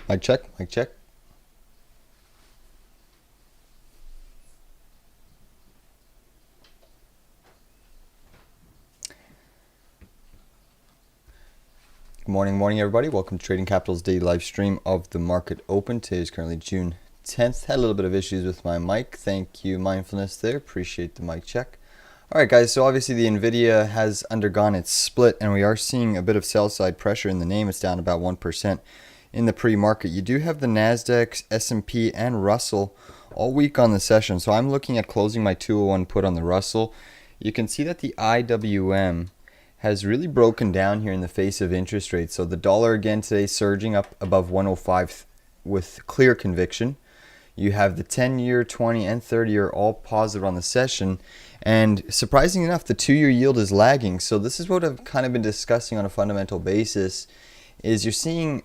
Mic check, mic check. Good morning everybody. Welcome to Trading Capital's daily live stream of the market open. Today is currently June 10th. Had a little bit of issues with my mic. Thank you, Mindfulness there. Appreciate the mic check. Alright guys, so obviously the NVDA has undergone its split and we are seeing a bit of sell side pressure in the name. It's down about 1% in the pre-market. You do have the NASDAQ, S&P, and Russell all week on the session. So I'm looking at closing my 201 put on the Russell. You can see that the IWM has really broken down here in the face of interest rates. So the dollar again today surging up above 105 with clear conviction. You have the 10-year, 20, and 30-year all positive on the session. And surprisingly enough, the 2-year yield is lagging. So this is what I've kind of been discussing on a fundamental basis, is you're seeing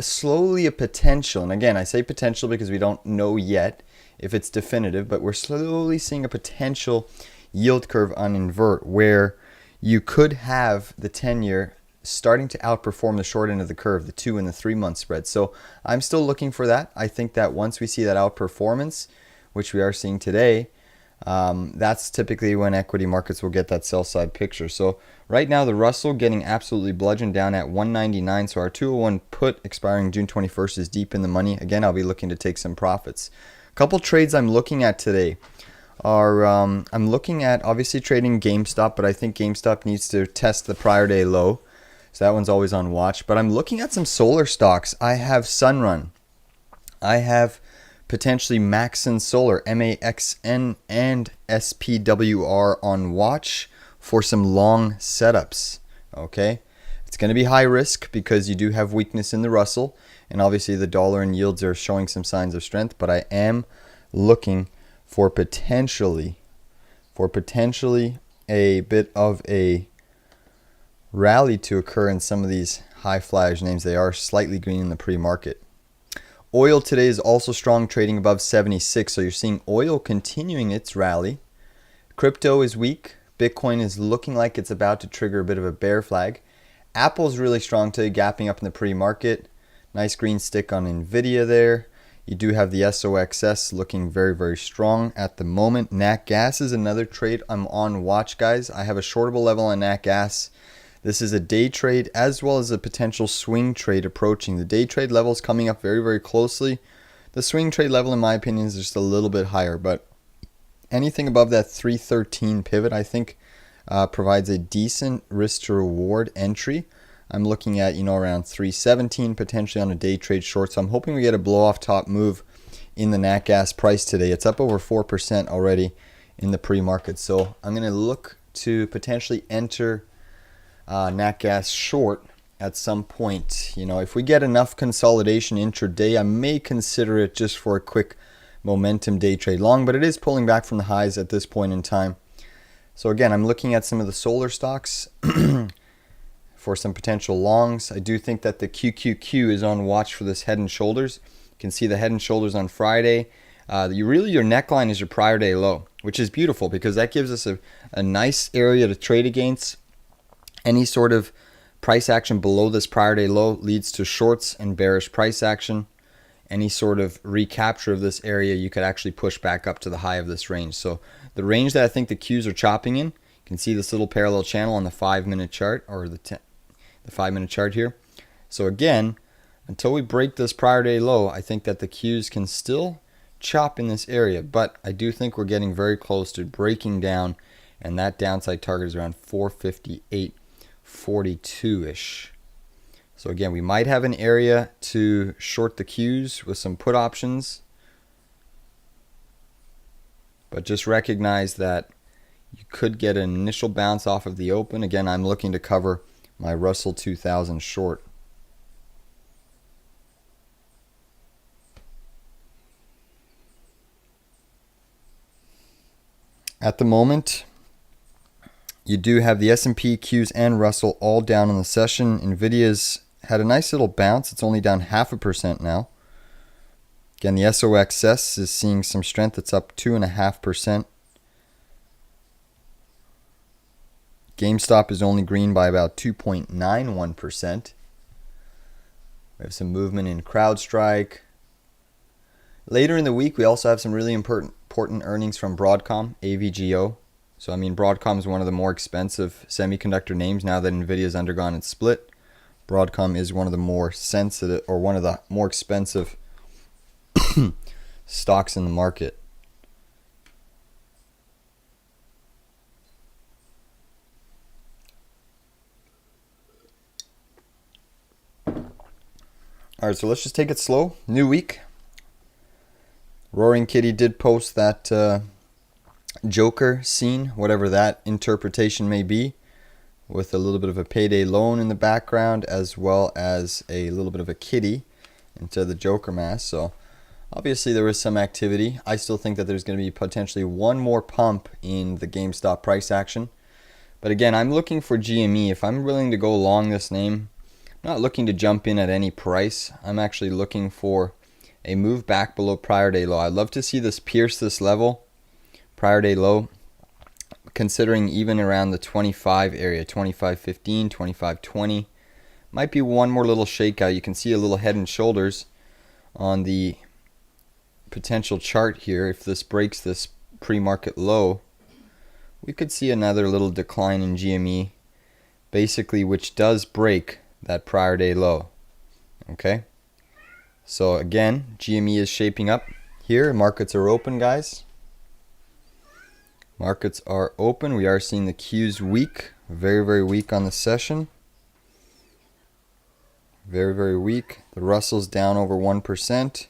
slowly a potential. And again, I say potential because we don't know yet if it's definitive, but we're slowly seeing a potential yield curve uninvert where you could have the 10-year starting to outperform the short end of the curve, the 2 and the 3-month spread. So I'm still looking for that. I think that once we see that outperformance, which we are seeing today, that's typically when equity markets will get that sell side picture. So right now the Russell getting absolutely bludgeoned down at 199. So our 201 put expiring June 21st is deep in the money. Again, I'll be looking to take some profits. A couple trades I'm looking at today are I'm looking at obviously trading GameStop, but I think GameStop needs to test the prior day low. So that one's always on watch. But I'm looking at some solar stocks. I have Sunrun. I have potentially Maxon Solar, MAXN, and SPWR on watch for some long setups. Okay, it's going to be high risk because you do have weakness in the Russell, and obviously the dollar and yields are showing some signs of strength. But I am looking for potentially a bit of a rally to occur in some of these high flyers names. They are slightly green in the pre-market. Oil today is also strong, trading above 76. So you're seeing oil continuing its rally. Crypto is weak. Bitcoin is looking like it's about to trigger a bit of a bear flag. Apple's really strong today, gapping up in the pre-market. Nice green stick on NVIDIA there. You do have the SOXS looking very, very strong at the moment. Nat Gas is another trade I'm on watch, guys. I have a shortable level on Nat Gas. This is a day trade as well as a potential swing trade approaching. The day trade level is coming up very, very closely. The swing trade level, in my opinion, is just a little bit higher. But anything above that 313 pivot, I think, provides a decent risk to reward entry. I'm looking at, around 317 potentially on a day trade short. So I'm hoping we get a blow off top move in the Nat Gas price today. It's up over 4% already in the pre-market. So I'm going to look to potentially enter Nat Gas short at some point. If we get enough consolidation intraday, I may consider it just for a quick momentum day trade long, but it is pulling back from the highs at this point in time. So again, I'm looking at some of the solar stocks for some potential longs. I do think that the QQQ is on watch for this head and shoulders. You can see the head and shoulders on Friday. Your neckline is your prior day low, which is beautiful because that gives us a nice area to trade against. Any sort of price action below this prior day low leads to shorts and bearish price action. Any sort of recapture of this area, you could actually push back up to the high of this range. So the range that I think the Qs are chopping in, you can see this little parallel channel on the 5-minute chart, or the 5-minute chart here. So again, until we break this prior day low, I think that the Qs can still chop in this area. But I do think we're getting very close to breaking down, and that downside target is around 458.42-ish. So again, we might have an area to short the Qs with some put options. But just recognize that you could get an initial bounce off of the open. Again, I'm looking to cover my Russell 2000 short. At the moment, you do have the S&P, Qs, and Russell all down on the session. NVIDIA's had a nice little bounce. It's only down 0.5% now. Again, the SOXS is seeing some strength. It's up 2.5%. GameStop is only green by about 2.91%. We have some movement in CrowdStrike. Later in the week, we also have some really important earnings from Broadcom, AVGO. So, I mean, Broadcom is one of the more expensive semiconductor names now that NVIDIA has undergone its split. Broadcom is one of the more sensitive, or one of the more expensive stocks in the market. Alright, so let's just take it slow. New week. Roaring Kitty did post that Joker scene, whatever that interpretation may be, with a little bit of a payday loan in the background, as well as a little bit of a kitty into the Joker mask. So obviously there was some activity. I still think that there's going to be potentially one more pump in the GameStop price action. But again, I'm looking for GME. If I'm willing to go long this name, I'm not looking to jump in at any price. I'm actually looking for a move back below prior day low. I'd love to see this pierce this level, prior day low, considering even around the 25 area, 25.15, 25.20. Might be one more little shakeout. You can see a little head and shoulders on the potential chart here. If this breaks this pre-market low, we could see another little decline in GME, basically, which does break that prior day low. Okay, so again, GME is shaping up here. Markets are open, guys. Markets are open. We are seeing the Qs weak, very, very weak on the session. Very, very weak. The Russell's down over 1%.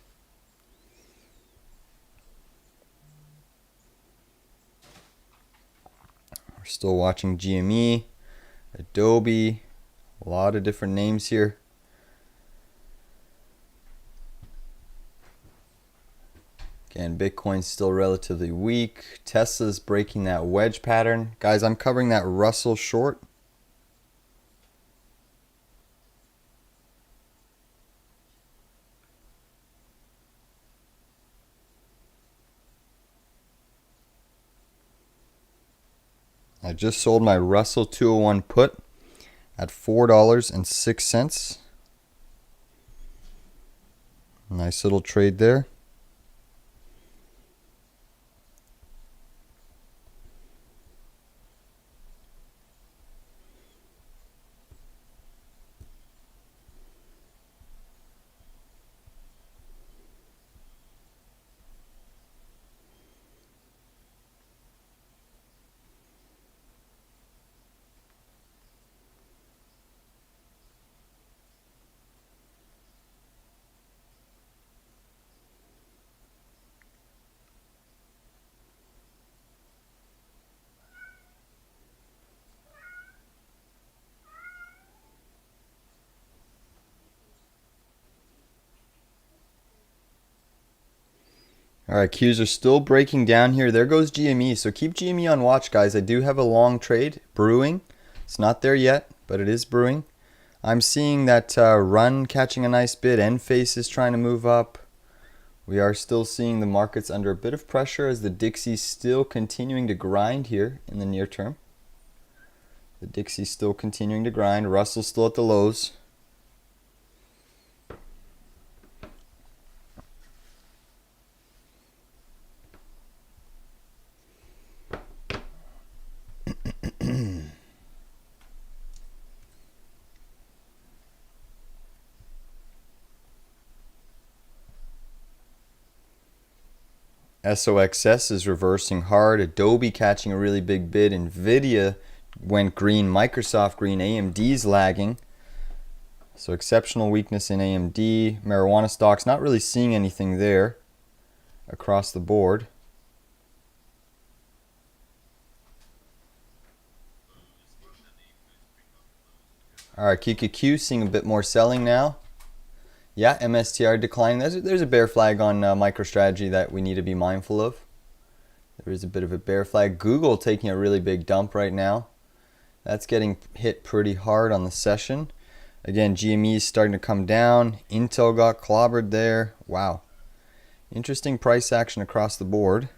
We're still watching GME, Adobe, a lot of different names here. Again, Bitcoin's still relatively weak. Tesla's breaking that wedge pattern. Guys, I'm covering that Russell short. I just sold my Russell 201 put at $4.06. Nice little trade there. Alright, Qs are still breaking down here. There goes GME. So keep GME on watch, guys. I do have a long trade brewing. It's not there yet, but it is brewing. I'm seeing that run catching a nice bid. Enphase is trying to move up. We are still seeing the markets under a bit of pressure as the Dixie's still continuing to grind here in the near term. The Dixie's still continuing to grind. Russell's still at the lows. SOXS is reversing hard. Adobe catching a really big bid. NVIDIA went green. Microsoft green. AMD's lagging. So exceptional weakness in AMD. Marijuana stocks, not really seeing anything there across the board. Alright, QQQ seeing a bit more selling now. Yeah, MSTR declining. There's a bear flag on MicroStrategy that we need to be mindful of. There is a bit of a bear flag. Google taking a really big dump right now. That's getting hit pretty hard on the session. Again, GME is starting to come down. Intel got clobbered there. Wow. Interesting price action across the board.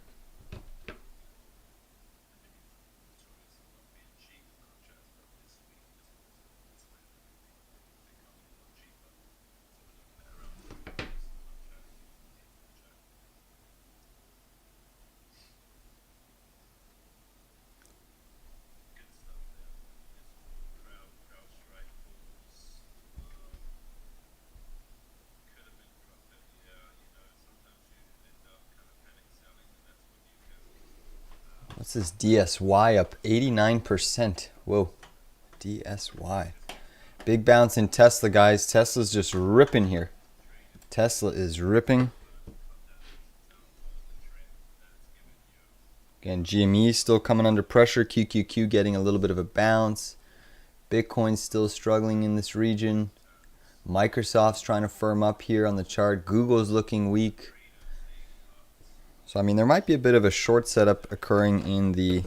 What's this DSY up 89%? Whoa, DSY. Big bounce in Tesla, guys. Tesla's just ripping here. Tesla is ripping. Again, GME still coming under pressure. QQQ getting a little bit of a bounce. Bitcoin's still struggling in this region. Microsoft's trying to firm up here on the chart. Google's looking weak. So, I mean, there might be a bit of a short setup occurring in the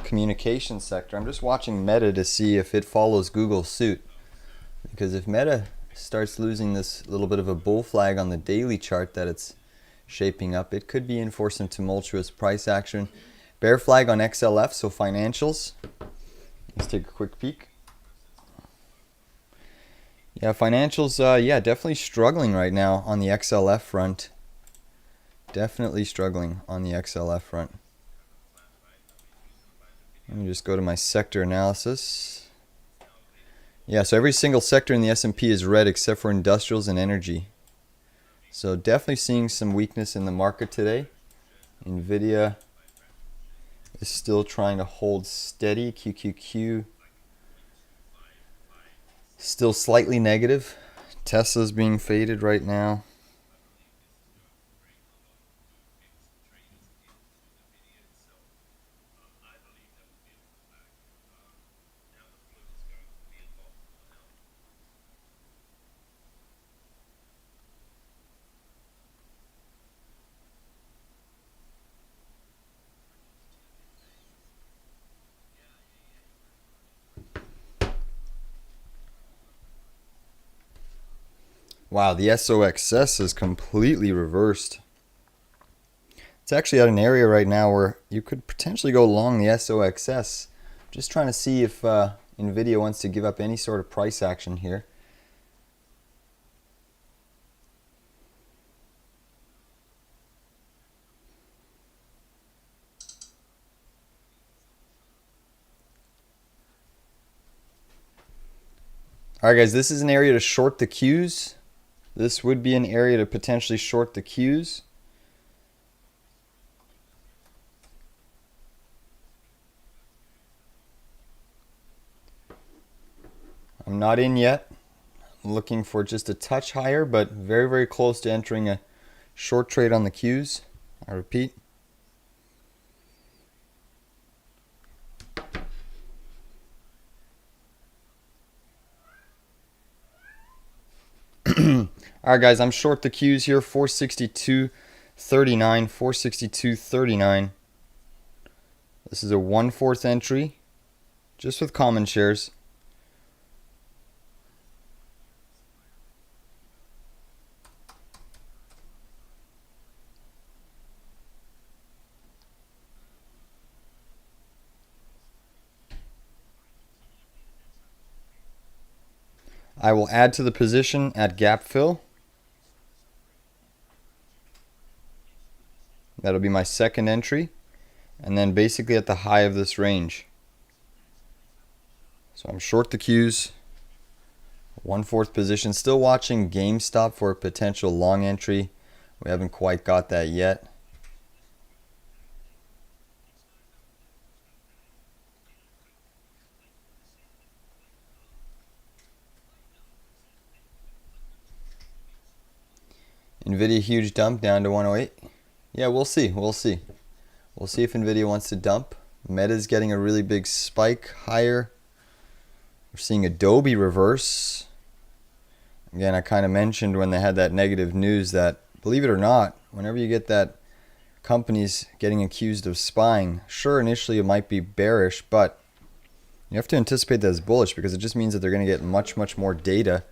communication sector. I'm just watching Meta to see if it follows Google's suit. Because if Meta starts losing this little bit of a bull flag on the daily chart that it's shaping up, it could be in for some tumultuous price action. Bear flag on XLF, so financials. Let's take a quick peek. Yeah, financials, yeah, definitely struggling right now on the XLF front. Definitely struggling on the XLF front. Let me just go to my sector analysis. Yeah, so every single sector in the S&P is red except for industrials and energy. So definitely seeing some weakness in the market today. NVDA is still trying to hold steady. QQQ still slightly negative. Tesla's being faded right now. Wow, the SOXS is completely reversed. It's actually at an area right now where you could potentially go long the SOXS. Just trying to see if NVIDIA wants to give up any sort of price action here. Alright guys, this is an area to short the Qs. This would be an area to potentially short the Qs. I'm not in yet. I'm looking for just a touch higher, but very, very close to entering a short trade on the Qs. I repeat. Alright guys, I'm short the Qs here, 462.39, 462.39. This is a 1/4 entry, just with common shares. I will add to the position at gap fill. That'll be my second entry. And then basically at the high of this range. So I'm short the Qs. 1/4 position. Still watching GameStop for a potential long entry. We haven't quite got that yet. NVIDIA huge dump down to 108. Yeah, we'll see. We'll see. We'll see if NVIDIA wants to dump. Meta's getting a really big spike higher. We're seeing Adobe reverse. Again, I kind of mentioned when they had that negative news that, believe it or not, whenever you get that companies getting accused of spying, sure, initially it might be bearish, but you have to anticipate that as bullish because it just means that they're going to get much, much more data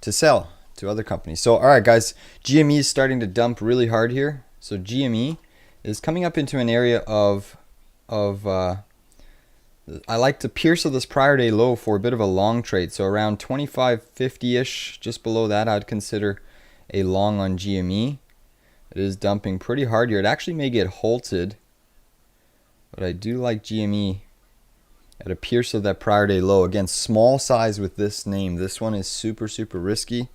to sell to other companies. So, all right, guys, GME is starting to dump really hard here. So GME is coming up into an area of I like to pierce this prior day low for a bit of a long trade. So around 25.50-ish, just below that, I'd consider a long on GME. It is dumping pretty hard here. It actually may get halted, but I do like GME at a pierce of that prior day low. Again, small size with this name. This one is super, super risky.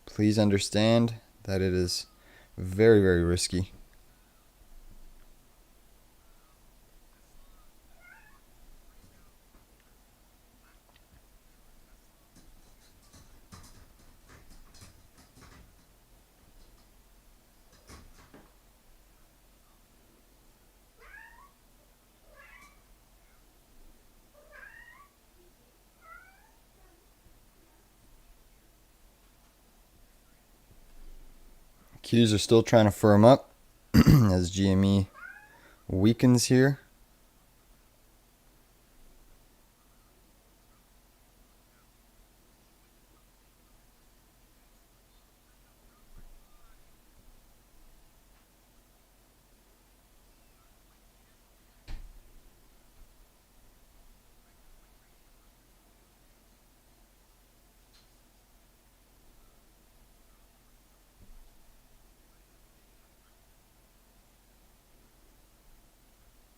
Please understand that it is very, very risky. Qs are still trying to firm up as GME weakens here.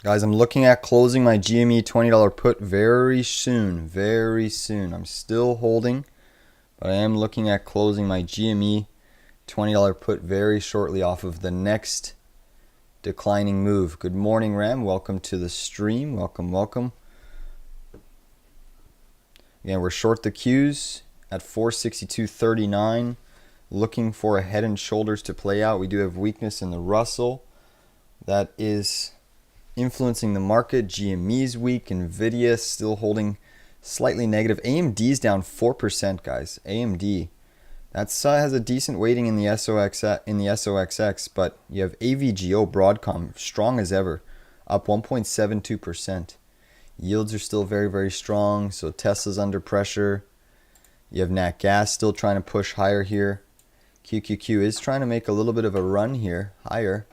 Guys, I'm looking at closing my GME $20 put very soon. Very soon. I'm still holding, but I am looking at closing my GME $20 put very shortly off of the next declining move. Good morning, Ram. Welcome to the stream. Welcome, welcome. Again, we're short the Qs at 462.39. Looking for a head and shoulders to play out. We do have weakness in the Russell. That is influencing the market. GME's weak. NVDA still holding slightly negative. AMD's down 4%, guys. AMD. That has a decent weighting in the SOXX, but you have AVGO Broadcom strong as ever, up 1.72%. Yields are still very, very strong, so Tesla's under pressure. You have Nat Gas still trying to push higher here. QQQ is trying to make a little bit of a run here, higher.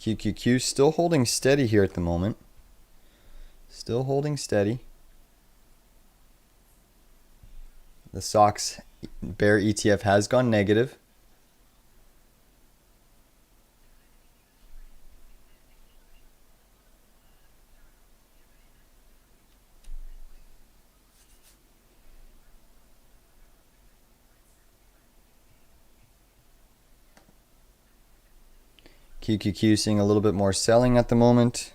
QQQ still holding steady here at the moment. Still holding steady. The SOX bear ETF has gone negative. QQQ seeing a little bit more selling at the moment.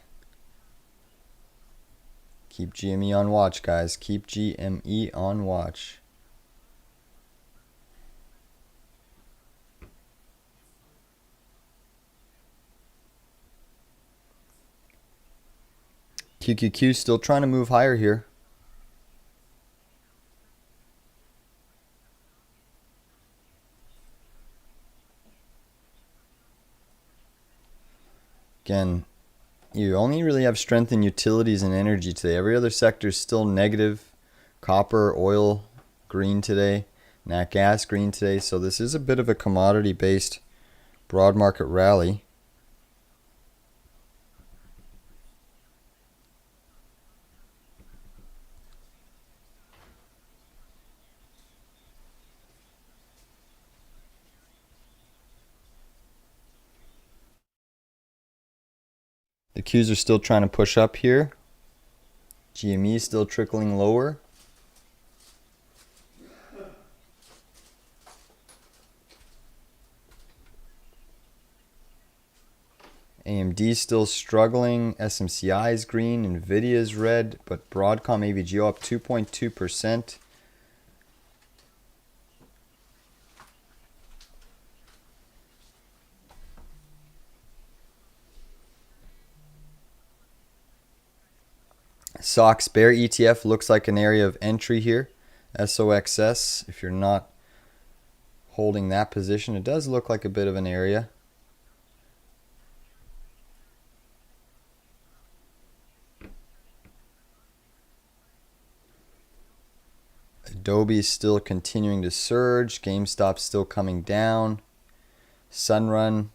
Keep GME on watch, guys. Keep GME on watch. QQQ still trying to move higher here. Again, you only really have strength in utilities and energy today. Every other sector is still negative. Copper, oil, green today. Nat gas, green today. So this is a bit of a commodity-based broad market rally. The Qs are still trying to push up here. GME is still trickling lower. AMD still struggling. SMCI is green. NVIDIA is red. But Broadcom AVGO up 2.2%. SOX bear ETF looks like an area of entry here. SOXS, if you're not holding that position, it does look like a bit of an area. Adobe is still continuing to surge. GameStop still coming down. Sunrun,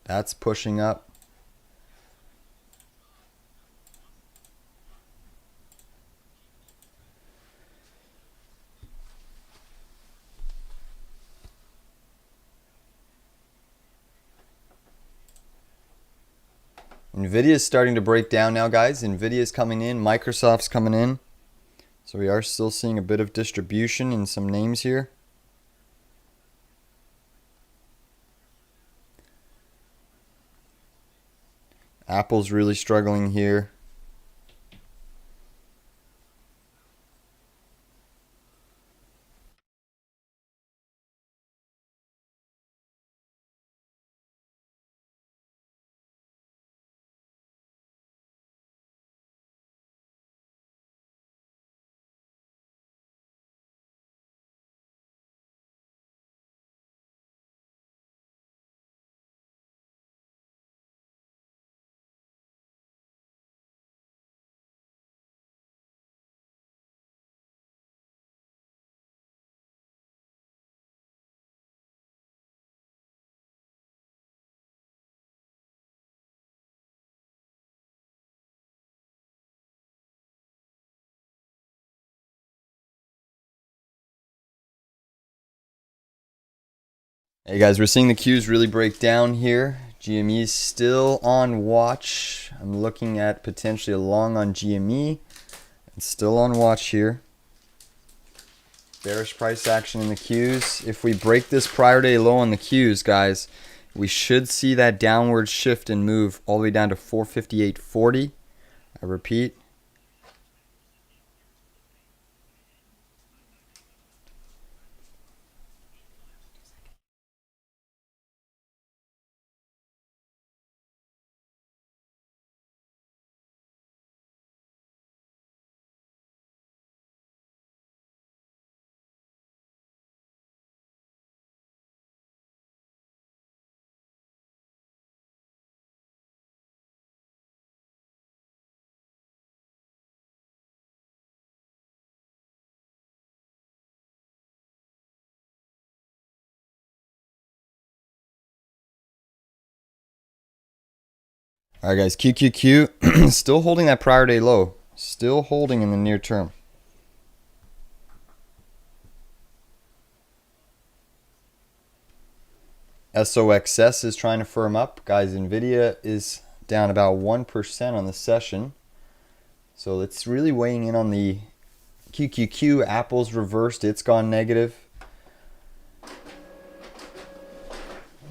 that's pushing up. NVIDIA is starting to break down now, guys. NVIDIA is coming in. Microsoft's coming in. So we are still seeing a bit of distribution in some names here. Apple's really struggling here. Hey guys, we're seeing the Qs really break down here. GME's still on watch. I'm looking at potentially a long on GME. It's still on watch here. Bearish price action in the Qs. If we break this prior day low on the Qs, guys, we should see that downward shift and move all the way down to 458.40. I repeat. All right, guys, QQQ still holding that prior day low. Still holding in the near term. SOXS is trying to firm up. Guys, NVDA is down about 1% on the session. So it's really weighing in on the QQQ. Apple's reversed. It's gone negative.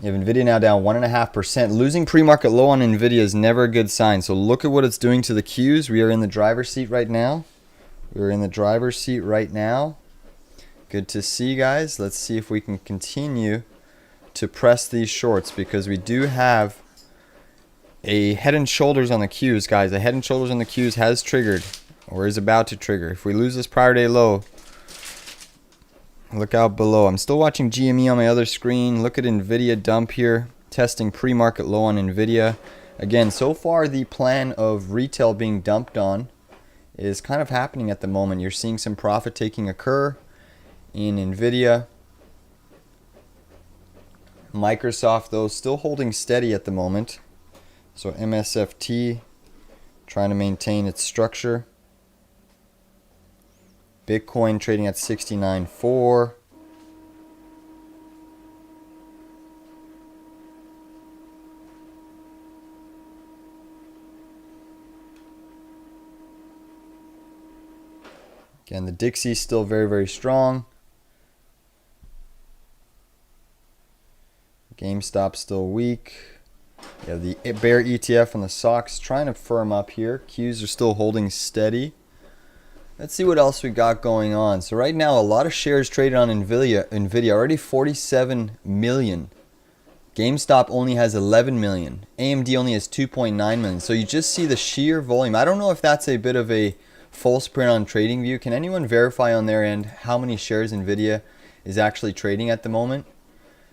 You have NVIDIA now down 1.5%. Losing pre-market low on NVIDIA is never a good sign. So look at what it's doing to the Qs. We are in the driver's seat right now. We're in the driver's seat right now. Good to see, guys. Let's see if we can continue to press these shorts, because we do have a head and shoulders on the Qs, guys. A head and shoulders on the Qs has triggered, or is about to trigger. If we lose this prior day low, look out below. I'm still watching GME on my other screen. Look at NVIDIA dump here, testing pre-market low on NVIDIA. Again, so far the plan of retail being dumped on is kind of happening at the moment. You're seeing some profit taking occur in NVIDIA. Microsoft, though, still holding steady at the moment. So MSFT trying to maintain its structure. Bitcoin trading at 69.4. Again, the Dixie's still very, very strong. GameStop still weak. You have the bear ETF on the SOX trying to firm up here. Qs are still holding steady. Let's see what else we got going on. So right now, a lot of shares traded on NVIDIA already 47 million. GameStop only has 11 million. AMD only has 2.9 million. So you just see the sheer volume. I don't know if that's a bit of a false print on TradingView. Can anyone verify on their end how many shares NVIDIA is actually trading at the moment?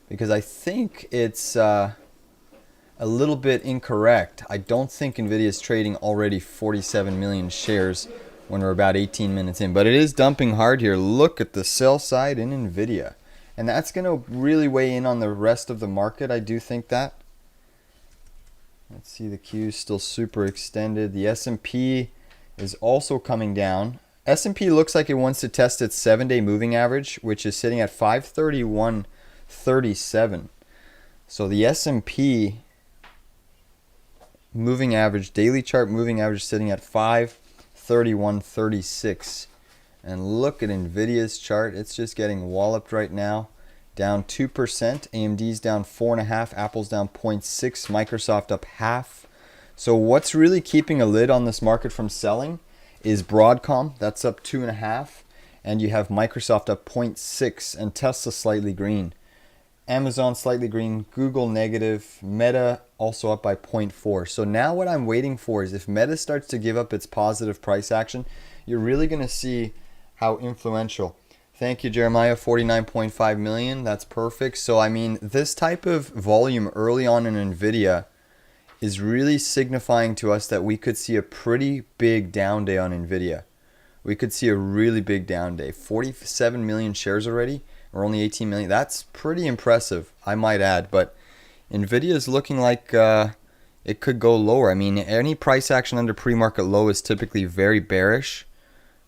Because I think it's a little bit incorrect. I don't think NVIDIA is trading already 47 million shares when we're about 18 minutes in. But it is dumping hard here. Look at the sell side in NVIDIA. And that's going to really weigh in on the rest of the market. I do think that. Let's see, the Q is still super extended. The S&P is also coming down. S&P looks like it wants to test its 7-day moving average, which is sitting at 531.37. So the S&P moving average, daily chart moving average, sitting at 531.36. And look at NVIDIA's chart. It's just getting walloped right now. Down 2%. AMD's down 4.5%. Apple's down 0.6%. Microsoft up half. So what's really keeping a lid on this market from selling is Broadcom. That's up 2.5, and you have Microsoft up 0.6 and Tesla slightly green. Amazon slightly green, Google negative, Meta also up by 0.4. So now what I'm waiting for is if Meta starts to give up its positive price action, you're really going to see how influential. Thank you, Jeremiah, 49.5 million. That's perfect. So, I mean, this type of volume early on in NVIDIA is really signifying to us that we could see a pretty big down day on NVIDIA. We could see a really big down day. 47 million shares already, or only 18 million. That's pretty impressive, I might add. But NVIDIA is looking like it could go lower. I mean, any price action under pre-market low is typically very bearish.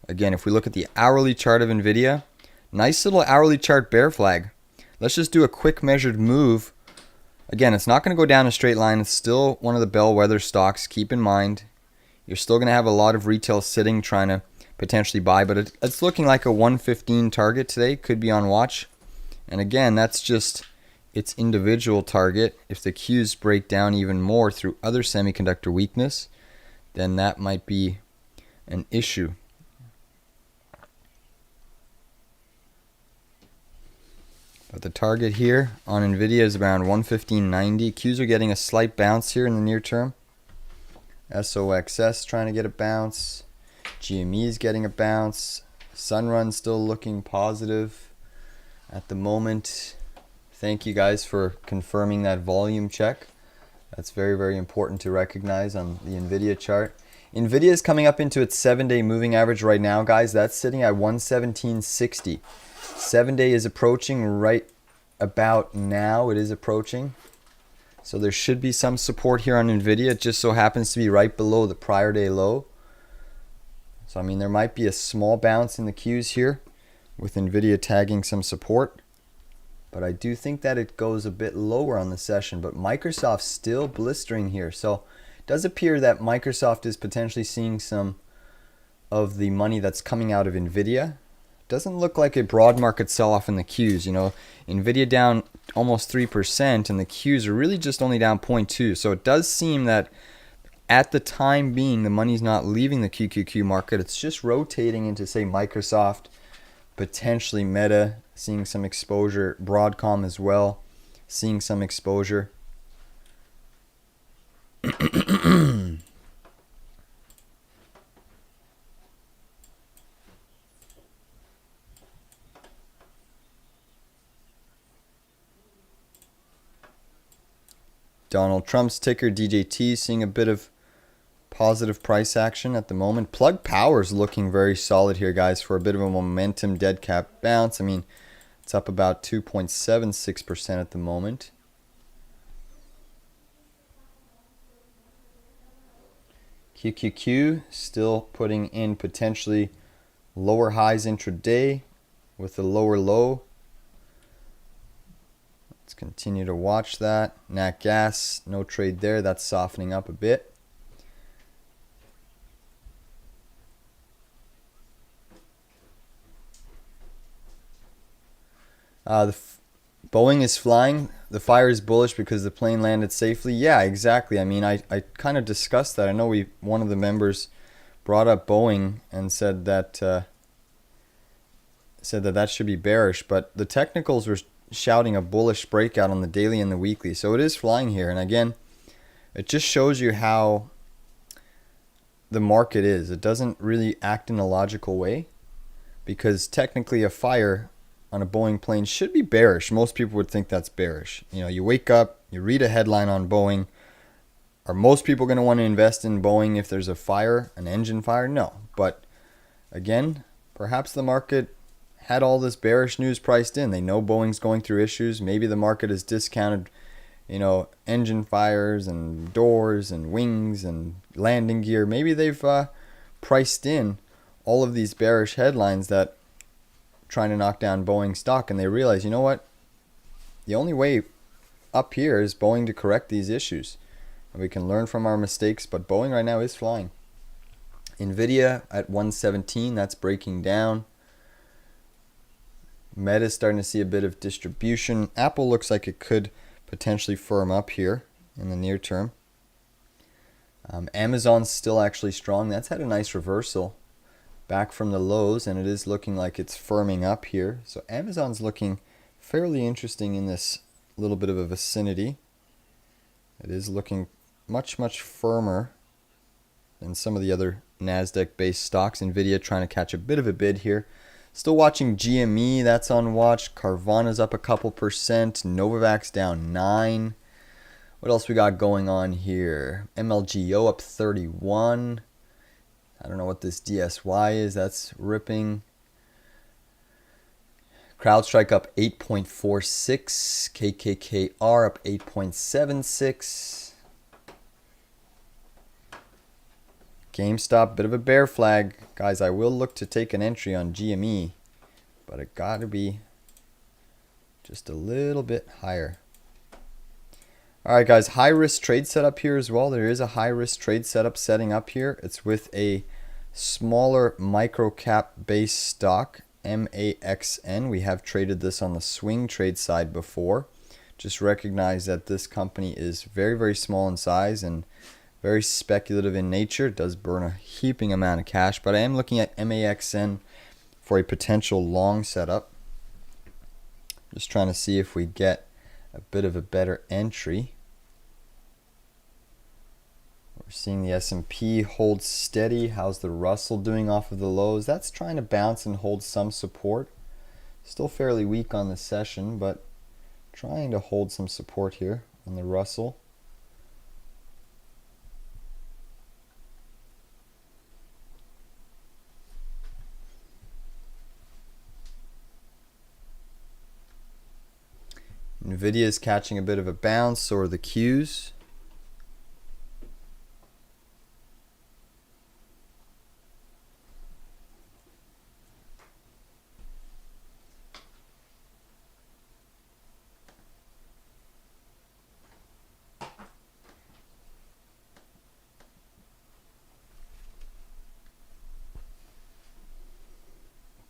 Again, if we look at the hourly chart of NVIDIA, nice little hourly chart bear flag. Let's just do a quick measured move. Again, it's not going to go down a straight line. It's still one of the bellwether stocks. Keep in mind, you're still going to have a lot of retail sitting trying to potentially buy, but it's looking like a 115 target today. Could be on watch. And again, that's just its individual target. If the Qs break down even more through other semiconductor weakness, then that might be an issue. But the target here on NVIDIA is around 115.90. Qs are getting a slight bounce here in the near term. SOXS trying to get a bounce. GME is getting a bounce. Sunrun still looking positive at the moment. Thank you guys for confirming that volume check. That's very, very important to recognize on the NVIDIA chart. NVIDIA is coming up into its 7-day moving average right now, guys. That's sitting at 117.60. 7-day is approaching right about now. It is approaching. So there should be some support here on NVIDIA. It just so happens to be right below the prior day low. So, I mean, there might be a small bounce in the Qs here with NVIDIA tagging some support. But I do think that it goes a bit lower on the session. But Microsoft's still blistering here. So it does appear that Microsoft is potentially seeing some of the money that's coming out of NVIDIA. Doesn't look like a broad market sell-off in the Qs. You know, NVIDIA down almost 3% and the Qs are really just only down 0.2. So it does seem that at the time being, the money's not leaving the QQQ market. It's just rotating into, say, Microsoft, potentially Meta, seeing some exposure. Broadcom as well, seeing some exposure. Donald Trump's ticker, DJT, seeing a bit of positive price action at the moment. Plug Power's looking very solid here, guys, for a bit of a momentum dead cap bounce. I mean, it's up about 2.76% at the moment. QQQ still putting in potentially lower highs intraday with a lower low. Let's continue to watch that. Nat Gas, no trade there. That's softening up a bit. Boeing is flying. The fire is bullish because the plane landed safely. Yeah, exactly. I mean, I kind of discussed that. I know one of the members brought up Boeing and said that that should be bearish, but the technicals were shouting a bullish breakout on the daily and the weekly. So it is flying here. And again, it just shows you how the market is. It doesn't really act in a logical way because technically a fire on a Boeing plane should be bearish. Most people would think that's bearish. You know, you wake up, you read a headline on Boeing. Are most people going to want to invest in Boeing if there's a fire, an engine fire? No. But again, perhaps the market had all this bearish news priced in. They know Boeing's going through issues. Maybe the market has discounted, you know, engine fires and doors and wings and landing gear. Maybe they've priced in all of these bearish headlines that trying to knock down Boeing stock, and they realize, you know what? The only way up here is Boeing to correct these issues. And we can learn from our mistakes, but Boeing right now is flying. NVIDIA at 117, that's breaking down. Meta is starting to see a bit of distribution. Apple looks like it could potentially firm up here in the near term. Amazon's still actually strong. That's had a nice reversal back from the lows, and it is looking like it's firming up here. So Amazon's looking fairly interesting in this little bit of a vicinity. It is looking much, much firmer than some of the other NASDAQ-based stocks. NVDA trying to catch a bit of a bid here. Still watching GME, that's on watch. Carvana's up a couple percent. Novavax down 9. What else we got going on here? MLGO up 31. I don't know what this DSY is. That's ripping. CrowdStrike up 8.46. KKKR up 8.76. GameStop, bit of a bear flag. Guys, I will look to take an entry on GME, but it got to be just a little bit higher. All right, guys, high-risk trade setup here as well. There is a high-risk trade setup setting up here. It's with a smaller micro-cap-based stock, MAXN. We have traded this on the swing trade side before. Just recognize that this company is very, very small in size and very speculative in nature. It does burn a heaping amount of cash, but I am looking at MAXN for a potential long setup. Just trying to see if we get a bit of a better entry. We're seeing the S&P hold steady. How's the Russell doing off of the lows? That's trying to bounce and hold some support. Still fairly weak on the session, but trying to hold some support here on the Russell. NVIDIA is catching a bit of a bounce, so are the Qs.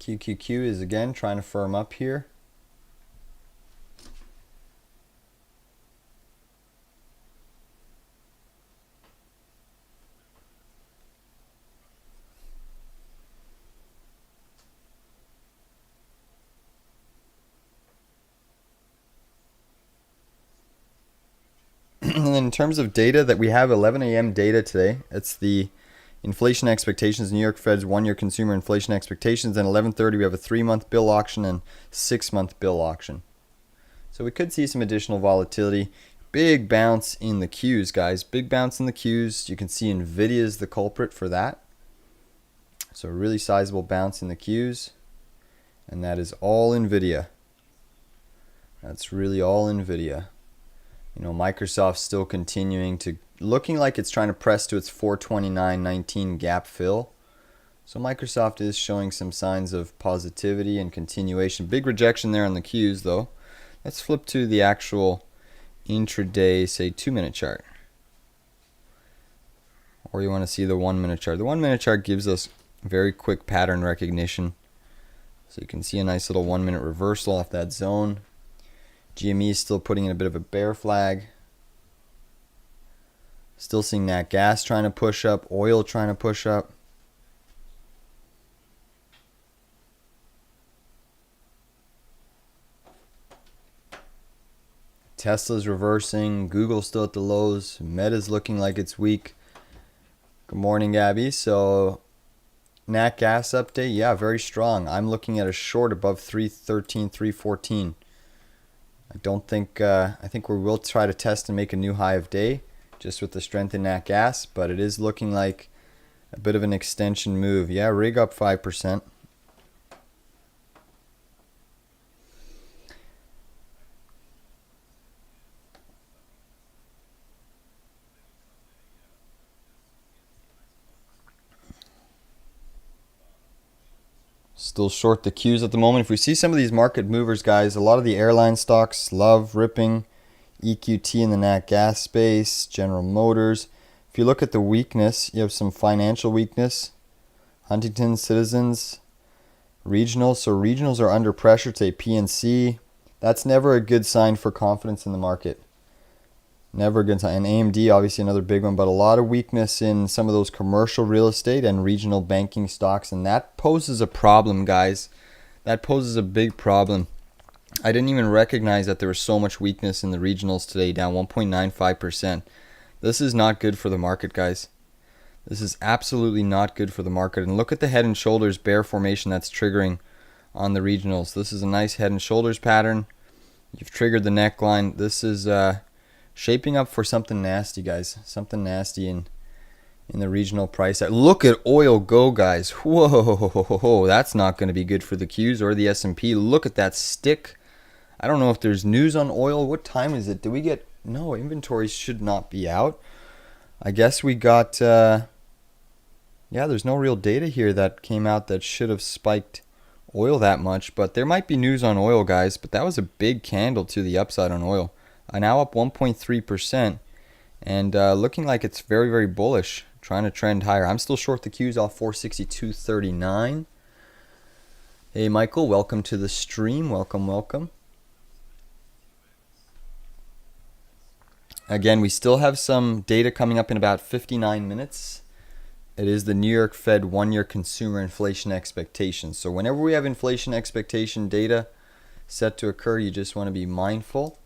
QQQ is again trying to firm up here. And then in terms of data that we have 11 a.m. data today, it's the inflation expectations, New York Fed's one-year consumer inflation expectations, and 11:30 we have a 3-month bill auction and 6-month bill auction. So we could see some additional volatility. Big bounce in the Qs, guys. Big bounce in the Qs. You can see NVIDIA is the culprit for that. So a really sizable bounce in the Qs. And that is all NVIDIA. That's really all NVIDIA. You know, Microsoft's still continuing to, looking like it's trying to press to its 429.19 gap fill. So Microsoft is showing some signs of positivity and continuation. Big rejection there on the Qs though. Let's flip to the actual intraday, say 2-minute chart. Or you want to see the 1-minute chart. The 1-minute chart gives us very quick pattern recognition. So you can see a nice little 1-minute reversal off that zone. GME is still putting in a bit of a bear flag. Still seeing that gas trying to push up, oil trying to push up. Tesla's reversing, Google's still at the lows, Meta's looking like it's weak. Good morning, Gabby. So Nat gas update, yeah, very strong. I'm looking at a short above 313, 314. I don't think, I think we will try to test and make a new high of day just with the strength in Nat gas, but it is looking like a bit of an extension move. Yeah, rig up 5%. Still short the Qs at the moment. If we see some of these market movers, guys, a lot of the airline stocks, Love, ripping, EQT in the nat gas space, General Motors. If you look at the weakness, you have some financial weakness. Huntington, Citizens, regionals. So regionals are under pressure, say PNC. That's never a good sign for confidence in the market. Never a good time. And AMD, obviously another big one, but a lot of weakness in some of those commercial real estate and regional banking stocks, and that poses a problem, guys. That poses a big problem. I didn't even recognize that there was so much weakness in the regionals today, down 1.95%. This is not good for the market, guys. This is absolutely not good for the market. And look at the head and shoulders bear formation that's triggering on the regionals. This is a nice head and shoulders pattern. You've triggered the neckline. This is shaping up for something nasty, guys. Something nasty in the regional price. Look at oil go, guys. Whoa, that's not going to be good for the Qs or the S&P. Look at that stick. I don't know if there's news on oil. What time is it? Do we get... No, inventories should not be out. I guess we got... yeah, there's no real data here that came out that should have spiked oil that much. But there might be news on oil, guys. But that was a big candle to the upside on oil. Now up 1.3%, and looking like it's very, very bullish, trying to trend higher. I'm still short the Qs off 462.39. Hey, Michael, welcome to the stream. Welcome, welcome. Again, we still have some data coming up in about 59 minutes. It is the New York Fed one-year consumer inflation expectations. So whenever we have inflation expectation data set to occur, you just want to be mindful.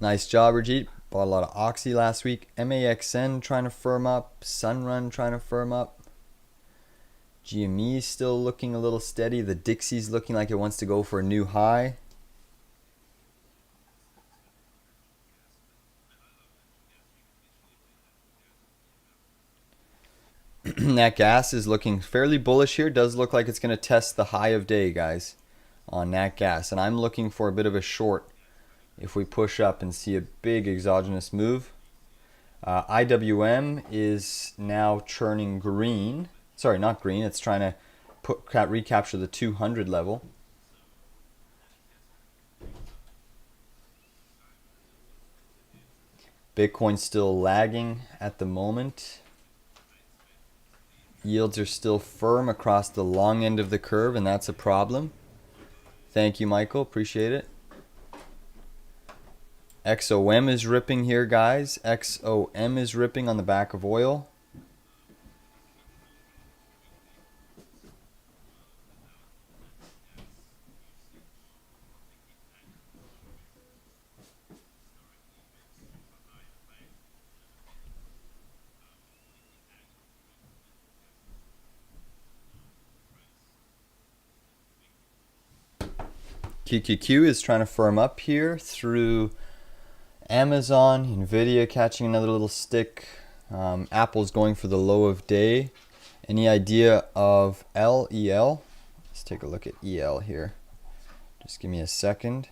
Nice job, Rajit. Bought a lot of Oxy last week. MAXN trying to firm up. Sunrun trying to firm up. GME still looking a little steady. The Dixie's looking like it wants to go for a new high. Nat Gas is looking fairly bullish here. Does look like it's going to test the high of day, guys, on Nat Gas. And I'm looking for a bit of a short if we push up and see a big exogenous move. IWM is now churning green. Sorry, not green. It's trying to recapture the 200 level. Bitcoin's still lagging at the moment. Yields are still firm across the long end of the curve, and that's a problem. Thank you, Michael. Appreciate it. XOM is ripping here, guys. XOM is ripping on the back of oil. QQQ is trying to firm up here through Amazon, NVDA catching another little stick. Apple's going for the low of day. Any idea of LEL? Let's take a look at EL here. Just give me a second.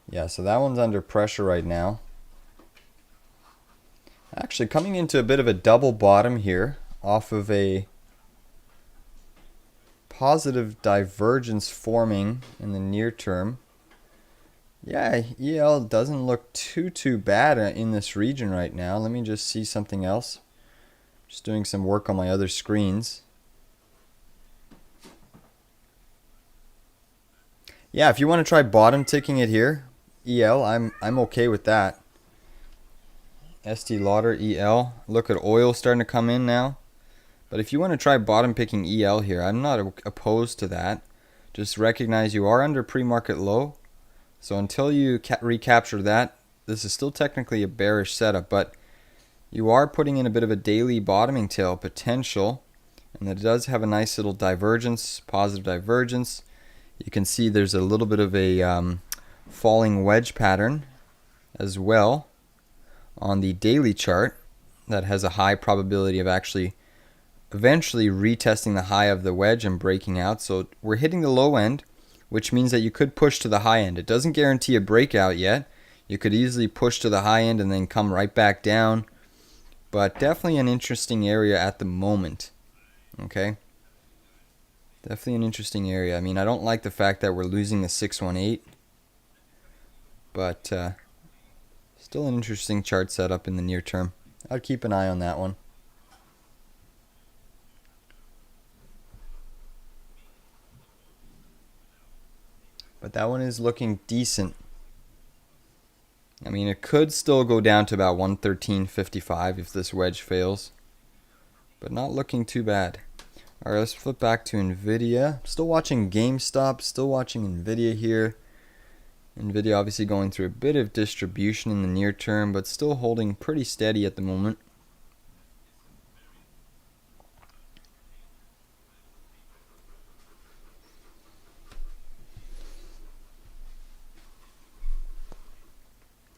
Yeah, so that one's under pressure right now. Actually coming into a bit of a double bottom here off of a positive divergence forming in the near term. Yeah, EL doesn't look too bad in this region right now. Let me just see something else. Just doing some work on my other screens. Yeah, if you want to try bottom ticking it here, EL, I'm okay with that. Estee Lauder, EL. Look at oil starting to come in now. But if you want to try bottom picking EL here, I'm not opposed to that. Just recognize you are under pre-market low. So until you recapture that, this is still technically a bearish setup, but you are putting in a bit of a daily bottoming tail potential. And it does have a nice little divergence, positive divergence. You can see there's a little bit of a falling wedge pattern as well on the daily chart that has a high probability of actually eventually retesting the high of the wedge and breaking out. So we're hitting the low end, which means that you could push to the high end. It doesn't guarantee a breakout yet. You could easily push to the high end and then come right back down. But definitely an interesting area at the moment. Okay? Definitely an interesting area. I mean, I don't like the fact that we're losing the 618. But still an interesting chart setup in the near term. I'd keep an eye on that one. but that one is looking decent. I mean, it could still go down to about 113.55 if this wedge fails, but not looking too bad. All right, let's flip back to NVDA. Still watching GameStop, still watching NVIDIA here. NVIDIA obviously going through a bit of distribution in the near term, but still holding pretty steady at the moment.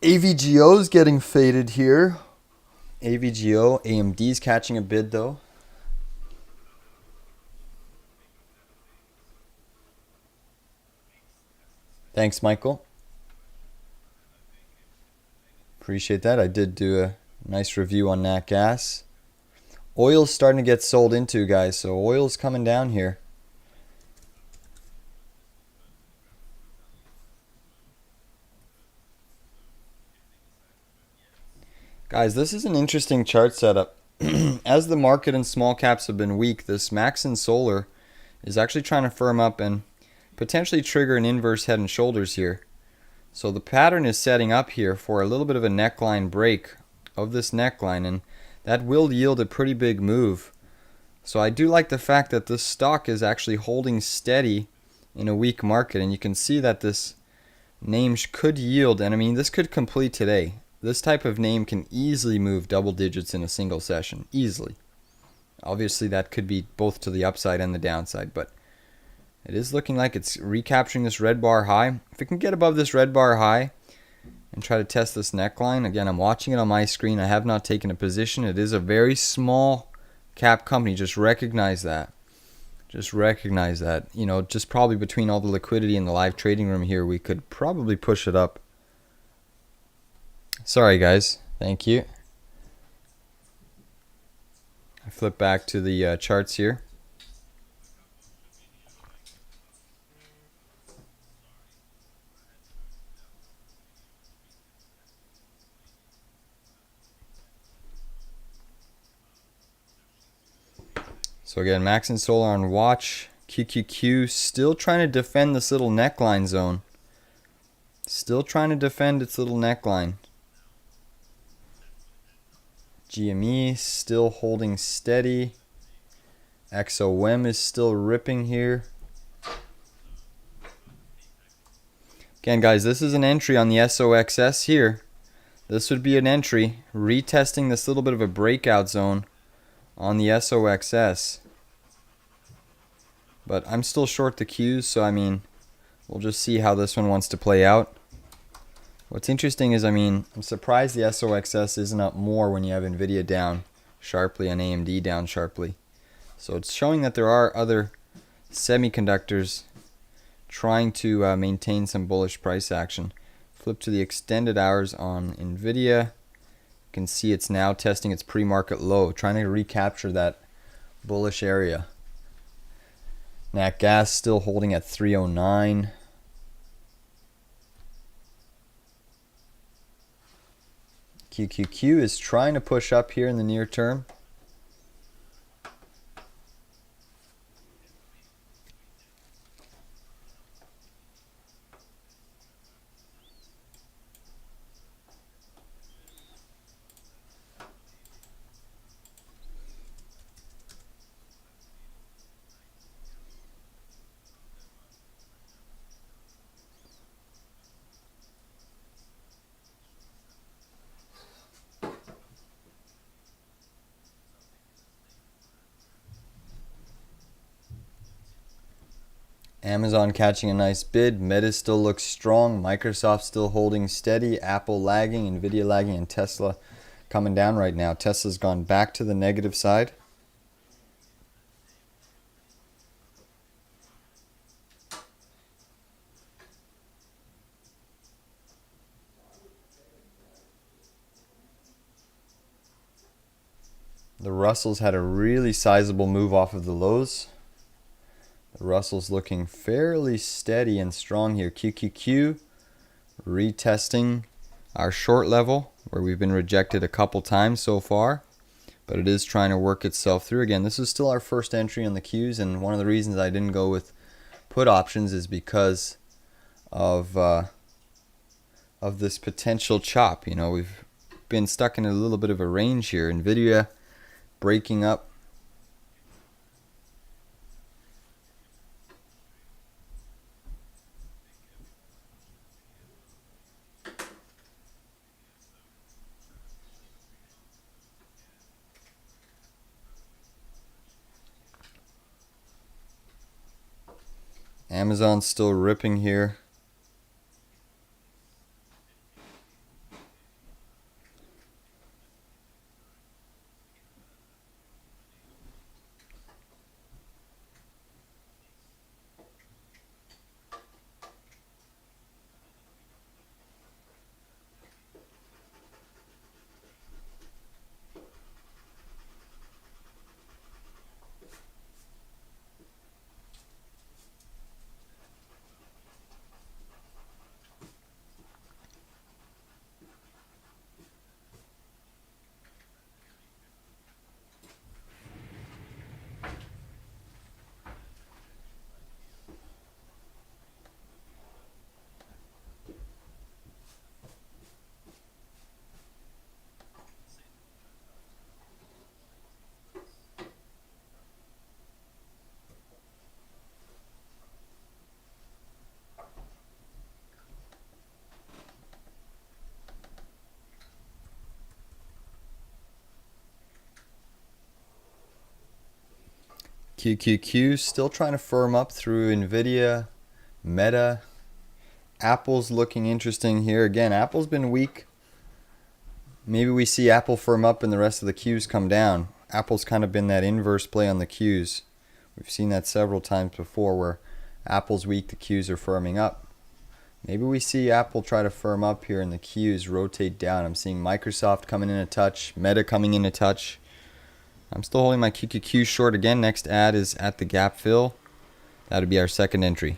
AVGO's getting faded here. AVGO, AMD's catching a bid though. Thanks, Michael. Appreciate that. I did do a nice review on nat gas. Oil's starting to get sold into, guys, so oil's coming down here. Guys, this is an interesting chart setup. As the market and small caps have been weak, this Max and Solar is actually trying to firm up and potentially trigger an inverse head and shoulders here. So the pattern is setting up here for a little bit of a neckline break of this neckline, and that will yield a pretty big move. So I do like the fact that this stock is actually holding steady in a weak market, and you can see that this name could yield, and I mean this could complete today. This type of name can easily move double digits in a single session, easily. Obviously that could be both to the upside and the downside, but it is looking like it's recapturing this red bar high. If it can get above this red bar high and try to test this neckline, again, I'm watching it on my screen. I have not taken a position. It is a very small cap company. Just recognize that. Just recognize that. You know, just probably between all the liquidity in the live trading room here, we could probably push it up. Sorry, guys. Thank you. I flip back to the charts here. So again, Max and Solar on watch. QQQ still trying to defend this little neckline zone. Still trying to defend its little neckline. GME still holding steady. XOM is still ripping here. Again, guys, this is an entry on the SOXS here. This would be an entry retesting this little bit of a breakout zone on the SOXS. But I'm still short the Qs, so I mean, we'll just see how this one wants to play out. What's interesting is, I mean, I'm surprised the SOXS isn't up more when you have NVIDIA down sharply and AMD down sharply. So it's showing that there are other semiconductors trying to maintain some bullish price action. Flip to the extended hours on NVIDIA. You can see it's now testing its pre-market low, trying to recapture that bullish area. Nat gas still holding at 309. QQQ is trying to push up here in the near term. Amazon catching a nice bid. Meta still looks strong. Microsoft still holding steady. Apple lagging. NVIDIA lagging. And Tesla coming down right now. Tesla's gone back to the negative side. The Russell's had a really sizable move off of the lows. The Russell's looking fairly steady and strong here. QQQ retesting our short level where we've been rejected a couple times so far, but it is trying to work itself through. Again, this is still our first entry on the Qs, and one of the reasons I didn't go with put options is because of this potential chop. You know, we've been stuck in a little bit of a range here. NVIDIA breaking up. Amazon's still ripping here. QQQ still trying to firm up through NVIDIA, Meta. Apple's looking interesting here. Again, Apple's been weak. Maybe we see Apple firm up and the rest of the Qs come down. Apple's kind of been that inverse play on the Qs. We've seen that several times before where Apple's weak, the Qs are firming up. Maybe we see Apple try to firm up here and the Qs rotate down. I'm seeing Microsoft coming in a touch, Meta coming in a touch. I'm still holding my QQQ short again. Next ad is at the gap fill. That would be our second entry.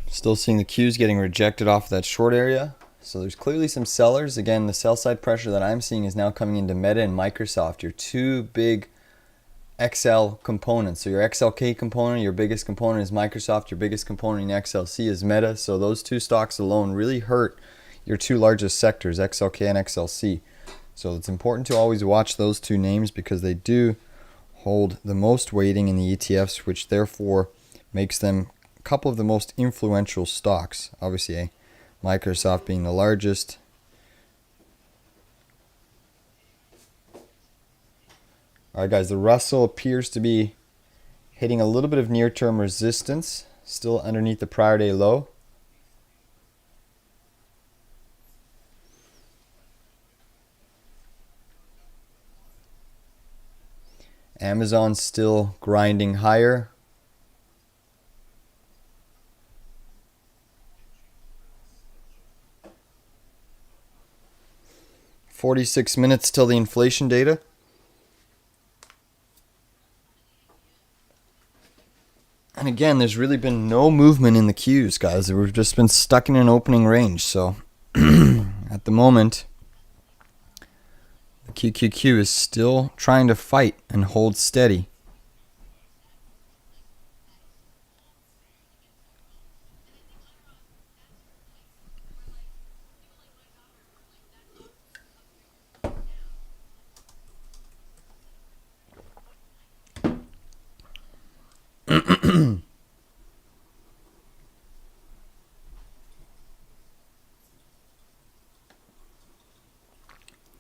Still seeing the Qs getting rejected off of that short area. So there's clearly some sellers. Again, the sell side pressure that I'm seeing is now coming into Meta and Microsoft, your two big XL components. So your XLK component, your biggest component is Microsoft. Your biggest component in XLC is Meta. So those two stocks alone really hurt your two largest sectors, XLK and XLC. So it's important to always watch those two names because they do hold the most weighting in the ETFs, which therefore makes them a couple of the most influential stocks. Obviously, Microsoft being the largest. Alright guys, the Russell appears to be hitting a little bit of near-term resistance, still underneath the prior day low. Amazon's still grinding higher. "46 minutes till the inflation data." And again, there's really been no movement in the Qs, guys. We've just been stuck in an opening range. So at the moment, the QQQ is still trying to fight and hold steady.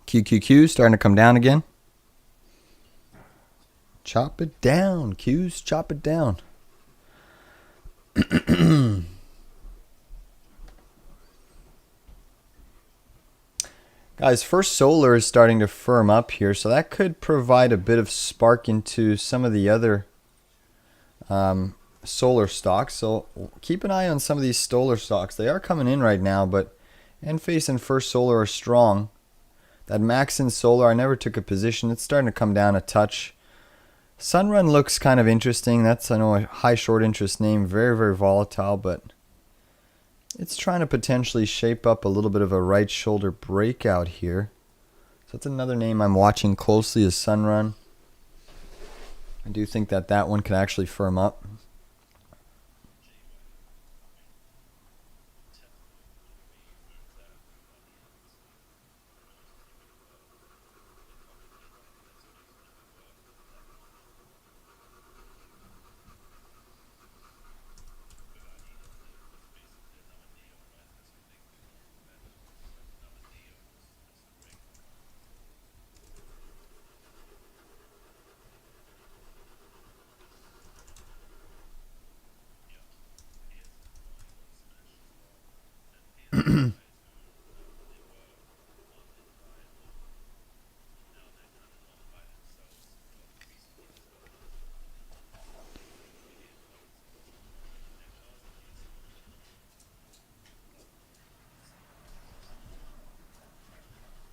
QQQ starting to come down again. Chop it down, Qs, chop it down. Guys, First Solar is starting to firm up here, so that could provide a bit of spark into some of the other solar stocks. So keep an eye on some of these solar stocks. They are coming in right now, but Enphase and First Solar are strong. That Maxon Solar, I never took a position. It's starting to come down a touch. Sunrun looks kind of interesting. That's, I know, a high short interest name. Very, very volatile, but it's trying to potentially shape up a little bit of a right shoulder breakout here. So that's another name I'm watching closely, is Sunrun. I do think that that one could actually firm up.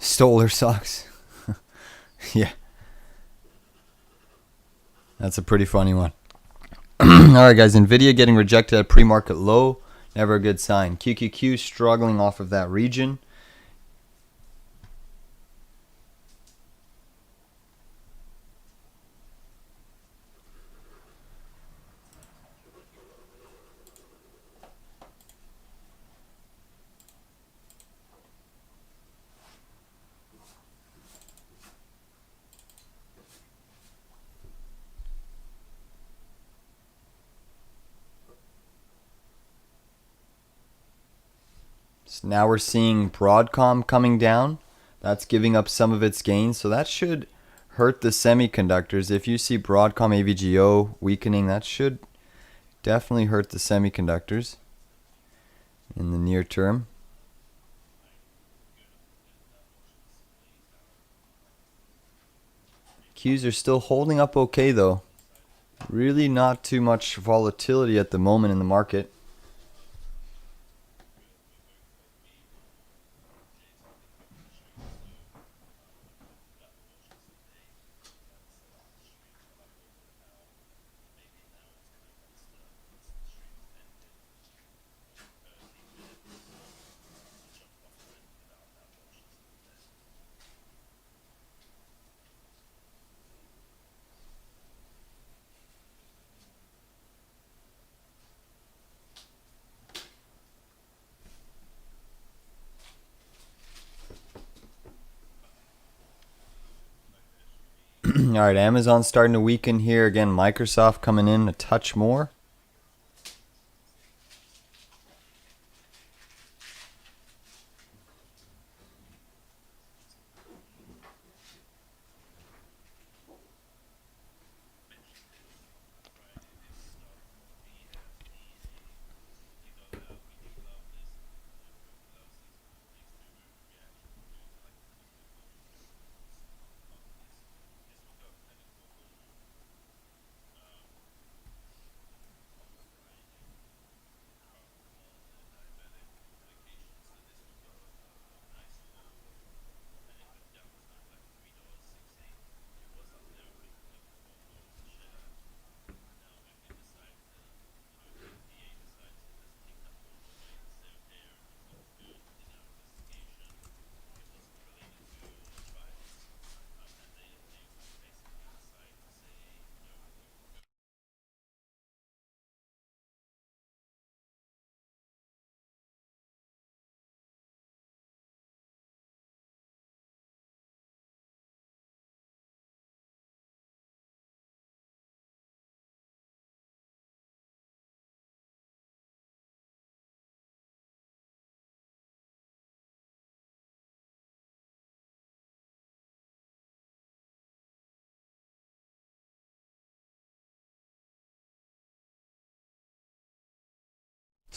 Solar sucks. Yeah. That's a pretty funny one. Alright guys, NVDA getting rejected at pre-market low. Never a good sign. QQQ struggling off of that region. So now we're seeing Broadcom coming down. That's giving up some of its gains. So that should hurt the semiconductors. If you see Broadcom AVGO weakening, that should definitely hurt the semiconductors in the near term. Qs are still holding up okay though. Really not too much volatility at the moment in the market. Alright, Amazon's starting to weaken here. Again, Microsoft coming in a touch more.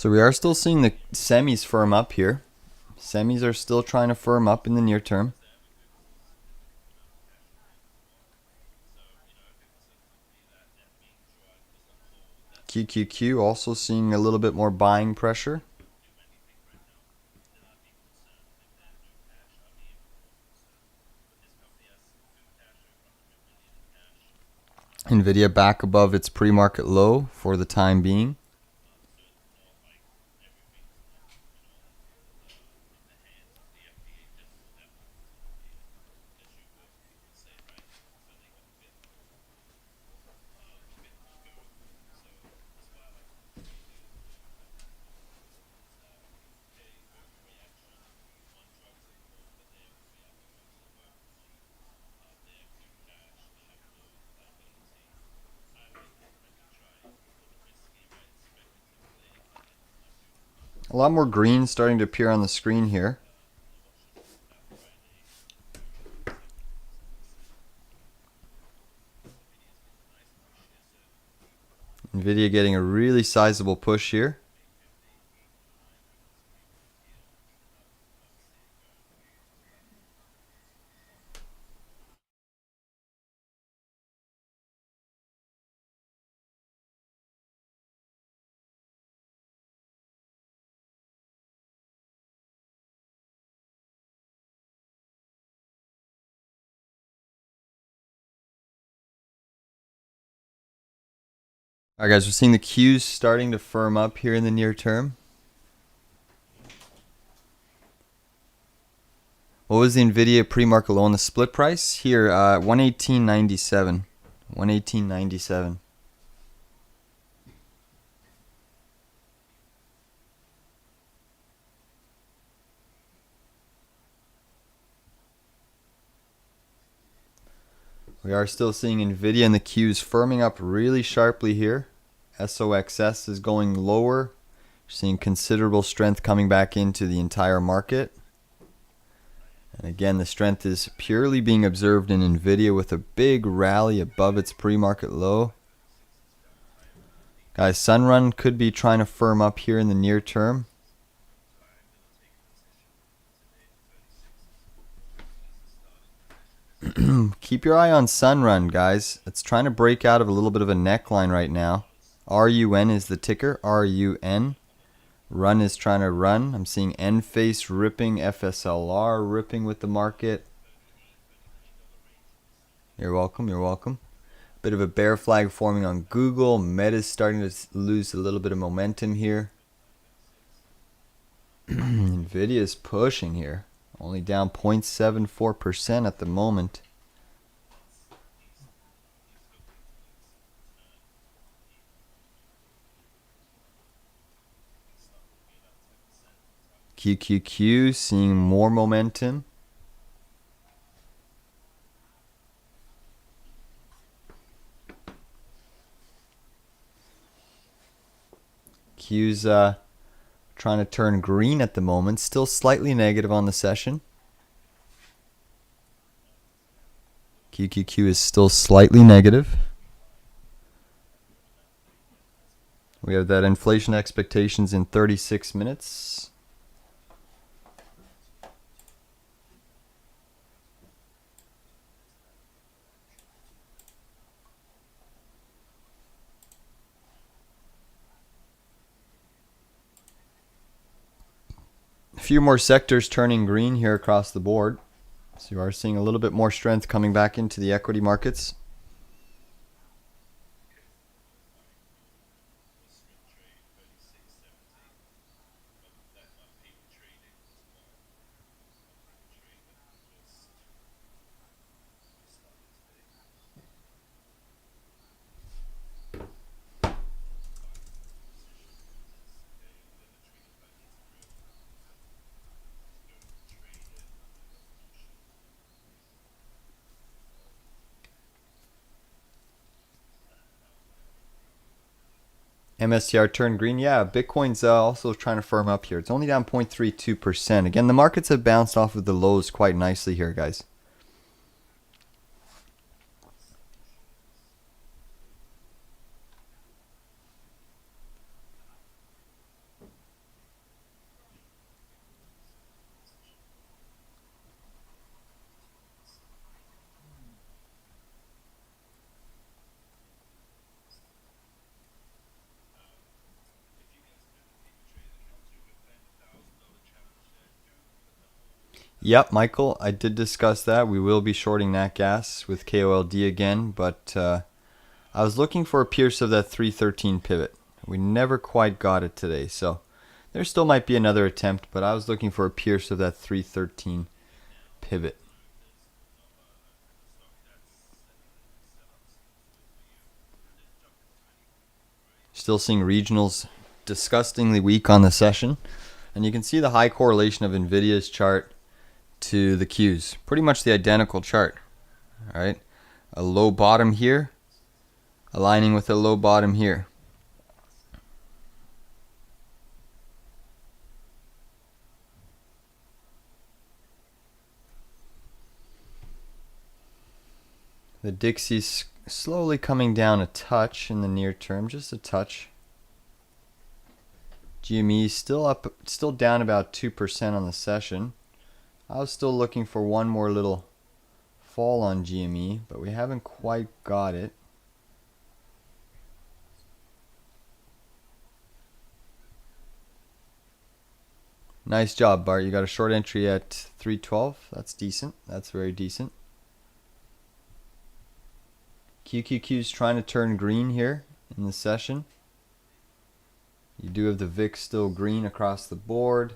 So we are still seeing the semis firm up here. Semis are still trying to firm up in the near term. QQQ also seeing a little bit more buying pressure. NVDA back above its pre-market low for the time being. A lot more green starting to appear on the screen here. NVIDIA getting a really sizable push here. Alright guys, we're seeing the Qs starting to firm up here in the near term. What was the NVIDIA pre-market low on the split price? Here, 118.97. 118.97. We are still seeing NVIDIA and the Qs firming up really sharply here. SOXS is going lower. We're seeing considerable strength coming back into the entire market. And again, the strength is purely being observed in NVIDIA with a big rally above its pre-market low. Guys, Sunrun could be trying to firm up here in the near term. Keep your eye on Sunrun, guys. It's trying to break out of a little bit of a neckline right now. RUN is the ticker. RUN. Run is trying to run. I'm seeing Enphase ripping, FSLR ripping with the market. You're welcome. You're welcome. Bit of a bear flag forming on Google. Meta's starting to lose a little bit of momentum here. NVIDIA is pushing here. Only down 0.74% at the moment. QQQ seeing more momentum. Q's trying to turn green at the moment. Still slightly negative on the session. QQQ is still slightly negative. We have that inflation expectations in 36 minutes. A few more sectors turning green here across the board. So you are seeing a little bit more strength coming back into the equity markets. MSTR turned green. Yeah, Bitcoin's also trying to firm up here. It's only down 0.32%. Again, the markets have bounced off of the lows quite nicely here, guys. Yep, Michael, I did discuss that. We will be shorting nat gas with KOLD again, but I was looking for a pierce of that 313 pivot. We never quite got it today, so there still might be another attempt, but I was looking for a pierce of that 313 pivot. Still seeing regionals disgustingly weak on the session, and you can see the high correlation of NVIDIA's chart to the Q's. Pretty much the identical chart. All right, a low bottom here, aligning with a low bottom here. The Dixie's slowly coming down a touch in the near term, just a touch. GME still up, still down about 2% on the session. I was still looking for one more little fall on GME, but we haven't quite got it. Nice job, Bart. You got a short entry at 312. That's decent. That's very decent. QQQ's trying to turn green here in the session. You do have the VIX still green across the board.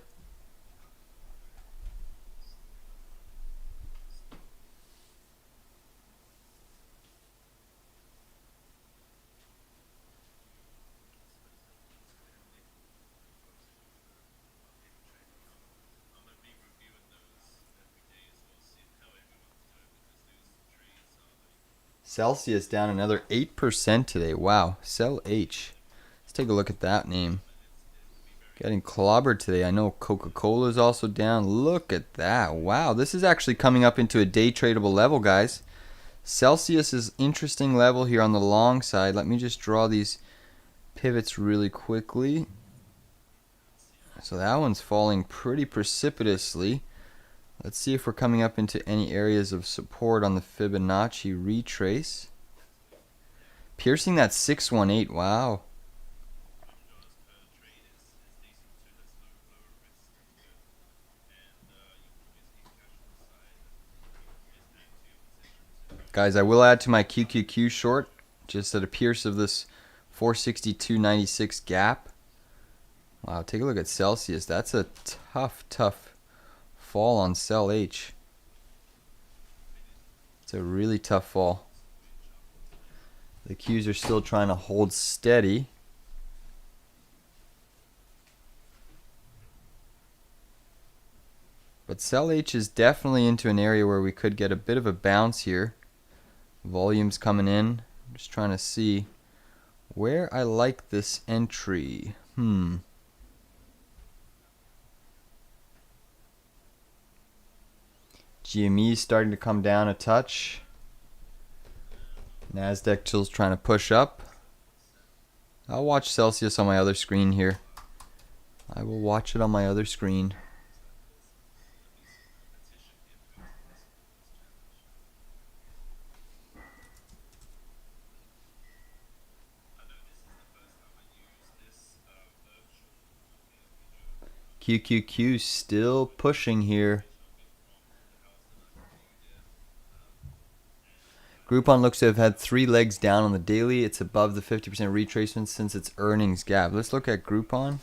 Celsius down another 8% today. Wow. Cell H. Let's take a look at that name. Getting clobbered today. I know Coca-Cola is also down. Look at that. Wow. This is actually coming up into a day tradable level, guys. Celsius is interesting level here on the long side. Let me just draw these pivots really quickly. So that one's falling pretty precipitously. Let's see if we're coming up into any areas of support on the Fibonacci retrace. Piercing that 618. Wow. Guys, I will add to my QQQ short just at a pierce of this 462.96 gap. Wow, take a look at Celsius. That's a tough fall on Cell H. It's a really tough fall. The Qs are still trying to hold steady. But Cell H is definitely into an area where we could get a bit of a bounce here. Volume's coming in. I'm just trying to see where I like this entry. GME is starting to come down a touch. Nasdaq still's trying to push up. I'll watch Celsius on my other screen here. I will watch it on my other screen. QQQ still pushing here. Groupon looks to have had 3 legs down on the daily. It's above the 50% retracement since its earnings gap. Let's look at Groupon.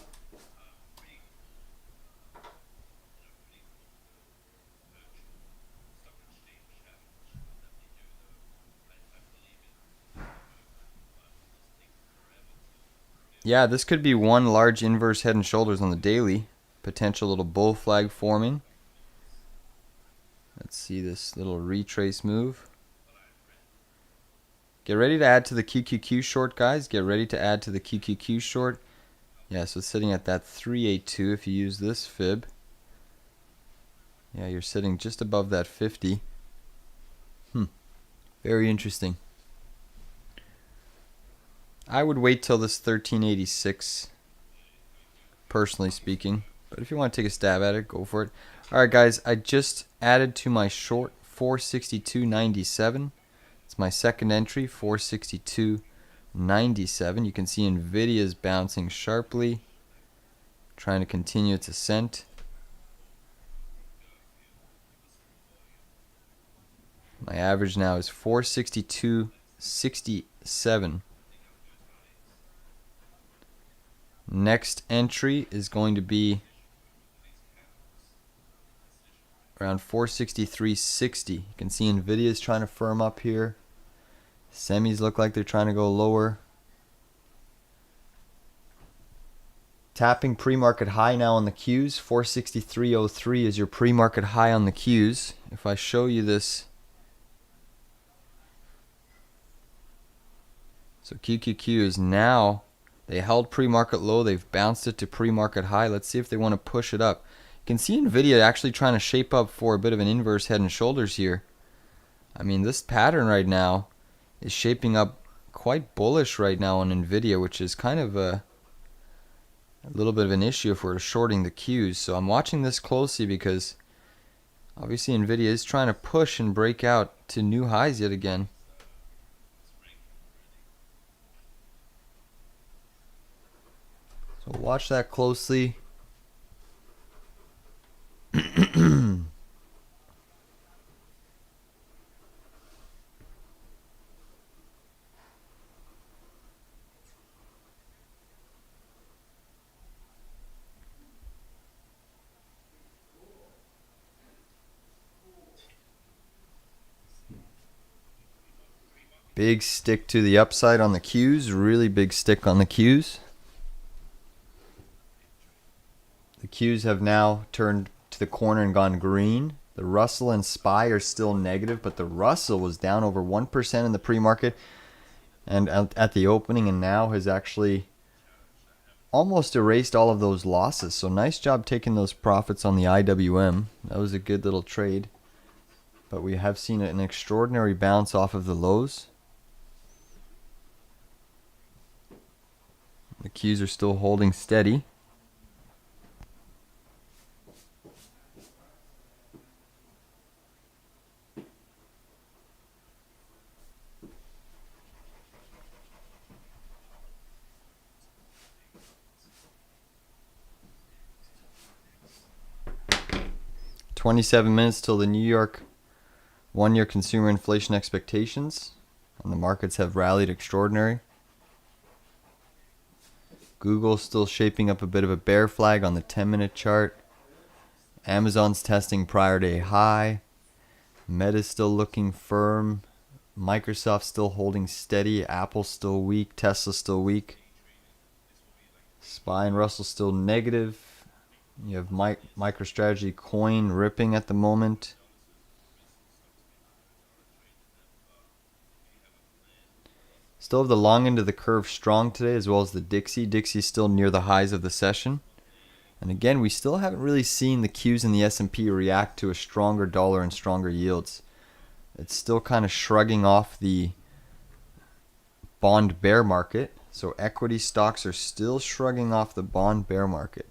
Yeah, this could be one large inverse head and shoulders on the daily. Potential little bull flag forming. Let's see this little retrace move. Get ready to add to the QQQ short, guys. Get ready to add to the QQQ short. Yeah, so it's sitting at that 382 if you use this fib. Yeah, you're sitting just above that 50. Very interesting. I would wait till this 1386, personally speaking. But if you want to take a stab at it, go for it. Alright, guys, I just added to my short 462.97. It's my second entry, 462.97. You can see NVIDIA is bouncing sharply, trying to continue its ascent. My average now is 462.67. Next entry is going to be around 463.60. You can see NVIDIA is trying to firm up here. Semis look like they're trying to go lower. Tapping pre-market high now on the Qs. 463.03 is your pre-market high on the Qs. If I show you this, so QQQ is now, they held pre-market low, they've bounced it to pre-market high. Let's see if they want to push it up. You can see NVIDIA actually trying to shape up for a bit of an inverse head and shoulders here. I mean, this pattern right now is shaping up quite bullish right now on NVIDIA, which is kind of a little bit of an issue if we're shorting the Qs. So I'm watching this closely because obviously NVIDIA is trying to push and break out to new highs yet again. So watch that closely. Big stick to the upside on the Qs, really big stick on the Qs. The Qs have now turned to the corner and gone green. The Russell and SPY are still negative, but the Russell was down over 1% in the pre-market and at the opening, and now has actually almost erased all of those losses. So nice job taking those profits on the IWM. That was a good little trade. But we have seen an extraordinary bounce off of the lows. The Qs are still holding steady. $27 till the New York one-year consumer inflation expectations, and the markets have rallied extraordinary. Google's still shaping up a bit of a bear flag on the 10-minute chart. Amazon's testing prior day high. Meta's still looking firm. Microsoft's still holding steady. Apple's still weak. Tesla's still weak. SPY and Russell still negative. You have MicroStrategy coin ripping at the moment. Still have the long end of the curve strong today, as well as the Dixie. Dixie's still near the highs of the session. And again, we still haven't really seen the Qs and the S&P react to a stronger dollar and stronger yields. It's still kind of shrugging off the bond bear market. So equity stocks are still shrugging off the bond bear market.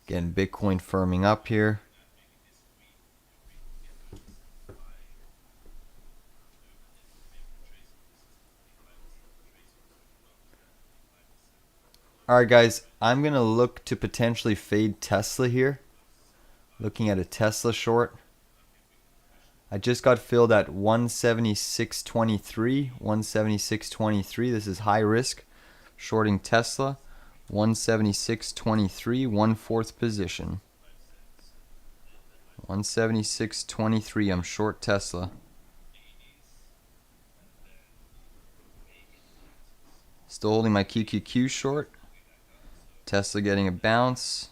Again, Bitcoin firming up here. Alright guys, I'm going to look to potentially fade Tesla here. Looking at a Tesla short. I just got filled at 176.23. 176.23. This is high risk. Shorting Tesla. 176.23. 1/4 position. 176.23. I'm short Tesla. Still holding my QQQ short. Tesla getting a bounce.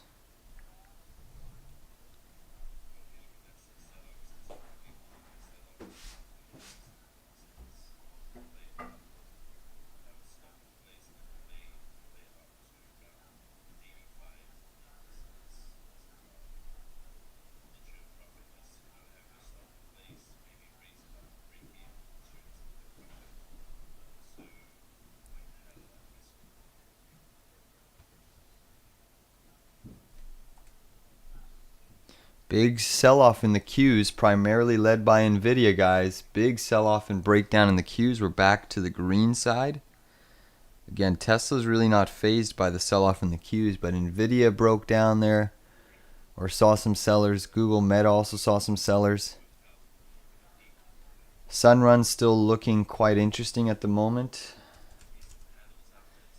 Big sell-off in the Qs, primarily led by NVIDIA, guys. Big sell-off and breakdown in the Qs. We're back to the green side. Again, Tesla's really not phased by the sell-off in the Qs, but NVIDIA broke down there. or saw some sellers. Google Meta also saw some sellers. Sunrun's still looking quite interesting at the moment.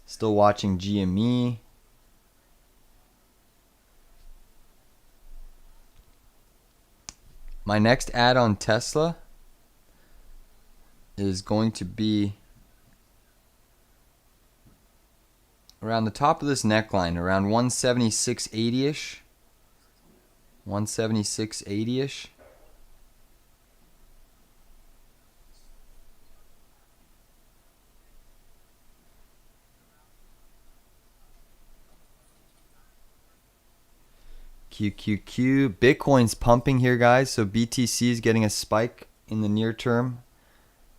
Still watching GME. My next ad on Tesla is going to be around the top of this neckline, around 176.80-ish. 176.80-ish. QQQ. Bitcoin's pumping here, guys. So BTC is getting a spike in the near term.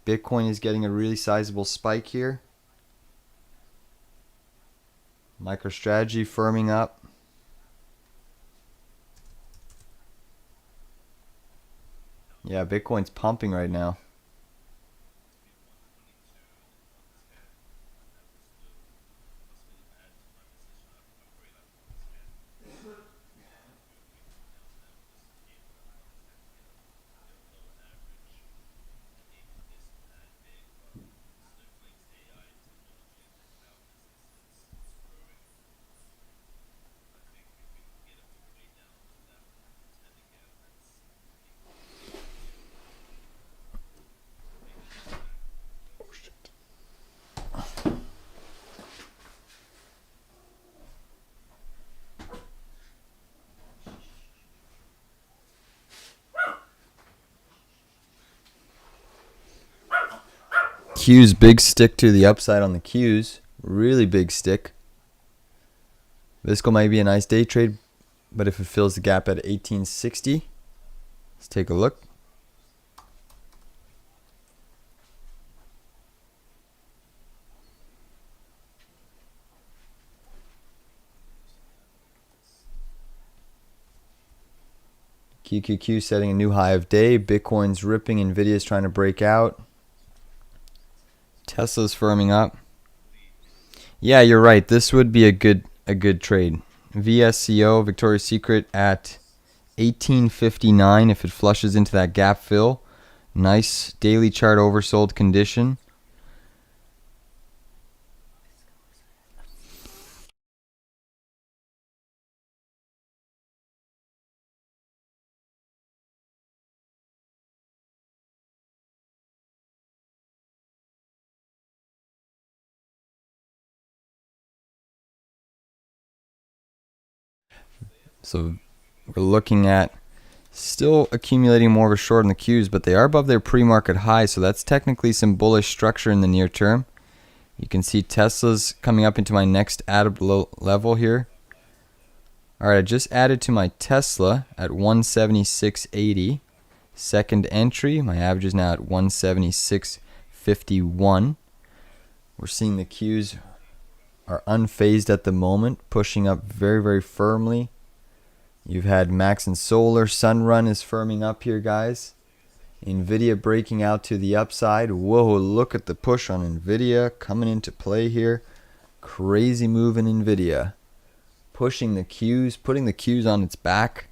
Bitcoin is getting a really sizable spike here. MicroStrategy firming up. Yeah, Bitcoin's pumping right now. Q's big stick to the upside on the Q's. Really big stick. Visco might be a nice day trade, but if it fills the gap at 1860, let's take a look. QQQ setting a new high of day. Bitcoin's ripping. NVIDIA's trying to break out. Tesla's firming up. Yeah, you're right. This would be a good trade. VSCO, Victoria's Secret at 1859 if it flushes into that gap fill. Nice daily chart oversold condition. So we're looking at still accumulating more of a short on the Qs, but they are above their pre-market high, so that's technically some bullish structure in the near term. You can see Tesla's coming up into my next add level here. Alright, I just added to my Tesla at 176.80. Second entry, my average is now at 176.51. We're seeing the Qs are unfazed at the moment, pushing up very, very firmly. You've had Max and Solar. Sunrun is firming up here, guys. NVIDIA breaking out to the upside. Whoa, look at the push on NVIDIA coming into play here. Crazy move in NVIDIA. Pushing the Qs, putting the Qs on its back.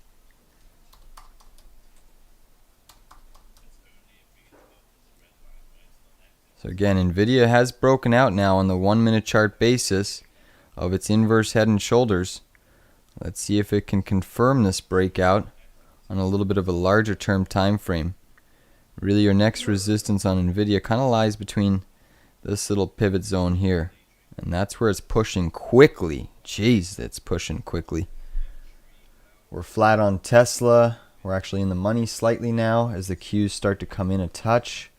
So again, NVIDIA has broken out now on the 1 minute chart basis of its inverse head and shoulders. Let's see if it can confirm this breakout on a little bit of a larger term time frame. Really, your next resistance on NVIDIA kind of lies between this little pivot zone here. And that's where it's pushing quickly. Jeez, it's pushing quickly. We're flat on Tesla. We're actually in the money slightly now as the Qs start to come in a touch.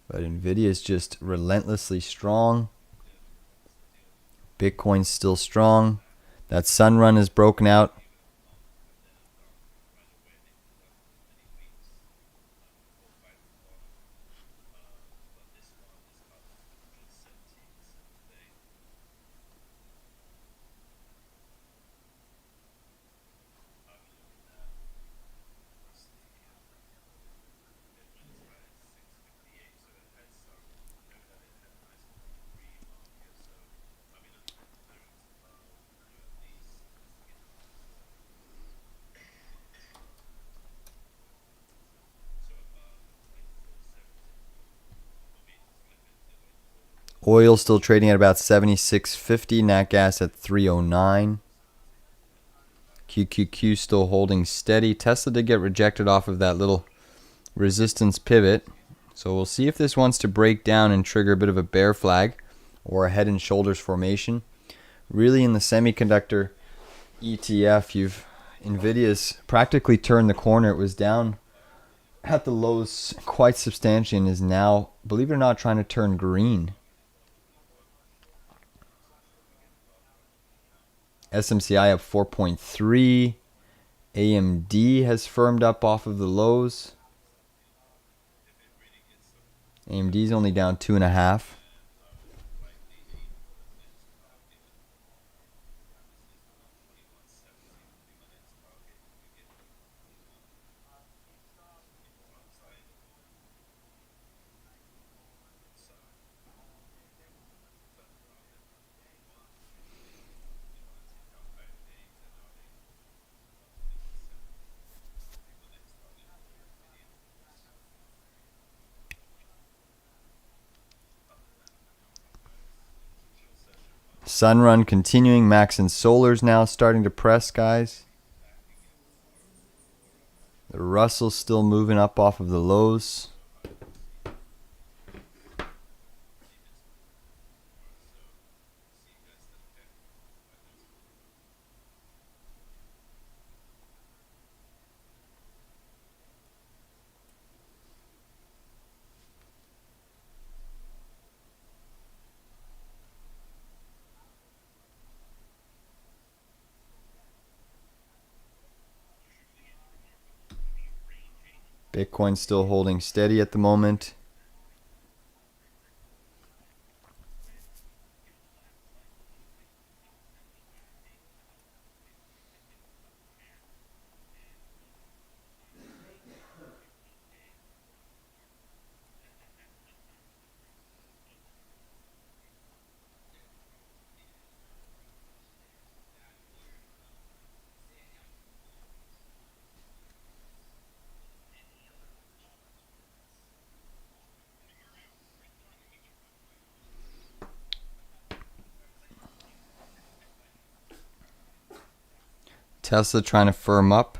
But NVIDIA is just relentlessly strong. Bitcoin's still strong. That Sunrun is broken out. Oil still trading at about 76.50. Nat gas at 309. QQQ still holding steady. Tesla did get rejected off of that little resistance pivot. So we'll see if this wants to break down and trigger a bit of a bear flag or a head and shoulders formation. Really, in the semiconductor ETF, NVIDIA's practically turned the corner. It was down at the lows quite substantially and is now, believe it or not, trying to turn green. SMCI up 4.3. AMD has firmed up off of the lows. AMD's only down 2.5. Sunrun continuing. Max and Solar's now starting to press, guys. The Russell's still moving up off of the lows. Bitcoin's still holding steady at the moment. Tesla trying to firm up.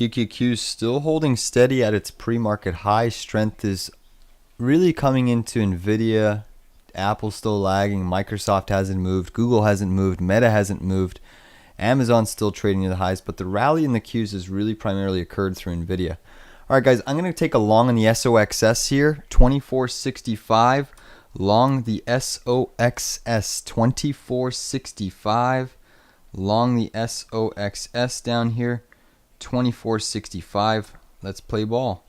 QQQ still holding steady at its pre-market high. Strength is really coming into NVIDIA. Apple's still lagging. Microsoft hasn't moved. Google hasn't moved. Meta hasn't moved. Amazon's still trading near the highs. But the rally in the Qs has really primarily occurred through NVIDIA. All right, guys, I'm going to take a long on the SOXS here. 2465. Long the SOXS. 2465. Long the SOXS down here. 2465. Let's play ball.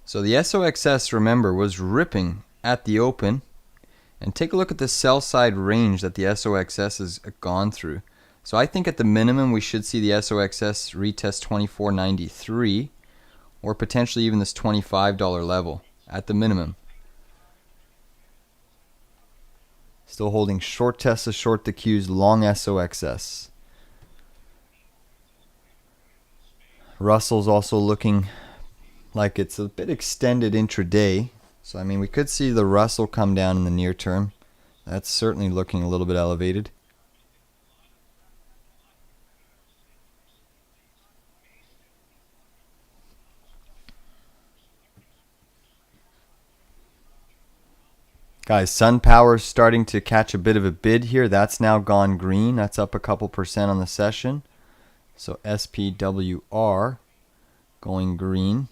So the SOXS, remember, was ripping at the open. And take a look at the sell side range that the SOXS has gone through. So I think at the minimum we should see the SOXS retest 24.93 or potentially even this $25 level at the minimum. Still holding short Tesla, short the Qs, long SOXS. Russell's also looking like it's a bit extended intraday. So, I mean, we could see the Russell come down in the near term. That's certainly looking a little bit elevated. Guys, SunPower's starting to catch a bit of a bid here. That's now gone green. That's up a couple percent on the session. So SPWR going green.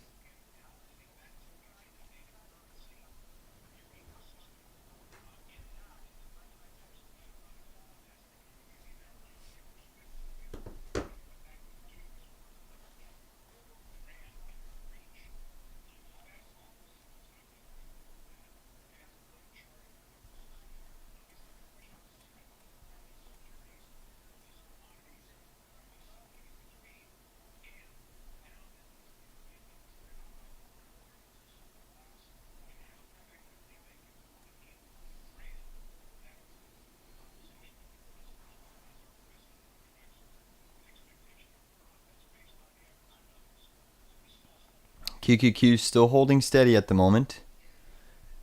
QQQ still holding steady at the moment.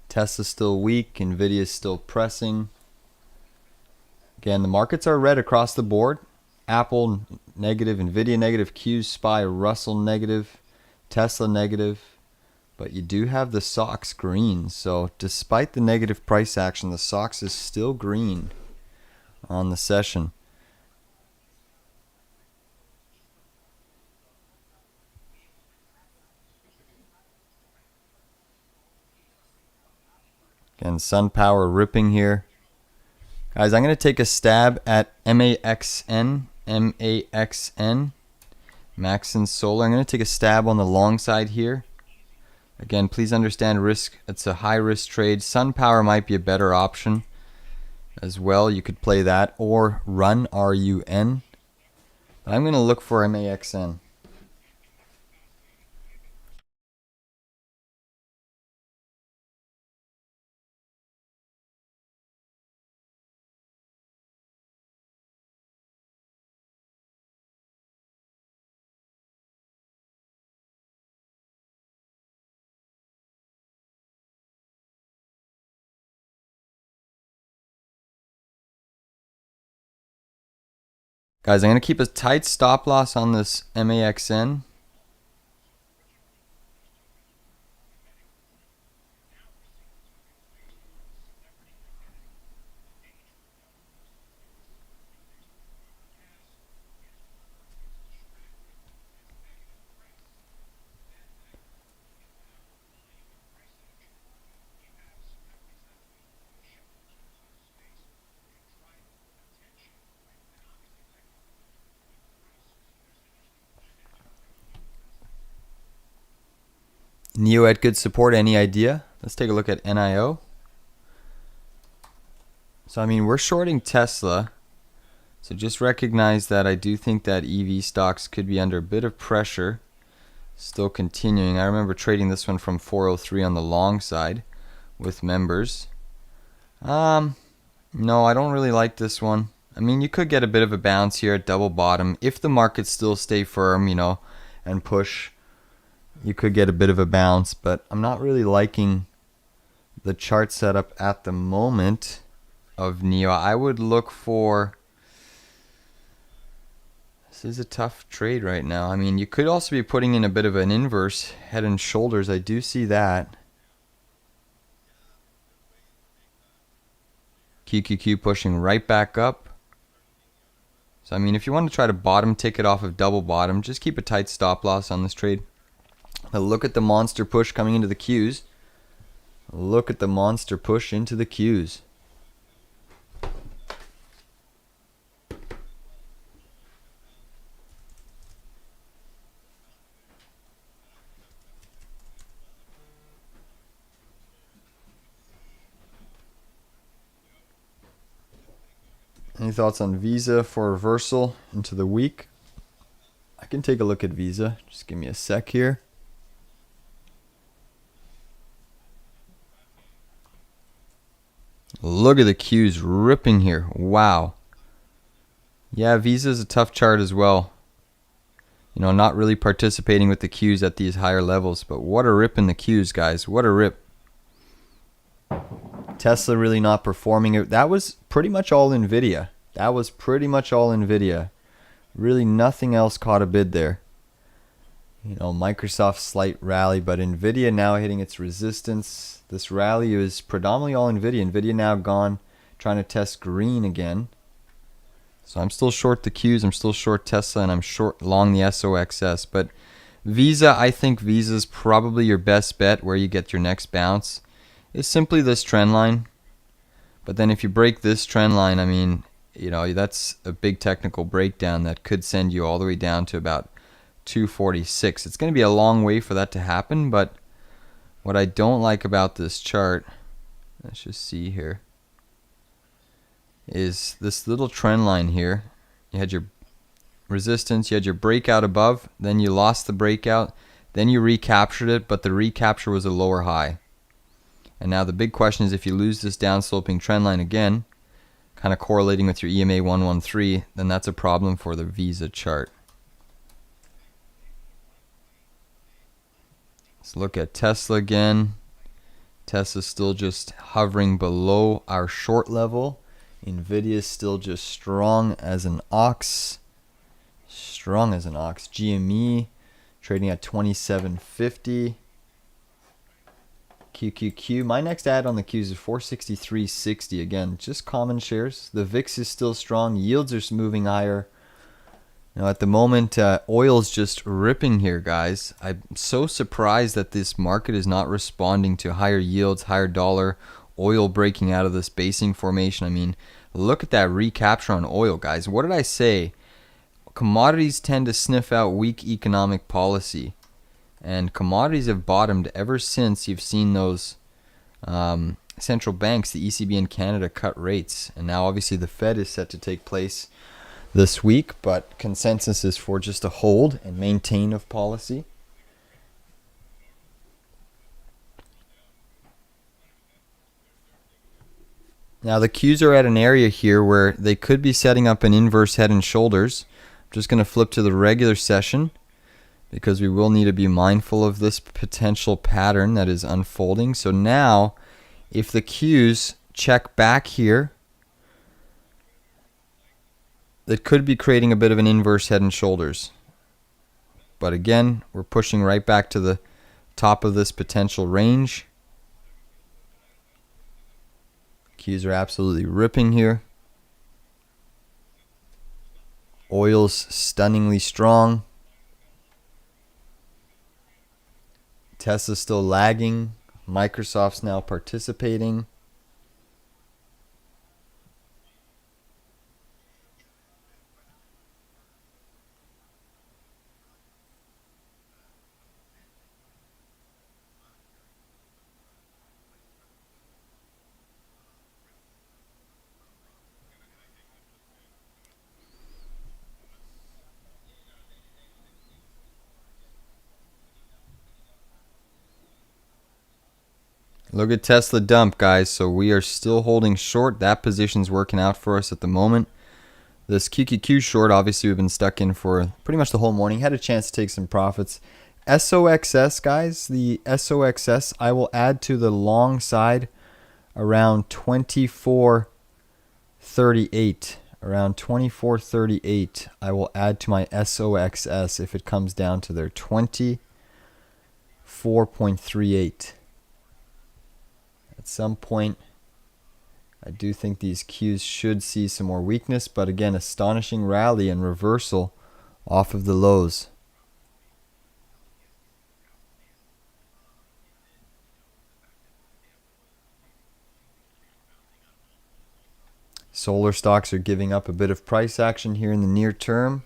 Tesla's still weak. NVDA is still pressing. Again, the markets are red across the board. Apple negative, NVIDIA negative, Qs, SPY, Russell negative, Tesla negative. But you do have the SOX green. So despite the negative price action, the SOX is still green on the session. Again, SunPower ripping here. Guys, I'm going to take a stab at MAXN, Maxon Solar. I'm going to take a stab on the long side here. Again, please understand risk. It's a high risk trade. SunPower might be a better option as well. You could play that or run RUN. But I'm going to look for MAXN. Guys, I'm going to keep a tight stop loss on this MAXN. NIO had good support. Any idea? Let's take a look at NIO. So, I mean, we're shorting Tesla. So just recognize that I do think that EV stocks could be under a bit of pressure. Still continuing. I remember trading this one from 403 on the long side with members. No, I don't really like this one. I mean, you could get a bit of a bounce here at double bottom. If the markets still stay firm, you know, and push, you could get a bit of a bounce, but I'm not really liking the chart setup at the moment of NIO. I would look for, this is a tough trade right now. I mean, you could also be putting in a bit of an inverse head and shoulders. I do see that. QQQ pushing right back up. So, I mean, if you want to try to bottom ticket off of double bottom, just keep a tight stop loss on this trade. Now look at the monster push coming into the Qs. Look at the monster push into the Qs. Any thoughts on Visa for reversal into the week? I can take a look at Visa. Just give me a sec here. Look at the Qs ripping here. Wow. Yeah, Visa is a tough chart as well. You know, not really participating with the Qs at these higher levels. But what a rip in the Qs, guys. What a rip. Tesla really not performing it. That was pretty much all NVIDIA. That was pretty much all NVIDIA. Really nothing else caught a bid there. You know, Microsoft's slight rally, but NVIDIA now hitting its resistance. This rally is predominantly all NVIDIA. NVIDIA now gone, trying to test green again. So I'm still short the Qs, I'm still short Tesla, and I'm short long the SOXS. But Visa, I think Visa is probably your best bet where you get your next bounce. It's simply this trend line. But then if you break this trend line, I mean, you know, that's a big technical breakdown that could send you all the way down to about 246. It's going to be a long way for that to happen, but what I don't like about this chart, let's just see here, is this little trend line here. You had your resistance, you had your breakout above, then you lost the breakout, then you recaptured it, but the recapture was a lower high. And now the big question is, if you lose this downsloping trend line again, kind of correlating with your EMA 113, then that's a problem for the Visa chart. Let's look at Tesla again. Tesla's still just hovering below our short level. NVDA is still just strong as an ox. Strong as an ox. GME trading at 27.50. QQQ. My next ad on the Qs is 463.60. Again, just common shares. The VIX is still strong. Yields are moving higher. Now at the moment, oil's just ripping here, guys. I'm so surprised that this market is not responding to higher yields, higher dollar, oil breaking out of this basing formation. I mean, look at that recapture on oil, guys. What did I say? Commodities tend to sniff out weak economic policy. And commodities have bottomed ever since you've seen those central banks, the ECB in Canada, cut rates. And now obviously the Fed is set to take place this week, but consensus is for just a hold and maintain of policy. Now the Qs are at an area here where they could be setting up an inverse head and shoulders. I'm just going to flip to the regular session, because we will need to be mindful of this potential pattern that is unfolding. So now, if the Qs check back here, that could be creating a bit of an inverse head and shoulders. But again, we're pushing right back to the top of this potential range. Qs are absolutely ripping here. Oil's stunningly strong. Tesla's still lagging. Microsoft's now participating. Look at Tesla dump, guys. So we are still holding short. That position's working out for us at the moment. This QQQ short, obviously we've been stuck in for pretty much the whole morning. Had a chance to take some profits. SOXS, guys, the SOXS, I will add to the long side around 24.38. Around 24.38, I will add to my SOXS if it comes down to their 24.38. At some point, I do think these Qs should see some more weakness, but again, astonishing rally and reversal off of the lows. Solar stocks are giving up a bit of price action here in the near term.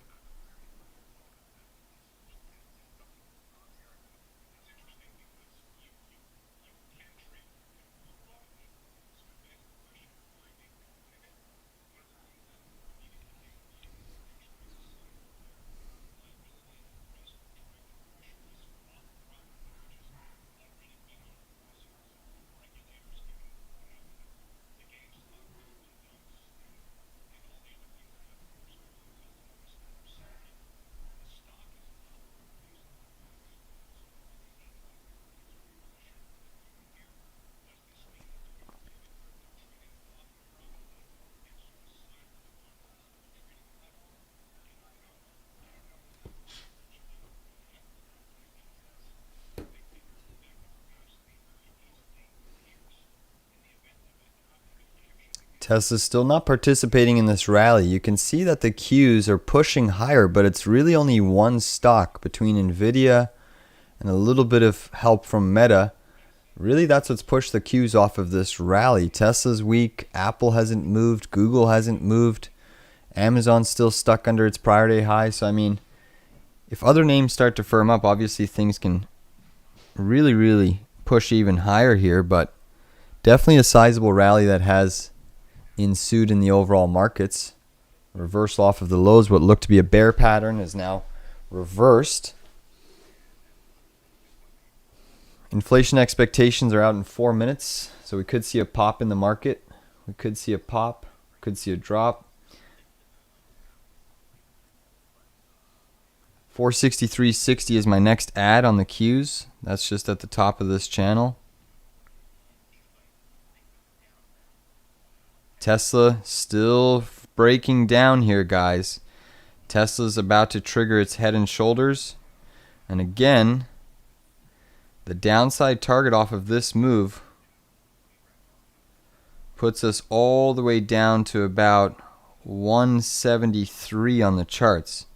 Tesla's still not participating in this rally. You can see that the Qs are pushing higher, but it's really only one stock between NVIDIA and a little bit of help from Meta. Really, that's what's pushed the Qs off of this rally. Tesla's weak. Apple hasn't moved. Google hasn't moved. Amazon's still stuck under its prior day high. So, I mean, if other names start to firm up, obviously things can really, really push even higher here. But definitely a sizable rally that has ensued in the overall markets. Reversal off of the lows. What looked to be a bear pattern is now reversed. Inflation expectations are out in 4 minutes, so we could see a pop in the market. We could see a pop, could see a drop. 463.60 is my next ad on the Qs. That's just at the top of this channel. Tesla still breaking down here, guys. Tesla's about to trigger its head and shoulders. And again, the downside target off of this move puts us all the way down to about 173 on the charts.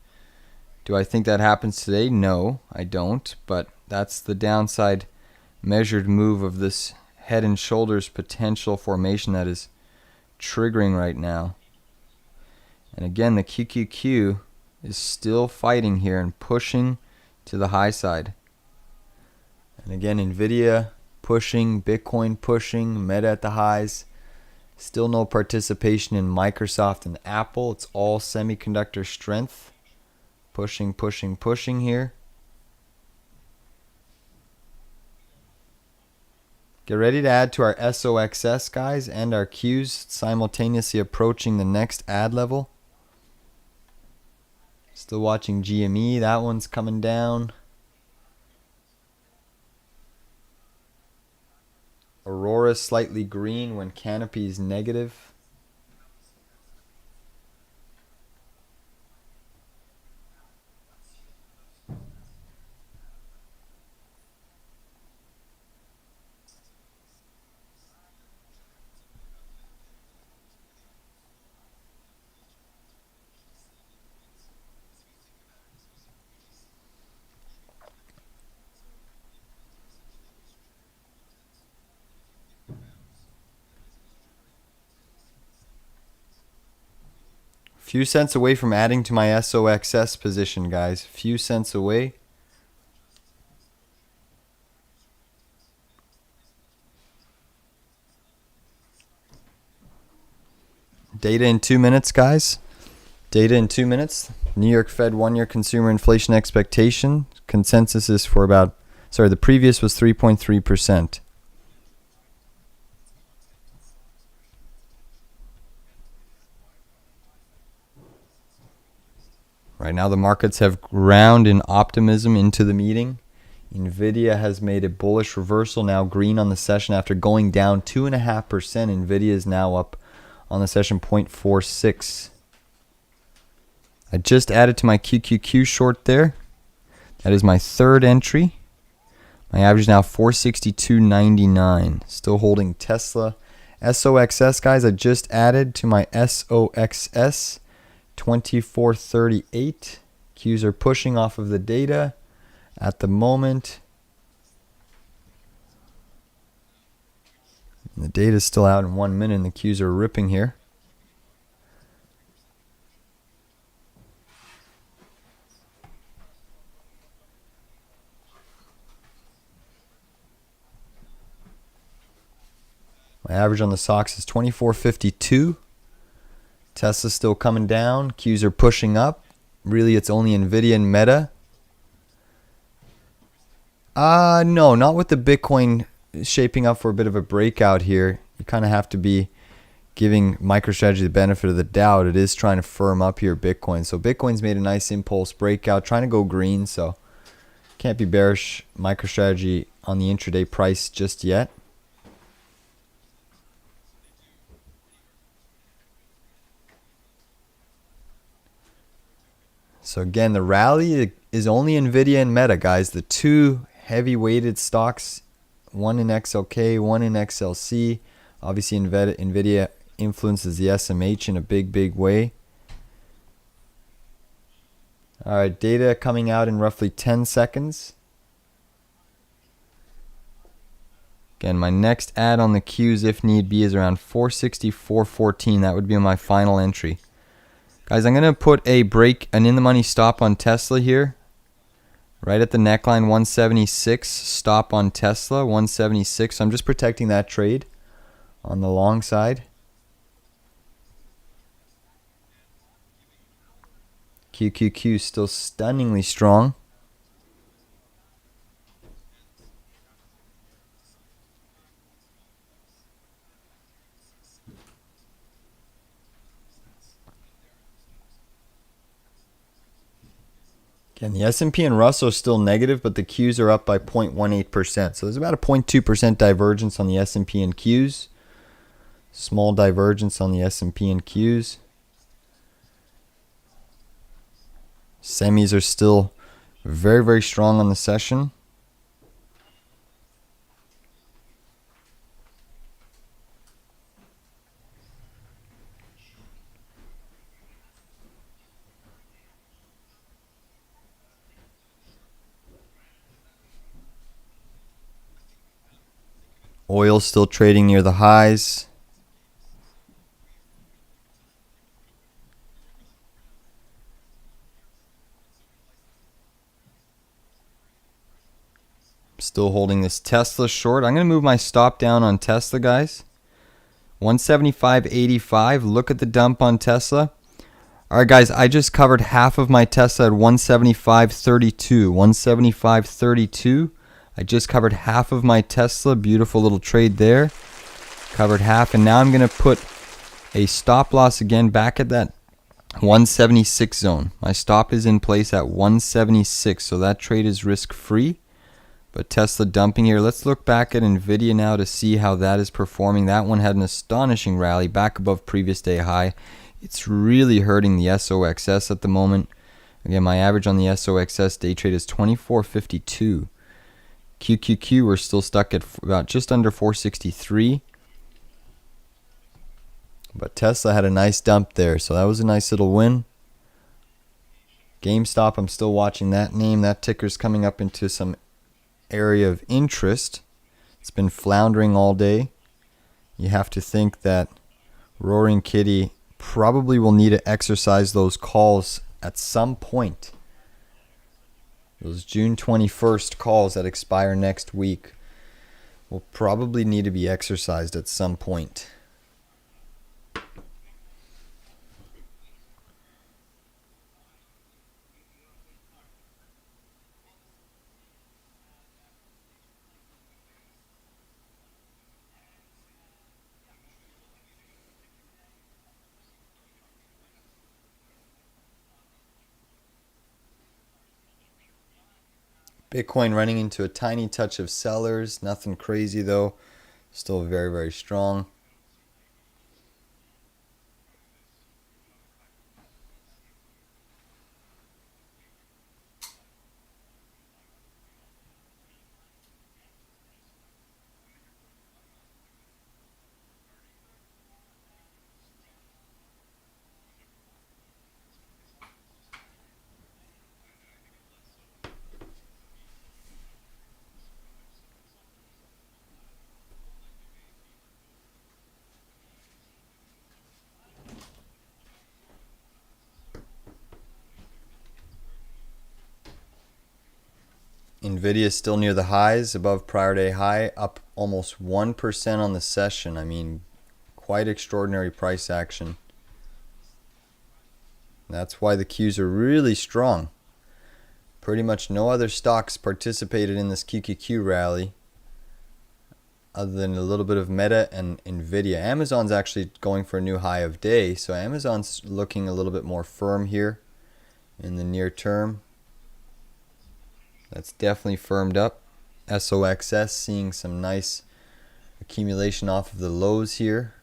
Do I think that happens today? No, I don't. But that's the downside measured move of this head and shoulders potential formation that is triggering right now. And again, the QQQ is still fighting here and pushing to the high side. And again, NVDA pushing, Bitcoin pushing, Meta at the highs. Still no participation in Microsoft and Apple. It's all semiconductor strength. Pushing, pushing, pushing here. Get ready to add to our SOXS, guys, and our Qs, simultaneously approaching the next ad level. Still watching GME. That one's coming down. Aurora slightly green when canopy is negative. Few cents away from adding to my SOXS position, guys. Few cents away. Data in 2 minutes, guys. Data in 2 minutes. New York Fed 1-year consumer inflation expectation. Consensus is for about, the previous was 3.3%. Right now the markets have ground in optimism into the meeting. NVIDIA has made a bullish reversal, now green on the session after going down 2.5%. NVIDIA is now up on the session 0.46. I just added to my QQQ short there. That is my third entry. My average now 462.99. Still holding Tesla. SOXS, guys, I just added to my SOXS. 2438. Qs are pushing off of the data at the moment. And the data is still out in 1 minute and the Qs are ripping here. My average on the SOX is 2452. Tesla's still coming down. Qs are pushing up. Really, it's only NVIDIA and Meta. No, not with the Bitcoin shaping up for a bit of a breakout here. You kind of have to be giving MicroStrategy the benefit of the doubt. It is trying to firm up here, Bitcoin. So Bitcoin's made a nice impulse breakout, trying to go green. So can't be bearish MicroStrategy on the intraday price just yet. So again, the rally is only NVIDIA and Meta, guys. The two heavy weighted stocks, one in XLK, one in XLC. Obviously, NVIDIA influences the SMH in a big, big way. All right, data coming out in roughly 10 seconds. Again, my next ad on the Qs, if need be, is around 464.14. That would be my final entry. Guys, I'm going to put an in-the-money stop on Tesla here. Right at the neckline, 176. Stop on Tesla, 176. So I'm just protecting that trade on the long side. QQQ still stunningly strong. And the S&P and Russell are still negative, but the Qs are up by 0.18%. So there's about a 0.2% divergence on the S&P and Qs. Small divergence on the S&P and Qs. Semis are still very, very strong on the session. Oil still trading near the highs. Still holding this Tesla short. I'm going to move my stop down on Tesla, guys. 175.85. Look at the dump on Tesla. All right, guys, I just covered half of my Tesla at 175.32. 175.32. I just covered half of my Tesla. Beautiful little trade there. Covered half, and now I'm going to put a stop loss again back at that 176 zone. My stop is in place at 176, so that trade is risk-free. But Tesla dumping here. Let's look back at NVDA now to see how that is performing. That one had an astonishing rally back above previous day high. It's really hurting the SOXS at the moment. Again, my average on the SOXS day trade is 24.52. QQQ, we're still stuck at about just under 463. But Tesla had a nice dump there, so that was a nice little win. GameStop, I'm still watching that name. That ticker's coming up into some area of interest. It's been floundering all day. You have to think that Roaring Kitty probably will need to exercise those calls at some point. Those June 21st calls that expire next week will probably need to be exercised at some point. Bitcoin running into a tiny touch of sellers. Nothing crazy though. Still very, very strong. NVIDIA is still near the highs, above prior day high, up almost 1% on the session. I mean, quite extraordinary price action. That's why the Qs are really strong. Pretty much no other stocks participated in this QQQ rally other than a little bit of Meta and NVIDIA. Amazon's actually going for a new high of day, so Amazon's looking a little bit more firm here in the near term. That's definitely firmed up. SOXS seeing some nice accumulation off of the lows here.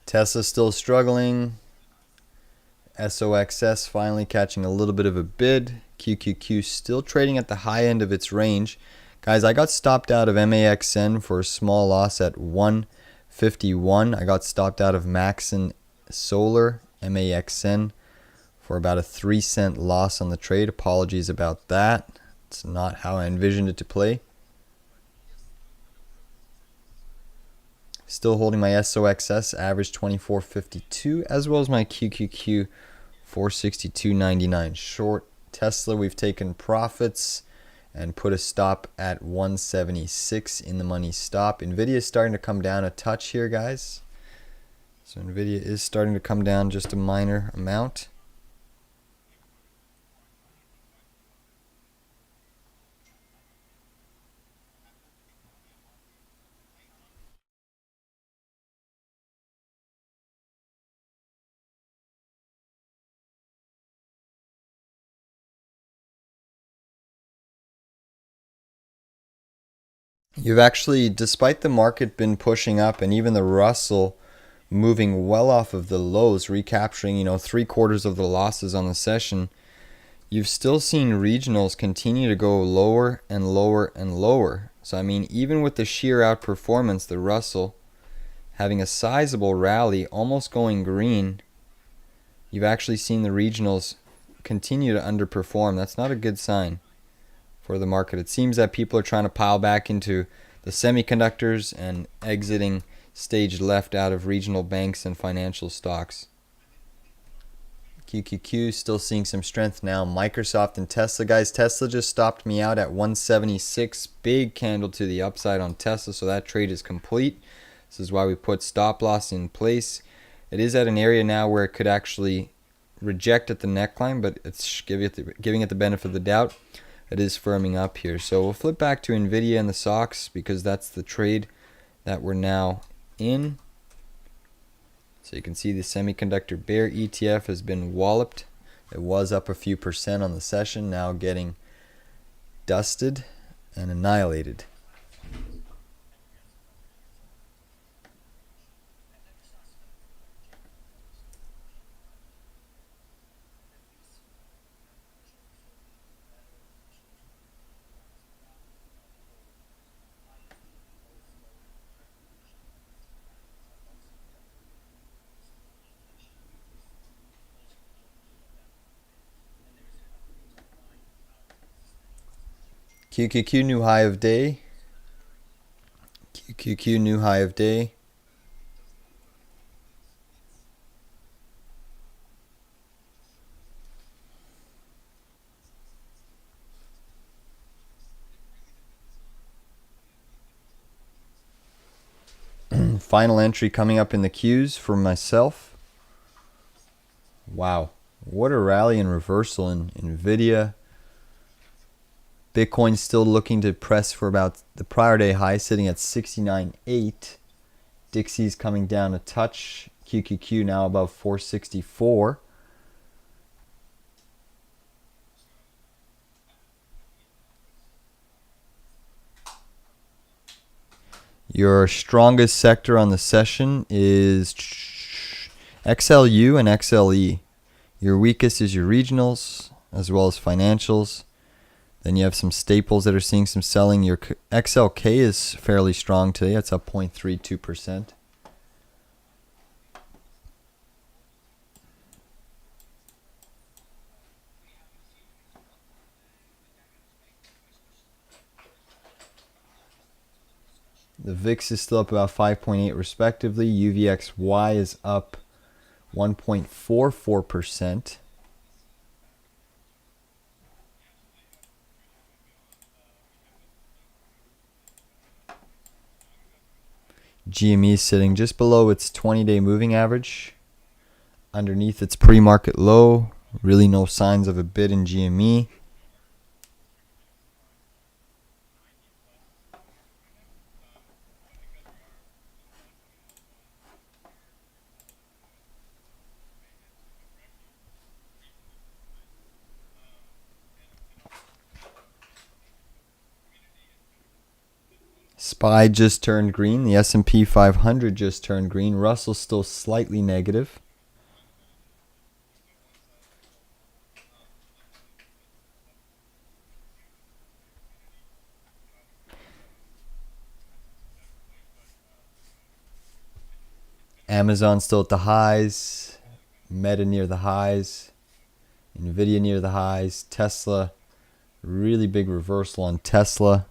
Tesla still struggling. SOXS finally catching a little bit of a bid. QQQ still trading at the high end of its range. Guys, I got stopped out of MAXN for a small loss at 151. I got stopped out of Maxon Solar, MAXN, for about a 3-cent loss on the trade. Apologies about that. It's not how I envisioned it to play. Still holding my SOXS average 24.52, as well as my QQQ 462.99 short. Tesla, we've taken profits and put a stop at 176 in the money stop. NVDA is starting to come down a touch here, guys. So NVIDIA is starting to come down just a minor amount. You've actually, despite the market been pushing up and even the Russell moving well off of the lows, recapturing, 3/4 of the losses on the session, you've still seen regionals continue to go lower and lower and lower. So, I mean, even with the sheer outperformance, the Russell having a sizable rally, almost going green, you've actually seen the regionals continue to underperform. That's not a good sign for the market. It seems that people are trying to pile back into the semiconductors and exiting stage left out of regional banks and financial stocks. QQQ still seeing some strength now. Microsoft and Tesla, guys. Tesla just stopped me out at 176. Big candle to the upside on Tesla, so that trade is complete. This is why we put stop loss in place. It is at an area now where it could actually reject at the neckline, but it's giving it the benefit of the doubt. It is firming up here. So we'll flip back to NVIDIA and the SOX because that's the trade that we're now in. So you can see the semiconductor bear ETF has been walloped. It was up a few percent on the session, now getting dusted and annihilated. QQQ new high of day. QQQ new high of day. Final entry coming up in the queues for myself. Wow, what a rally and reversal in NVIDIA. Bitcoin still looking to press for about the prior day high, sitting at 69.8. Dixie's coming down a touch. QQQ now above 464. Your strongest sector on the session is XLU and XLE. Your weakest is your regionals as well as financials. Then you have some staples that are seeing some selling. Your XLK is fairly strong today. It's up 0.32%. The VIX is still up about 5.8 respectively. UVXY is up 1.44%. GME is sitting just below its 20-day moving average, underneath its pre-market low. Really no signs of a bid in GME. SPY just turned green. The S&P 500 just turned green. Russell's still slightly negative. Amazon still at the highs. Meta near the highs. NVIDIA near the highs. Tesla, really big reversal on Tesla.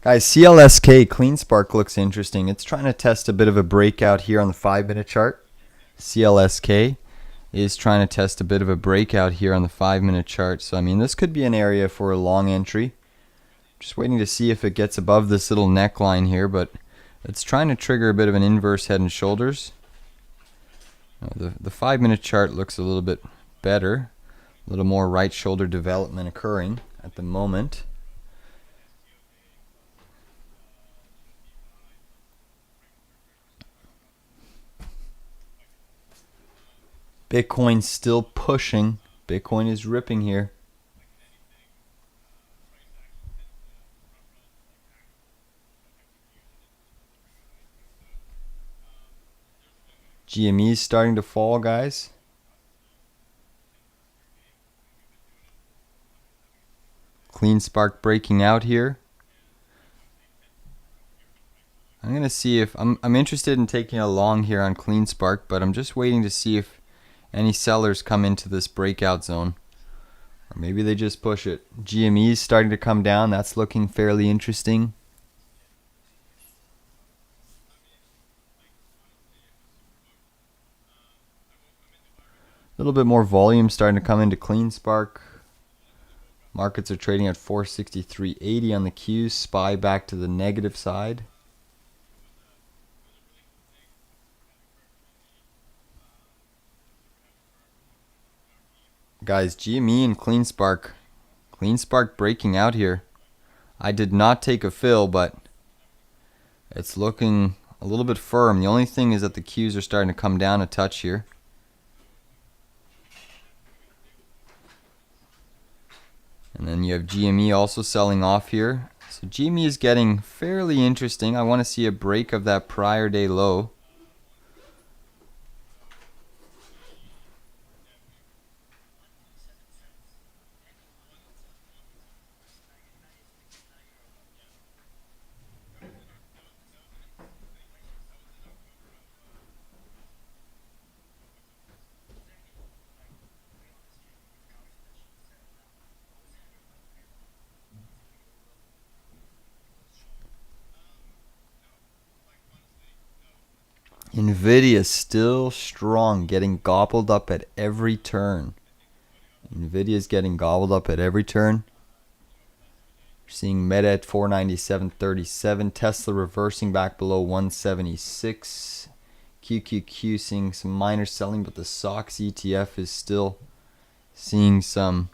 Guys, CLSK, Clean Spark looks interesting. It's trying to test a bit of a breakout here on the 5-minute chart. CLSK is trying to test a bit of a breakout here on the 5-minute chart. So, I mean, this could be an area for a long entry. Just waiting to see if it gets above this little neckline here, but it's trying to trigger a bit of an inverse head and shoulders. The 5-minute chart looks a little bit better. A little more right shoulder development occurring at the moment. Bitcoin's still pushing. Bitcoin is ripping here. GME is starting to fall, guys. Clean Spark breaking out here. I'm going to see if I'm interested in taking a long here on Clean Spark, but I'm just waiting to see if any sellers come into this breakout zone. Or maybe they just push it. GME is starting to come down. That's looking fairly interesting. A little bit more volume starting to come into Clean Spark. Markets are trading at 463.80 on the Qs. SPY back to the negative side. Guys, GME and Clean Spark breaking out here. I did not take a fill, but it's looking a little bit firm. The only thing is that the Qs are starting to come down a touch here. And then you have GME also selling off here. So GME is getting fairly interesting. I want to see a break of that prior day low. NVIDIA still strong, getting gobbled up at every turn. NVIDIA is getting gobbled up at every turn. We're seeing Meta at 497.37. Tesla reversing back below 176. QQQ seeing some minor selling, but the SOX ETF is still seeing some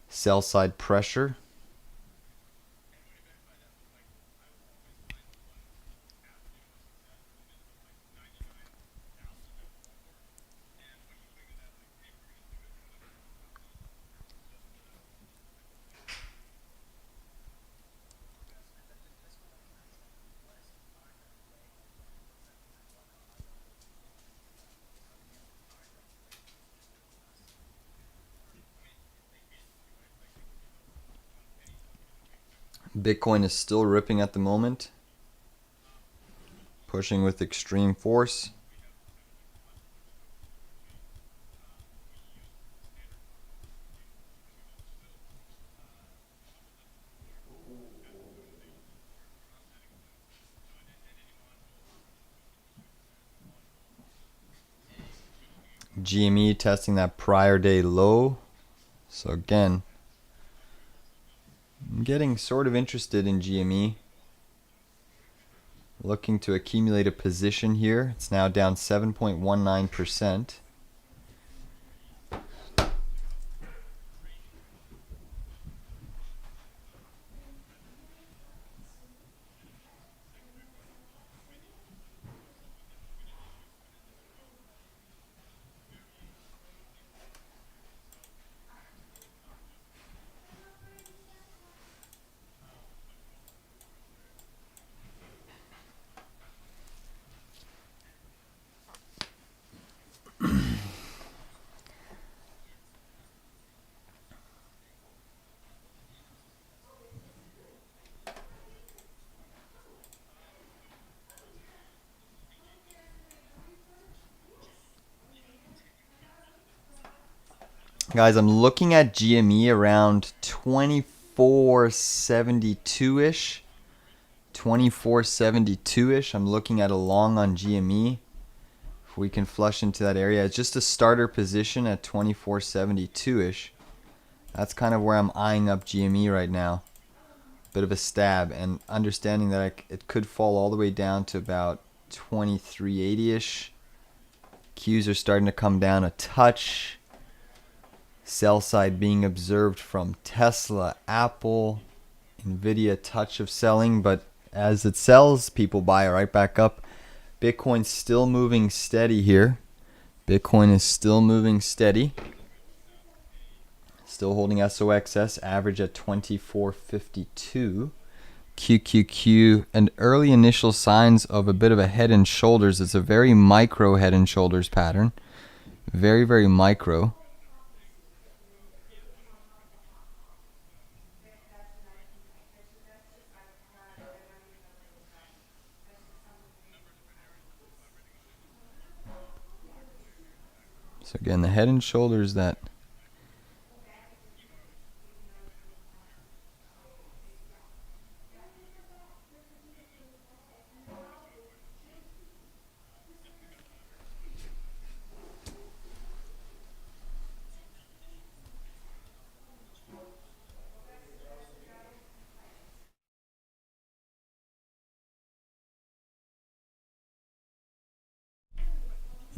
sell side pressure. Bitcoin is still ripping at the moment, pushing with extreme force. GME testing that prior day low. So again, I'm getting sort of interested in GME. Looking to accumulate a position here. It's now down 7.19%. Guys, I'm looking at GME around 2472-ish. 2472-ish. I'm looking at a long on GME. If we can flush into that area. It's just a starter position at 2472-ish. That's kind of where I'm eyeing up GME right now. Bit of a stab, and understanding that it could fall all the way down to about 2380-ish. Qs are starting to come down a touch. Sell side being observed from Tesla, Apple, NVDA, touch of selling, but as it sells, people buy it right back up. Bitcoin's still moving steady here. Bitcoin is still moving steady. Still holding SOXS, average at 2452. QQQ, and early initial signs of a bit of a head and shoulders. It's a very micro head and shoulders pattern. Very, very micro. So again, the head and shoulders that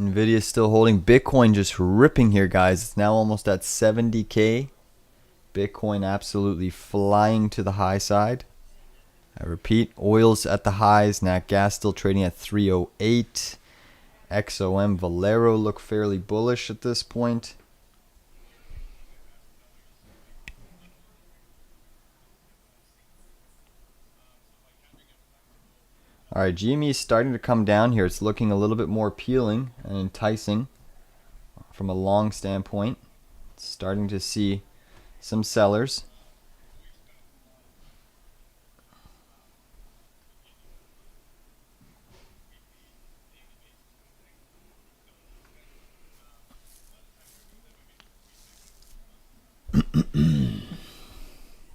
NVIDIA is still holding. Bitcoin just ripping here, guys. It's now almost at 70K. Bitcoin absolutely flying to the high side. I repeat, oil's at the highs. Nat gas still trading at 308. XOM, Valero look fairly bullish at this point. Alright, GME is starting to come down here. It's looking a little bit more appealing and enticing from a long standpoint. It's starting to see some sellers.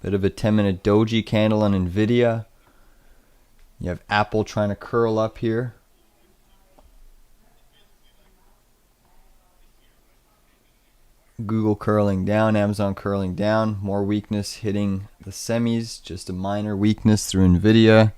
Bit of a 10-minute doji candle on NVIDIA. You have Apple trying to curl up here. Google curling down, Amazon curling down. More weakness hitting the semis. Just a minor weakness through NVIDIA.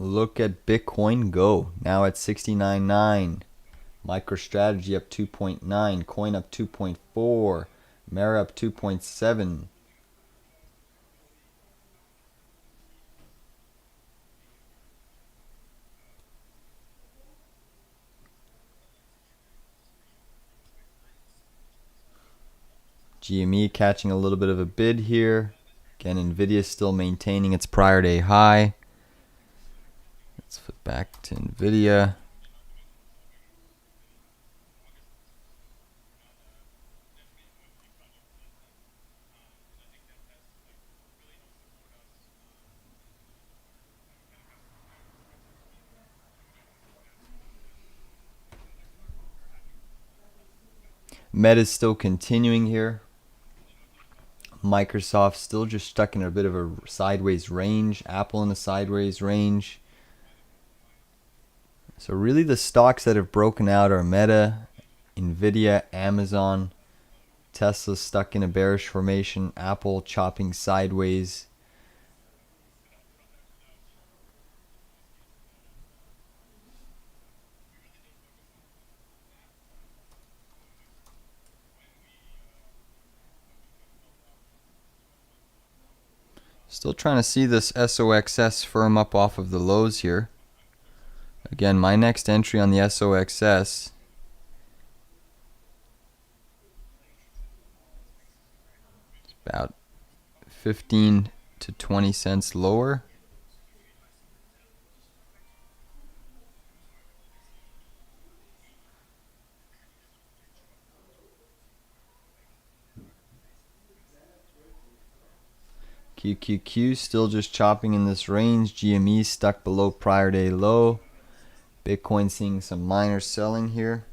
Look at Bitcoin go. Now at 69.9. MicroStrategy up 2.9. Coin up 2.4. Mara up 2.7. GME catching a little bit of a bid here. Again, NVIDIA is still maintaining its prior day high. Let's flip back to NVIDIA. Meta's still continuing here. Microsoft still just stuck in a bit of a sideways range. Apple in a sideways range. So really the stocks that have broken out are Meta, NVDA, Amazon, Tesla stuck in a bearish formation, Apple chopping sideways. Still trying to see this SOXS firm up off of the lows here. Again, my next entry on the SOXS is about 15 to 20 cents lower. QQQ still just chopping in this range. GME stuck below prior day low. Bitcoin seeing some minor selling here.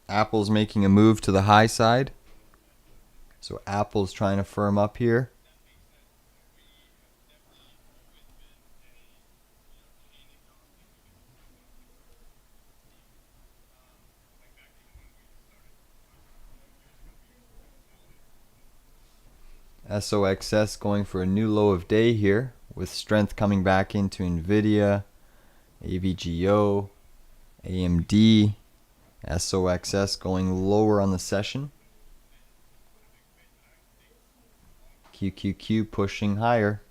Apple's making a move to the high side. So Apple's trying to firm up here. SOXS going for a new low of day here, with strength coming back into NVIDIA, AVGO, AMD, SOXS going lower on the session. QQQ pushing higher.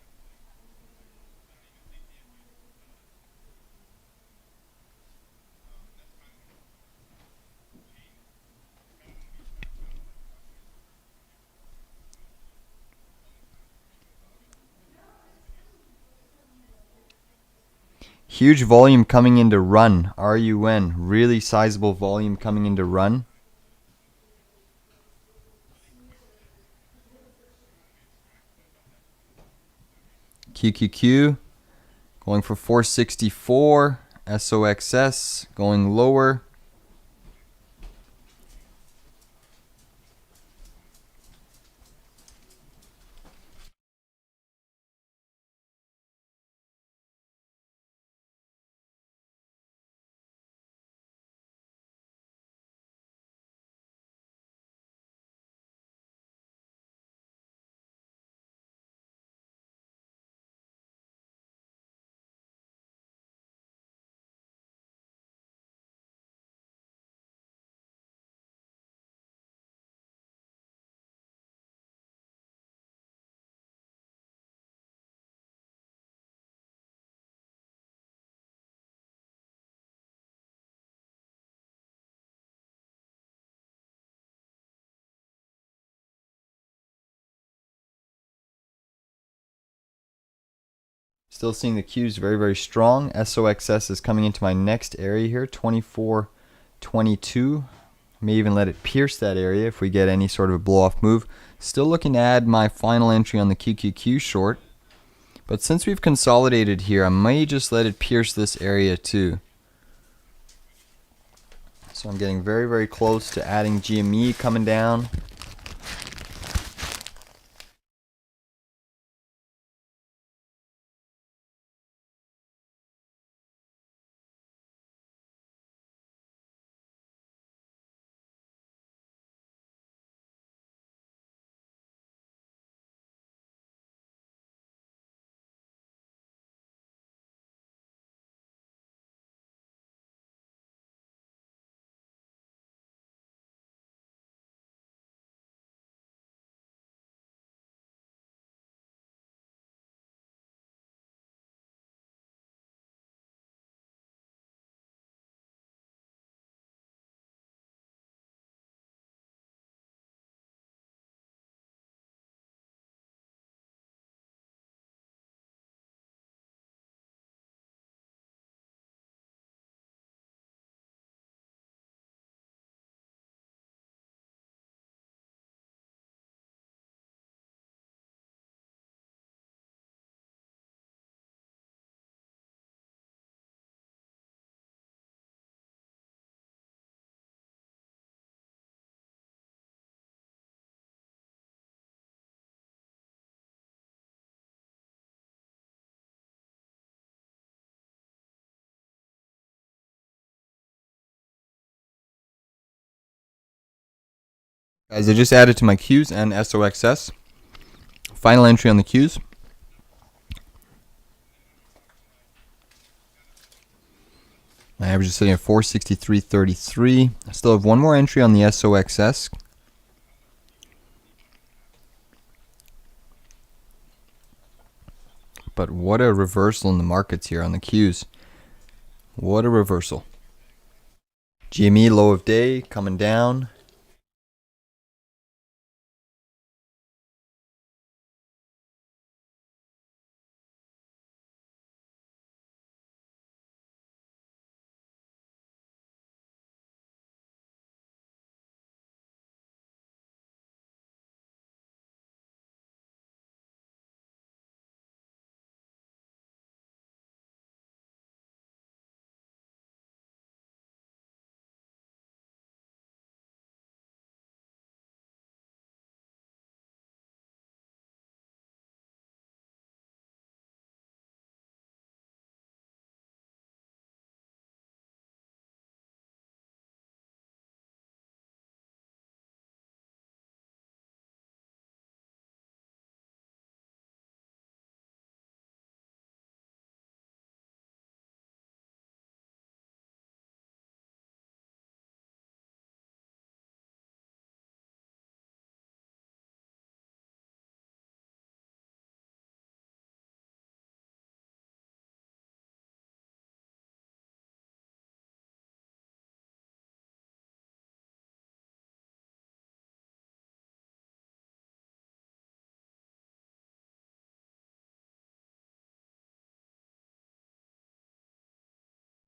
Huge volume coming into run, RUN, really sizable volume coming into run. QQQ going for 464, SOXS going lower. Still seeing the Qs very, very strong. SOXS is coming into my next area here, 24.22. May even let it pierce that area if we get any sort of a blow-off move. Still looking to add my final entry on the QQQ short. But since we've consolidated here, I may just let it pierce this area too. So I'm getting very, very close to adding GME coming down. Guys, I just added to my Qs and SOXS. Final entry on the Qs. My average is sitting at 463.33. I still have one more entry on the SOXS. But what a reversal in the markets here on the Qs. What a reversal. GME low of day coming down.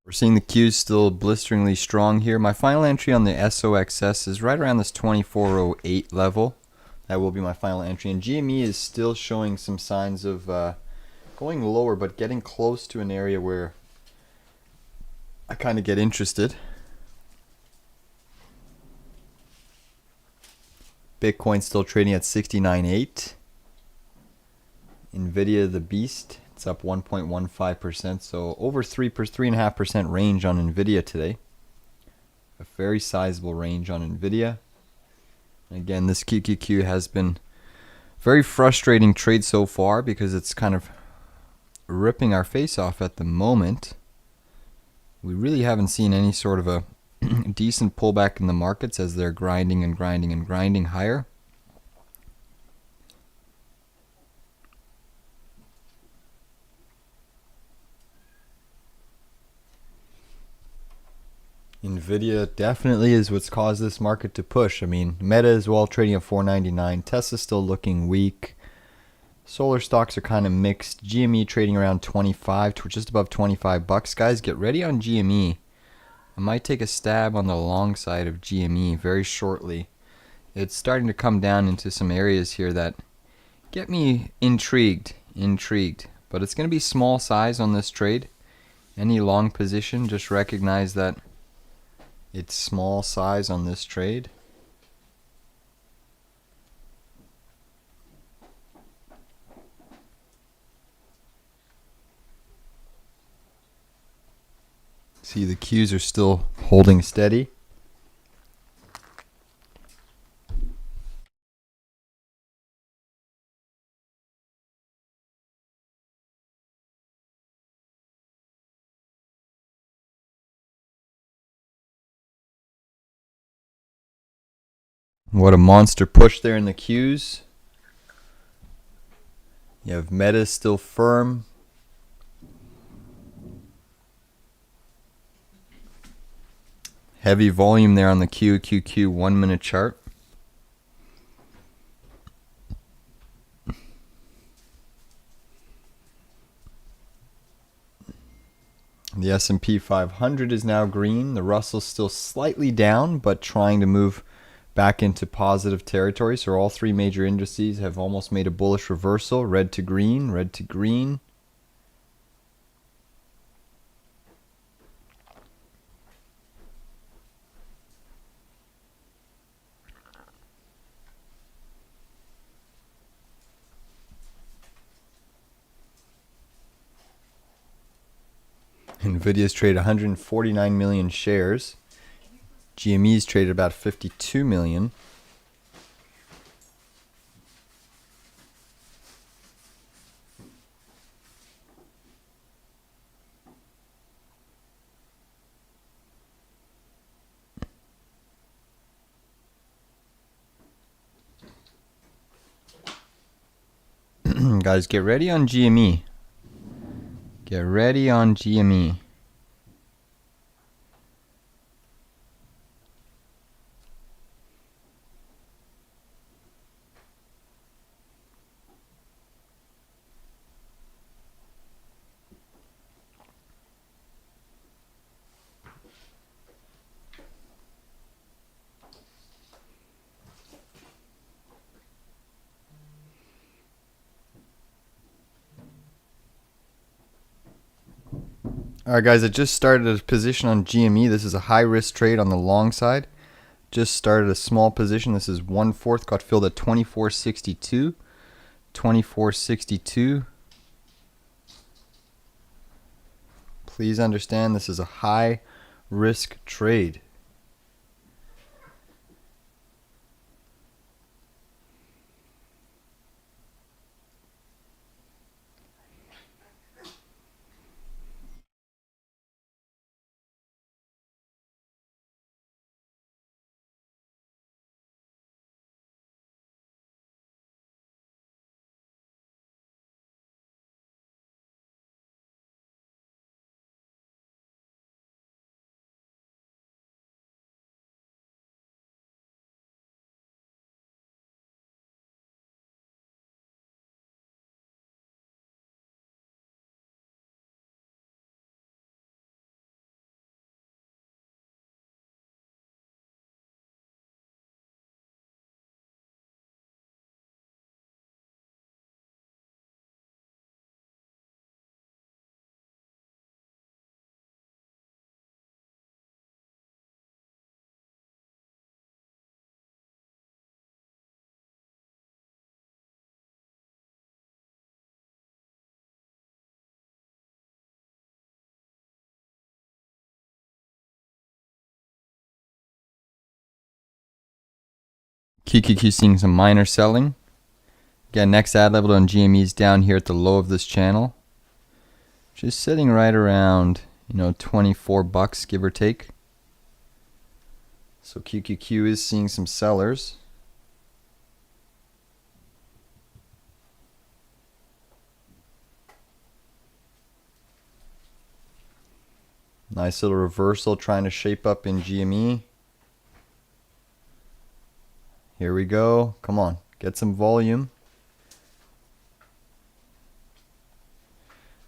We're seeing the Qs still blisteringly strong here. My final entry on the SOXS is right around this 2408 level. That will be my final entry. And GME is still showing some signs of going lower, but getting close to an area where I kind of get interested. Bitcoin still trading at 69.8. NVDA the beast, it's up 1.15%, so over 3.5% range on NVIDIA today. A very sizable range on NVIDIA. Again, this QQQ has been very frustrating trade so far because it's kind of ripping our face off at the moment. We really haven't seen any sort of a decent pullback in the markets as they're grinding and grinding and grinding higher. NVIDIA definitely is what's caused this market to push. I mean, Meta as well trading at 499. Tesla's still looking weak. Solar stocks are kind of mixed. GME trading around 25 to just above 25 bucks. Guys, get ready on GME. I might take a stab on the long side of GME very shortly. It's starting to come down into some areas here that get me intrigued. But it's going to be small size on this trade. Any long position, just recognize that it's small size on this trade. See, the Qs are still holding steady. What a monster push there in the Qs. You have Meta still firm. Heavy volume there on the QQQ 1 minute chart. The S&P 500 is now green. The Russell's still slightly down, but trying to move back into positive territory. So all three major indices have almost made a bullish reversal. Red to green, red to green. NVIDIA's traded 149 million shares. GME's traded about 52 million. Guys, get ready on GME. Get ready on GME. Alright guys, I just started a position on GME. This is a high risk trade on the long side. Just started a small position. This is 1/4, got filled at 24.62. 24.62. Please understand this is a high risk trade. QQQ seeing some minor selling. Again, next ad level on GME is down here at the low of this channel. Just sitting right around, 24 bucks, give or take. So QQQ is seeing some sellers. Nice little reversal trying to shape up in GME. Here we go. Come on, get some volume.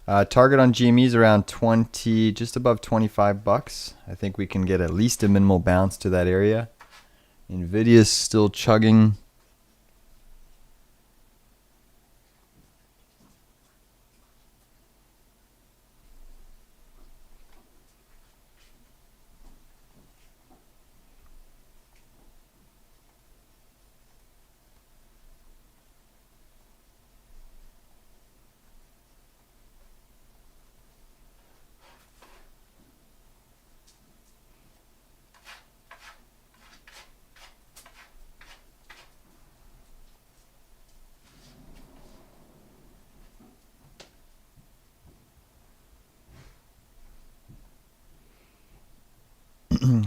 Target on GME is around 20, just above 25 bucks. I think we can get at least a minimal bounce to that area. NVDA is still chugging.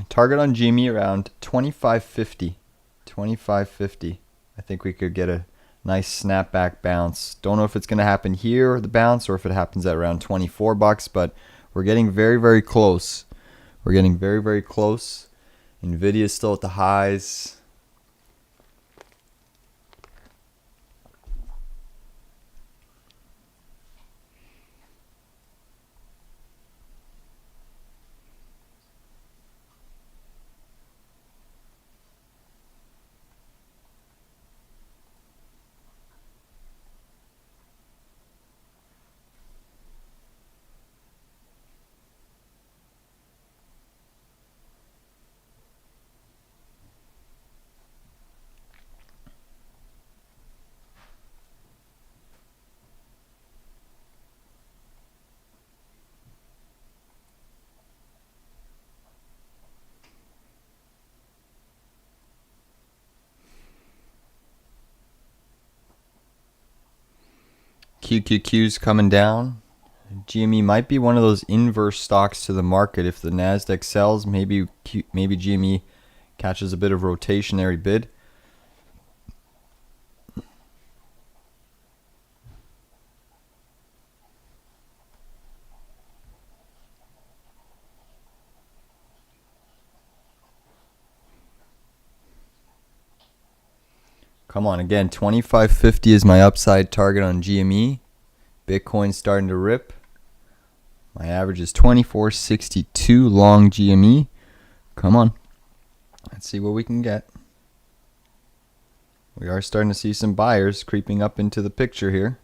Target on GME around 25.50. 25.50. I think we could get a nice snapback bounce. Don't know if it's going to happen here, the bounce, or if it happens at around 24 bucks, but we're getting very, very close. We're getting very, very close. NVIDIA is still at the highs. QQQ's coming down. GME might be one of those inverse stocks to the market. If the Nasdaq sells, maybe GME catches a bit of rotationary bid. Come on, again, 25.50 is my upside target on GME. Bitcoin's starting to rip. My average is 24.62 long GME. Come on. Let's see what we can get. We are starting to see some buyers creeping up into the picture here.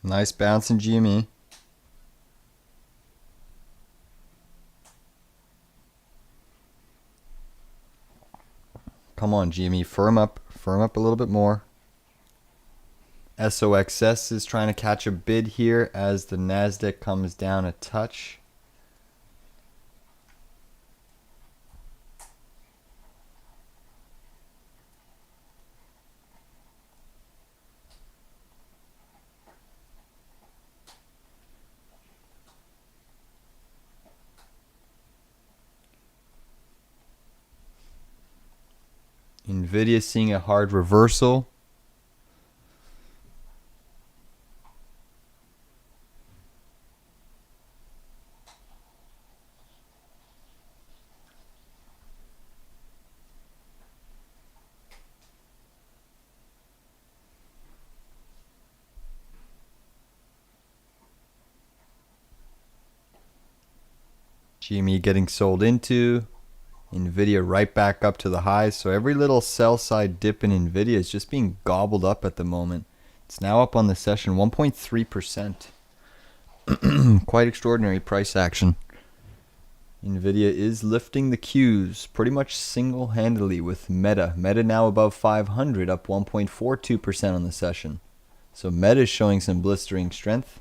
Nice bounce in GME. Come on, GME, firm up a little bit more. SOXS is trying to catch a bid here as the Nasdaq comes down a touch. NVDA seeing a hard reversal. GME getting sold into. NVIDIA right back up to the highs. So every little sell side dip in NVIDIA is just being gobbled up at the moment. It's now up on the session 1.3%. Quite extraordinary price action. NVIDIA is lifting the Qs pretty much single-handedly with Meta. Meta now above 500, up 1.42% on the session. So Meta is showing some blistering strength.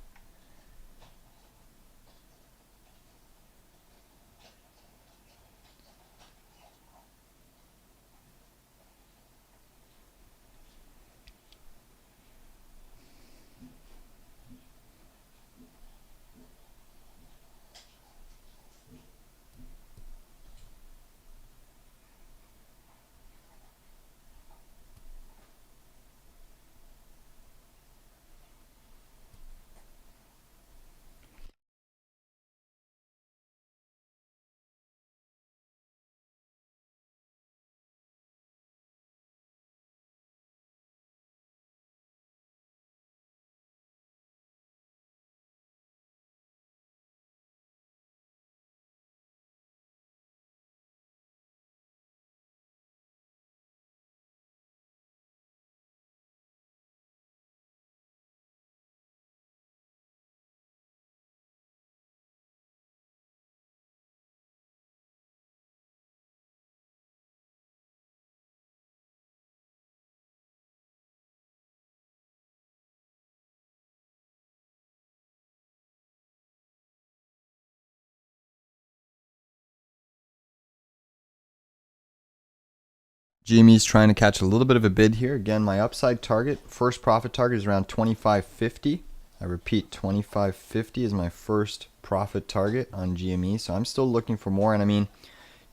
GME is trying to catch a little bit of a bid here. Again, my upside target, first profit target is around 25.50. I repeat, 25.50 is my first profit target on GME. So I'm still looking for more. And I mean,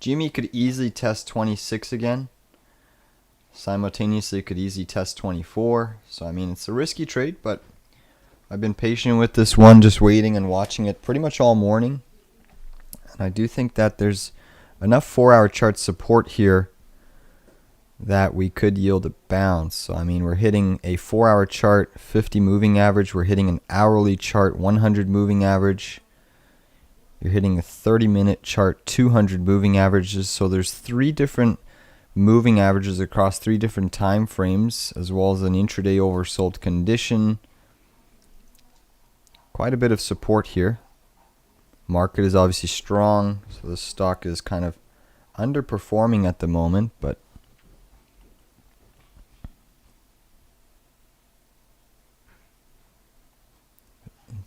GME could easily test 26 again. Simultaneously, it could easily test 24. So I mean, it's a risky trade, but I've been patient with this one, just waiting and watching it pretty much all morning. And I do think that there's enough 4-hour chart support here that we could yield a bounce. So I mean, we're hitting a 4-hour chart 50 moving average, we're hitting an hourly chart 100 moving average, you're hitting a 30-minute chart 200 moving averages. So there's 3 different moving averages across 3 different time frames, as well as an intraday oversold condition. Quite a bit of support here. Market is obviously strong, so the stock is kind of underperforming at the moment, but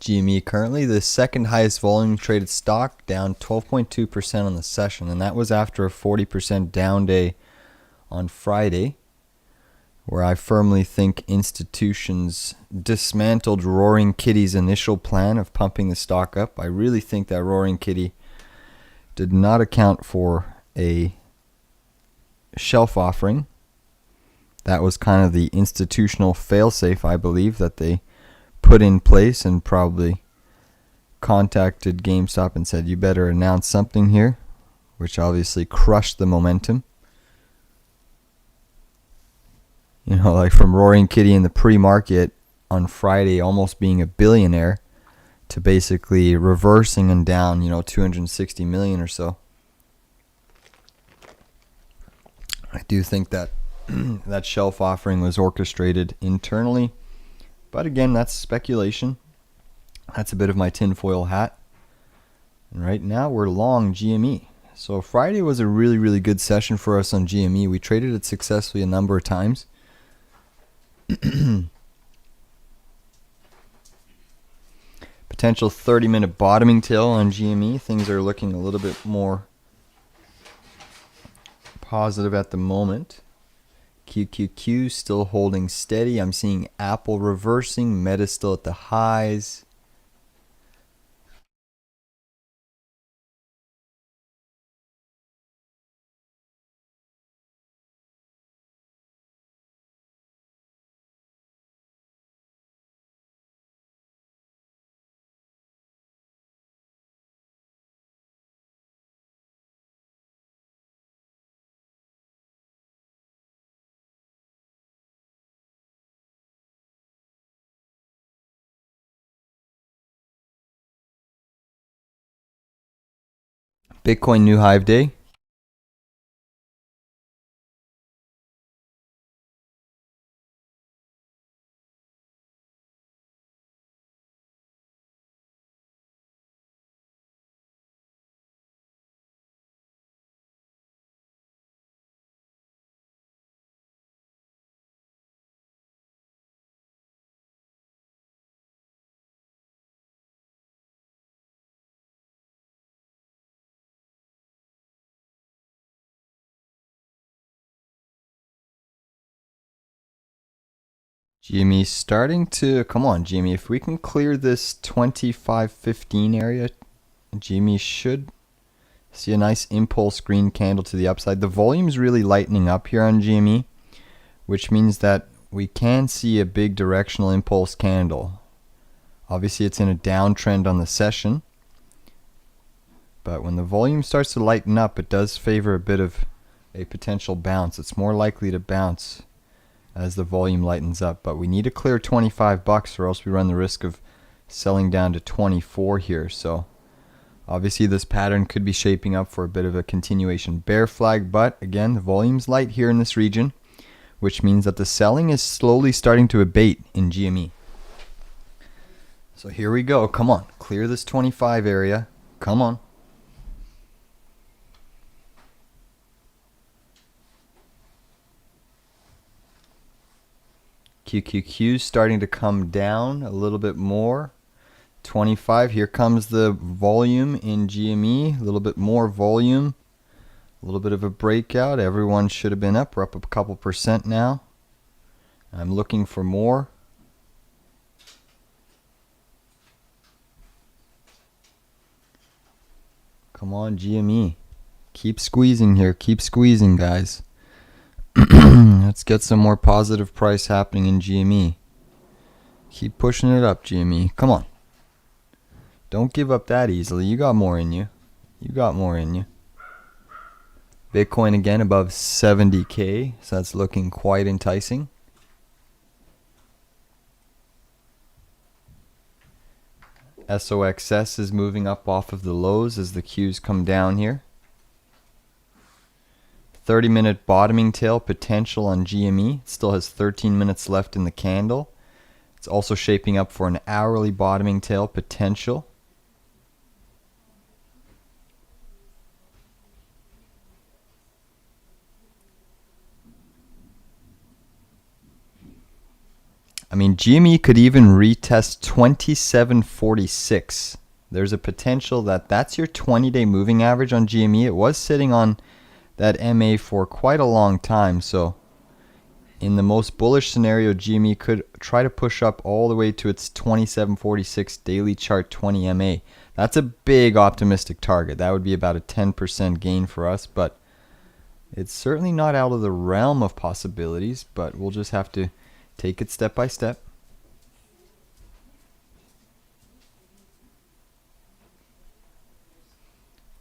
GME currently the second highest volume traded stock, down 12.2% on the session, and that was after a 40% down day on Friday, where I firmly think institutions dismantled Roaring Kitty's initial plan of pumping the stock up. I really think that Roaring Kitty did not account for a shelf offering. That was kind of the institutional failsafe, I believe, that they put in place, and probably contacted GameStop and said, you better announce something here, which obviously crushed the momentum. You know, like from Roaring Kitty in the pre-market on Friday almost being a billionaire to basically reversing and down, 260 million or so. I do think that that shelf offering was orchestrated internally. But again, that's speculation. That's a bit of my tinfoil hat. And right now we're long GME. So Friday was a really, really good session for us on GME. We traded it successfully a number of times. Potential 30-minute bottoming tail on GME. Things are looking a little bit more positive at the moment. QQQ still holding steady. I'm seeing Apple reversing. Meta still at the highs. Bitcoin new hive day. GME starting to, come on GME, if we can clear this 25.15 area, GME should see a nice impulse green candle to the upside. The volume's really lightening up here on GME, which means that we can see a big directional impulse candle. Obviously it's in a downtrend on the session, but when the volume starts to lighten up, it does favor a bit of a potential bounce. It's more likely to bounce as the volume lightens up, but we need to clear 25 bucks or else we run the risk of selling down to 24 here. So obviously this pattern could be shaping up for a bit of a continuation bear flag, but again, the volume's light here in this region, which means that the selling is slowly starting to abate in GME. So here we go. Come on, clear this 25 area. Come on. QQQ starting to come down a little bit more. 25. Here comes the volume in GME. A little bit more volume. A little bit of a breakout. Everyone should have been up. We're up a couple percent now. I'm looking for more. Come on, GME. Keep squeezing here. Keep squeezing, guys. Let's get some more positive price happening in GME. Keep pushing it up, GME. Come on. Don't give up that easily. You got more in you. You got more in you. Bitcoin again above 70K, so that's looking quite enticing. SOXS is moving up off of the lows as the Qs come down here. 30-minute bottoming tail potential on GME. It still has 13 minutes left in the candle. It's also shaping up for an hourly bottoming tail potential. I mean, GME could even retest 2746. There's a potential that that's your 20-day moving average on GME. It was sitting on that MA for quite a long time, so in the most bullish scenario, GME could try to push up all the way to its 2746 daily chart 20 MA. That's a big optimistic target. That would be about a 10% gain for us, but it's certainly not out of the realm of possibilities, but we'll just have to take it step by step.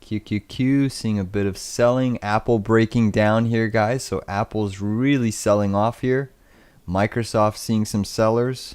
QQQ seeing a bit of selling. Apple breaking down here, guys. So Apple's really selling off here. Microsoft seeing some sellers.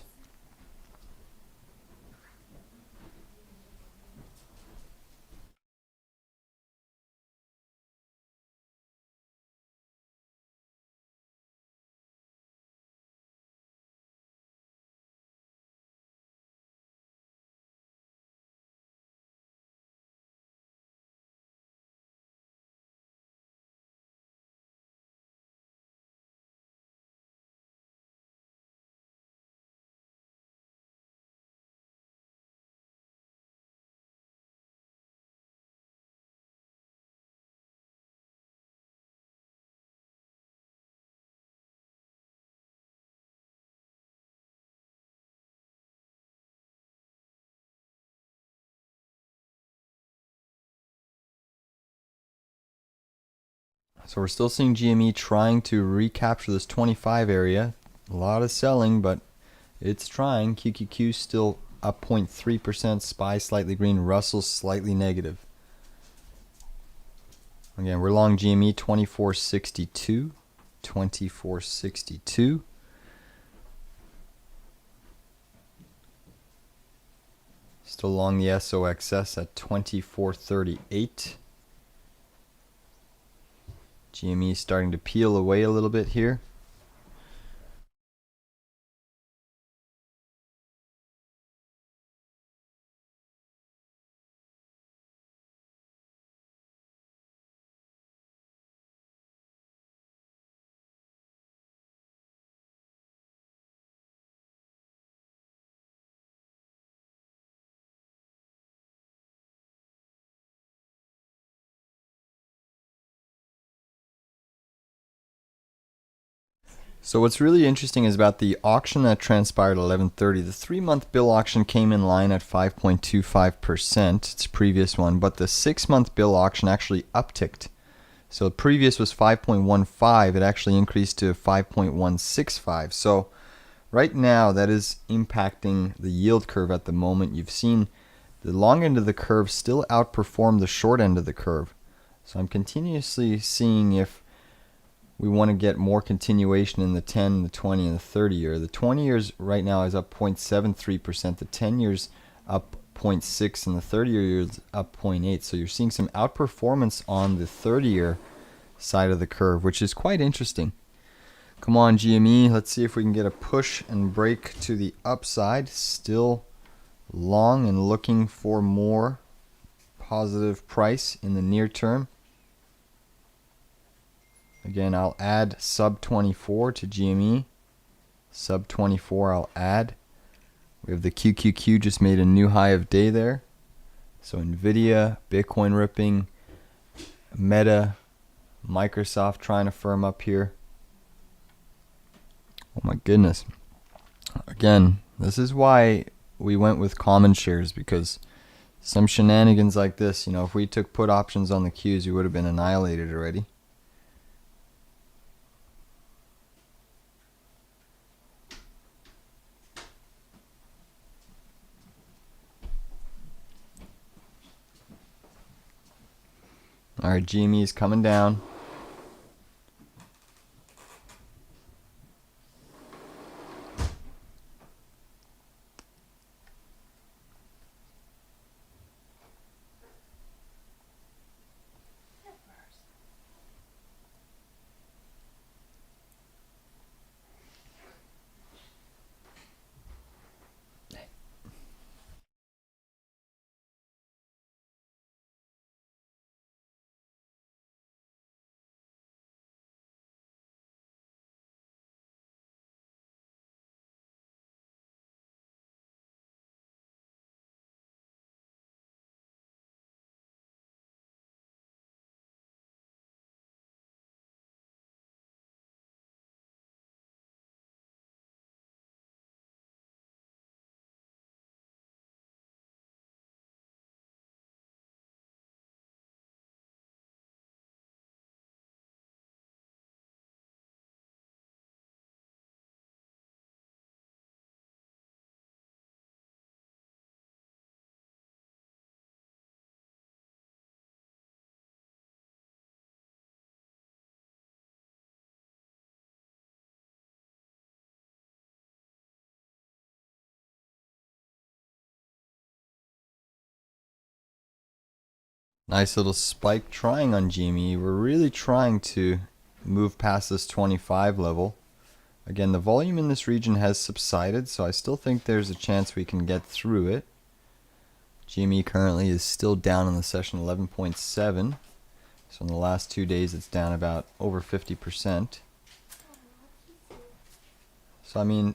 So we're still seeing GME trying to recapture this 25 area. A lot of selling, but it's trying. QQQ still up 0.3%. SPY slightly green. Russell slightly negative. Again, we're long GME 2462. 2462. Still long the SOXS at 2438. GME is starting to peel away a little bit here. So what's really interesting is about the auction that transpired at 11:30. The 3-month bill auction came in line at 5.25%, its previous one, but the 6-month bill auction actually upticked. So the previous was 5.15, it actually increased to 5.165. So right now that is impacting the yield curve at the moment. You've seen the long end of the curve still outperform the short end of the curve. So I'm continuously seeing if we want to get more continuation in the 10, the 20, and the 30 year. The 20 years right now is up 0.73%. The 10 years up 0.6, and the 30 year is up 0.8. So you're seeing some outperformance on the 30 year side of the curve, which is quite interesting. Come on, GME. Let's see if we can get a push and break to the upside. Still long and looking for more positive price in the near term. Again, I'll add sub 24 to GME. Sub 24 I'll add. We have the QQQ just made a new high of day there. So NVDA, Bitcoin ripping, Meta, Microsoft trying to firm up here. Oh my goodness. Again, this is why we went with common shares, because some shenanigans like this, if we took put options on the Qs, we would have been annihilated already. Alright, GME is coming down. Nice little spike trying on GME. We're really trying to move past this 25 level. Again, the volume in this region has subsided, so I still think there's a chance we can get through it. GME currently is still down in the session 11.7. So in the last 2 days it's down about over 50%. So I mean,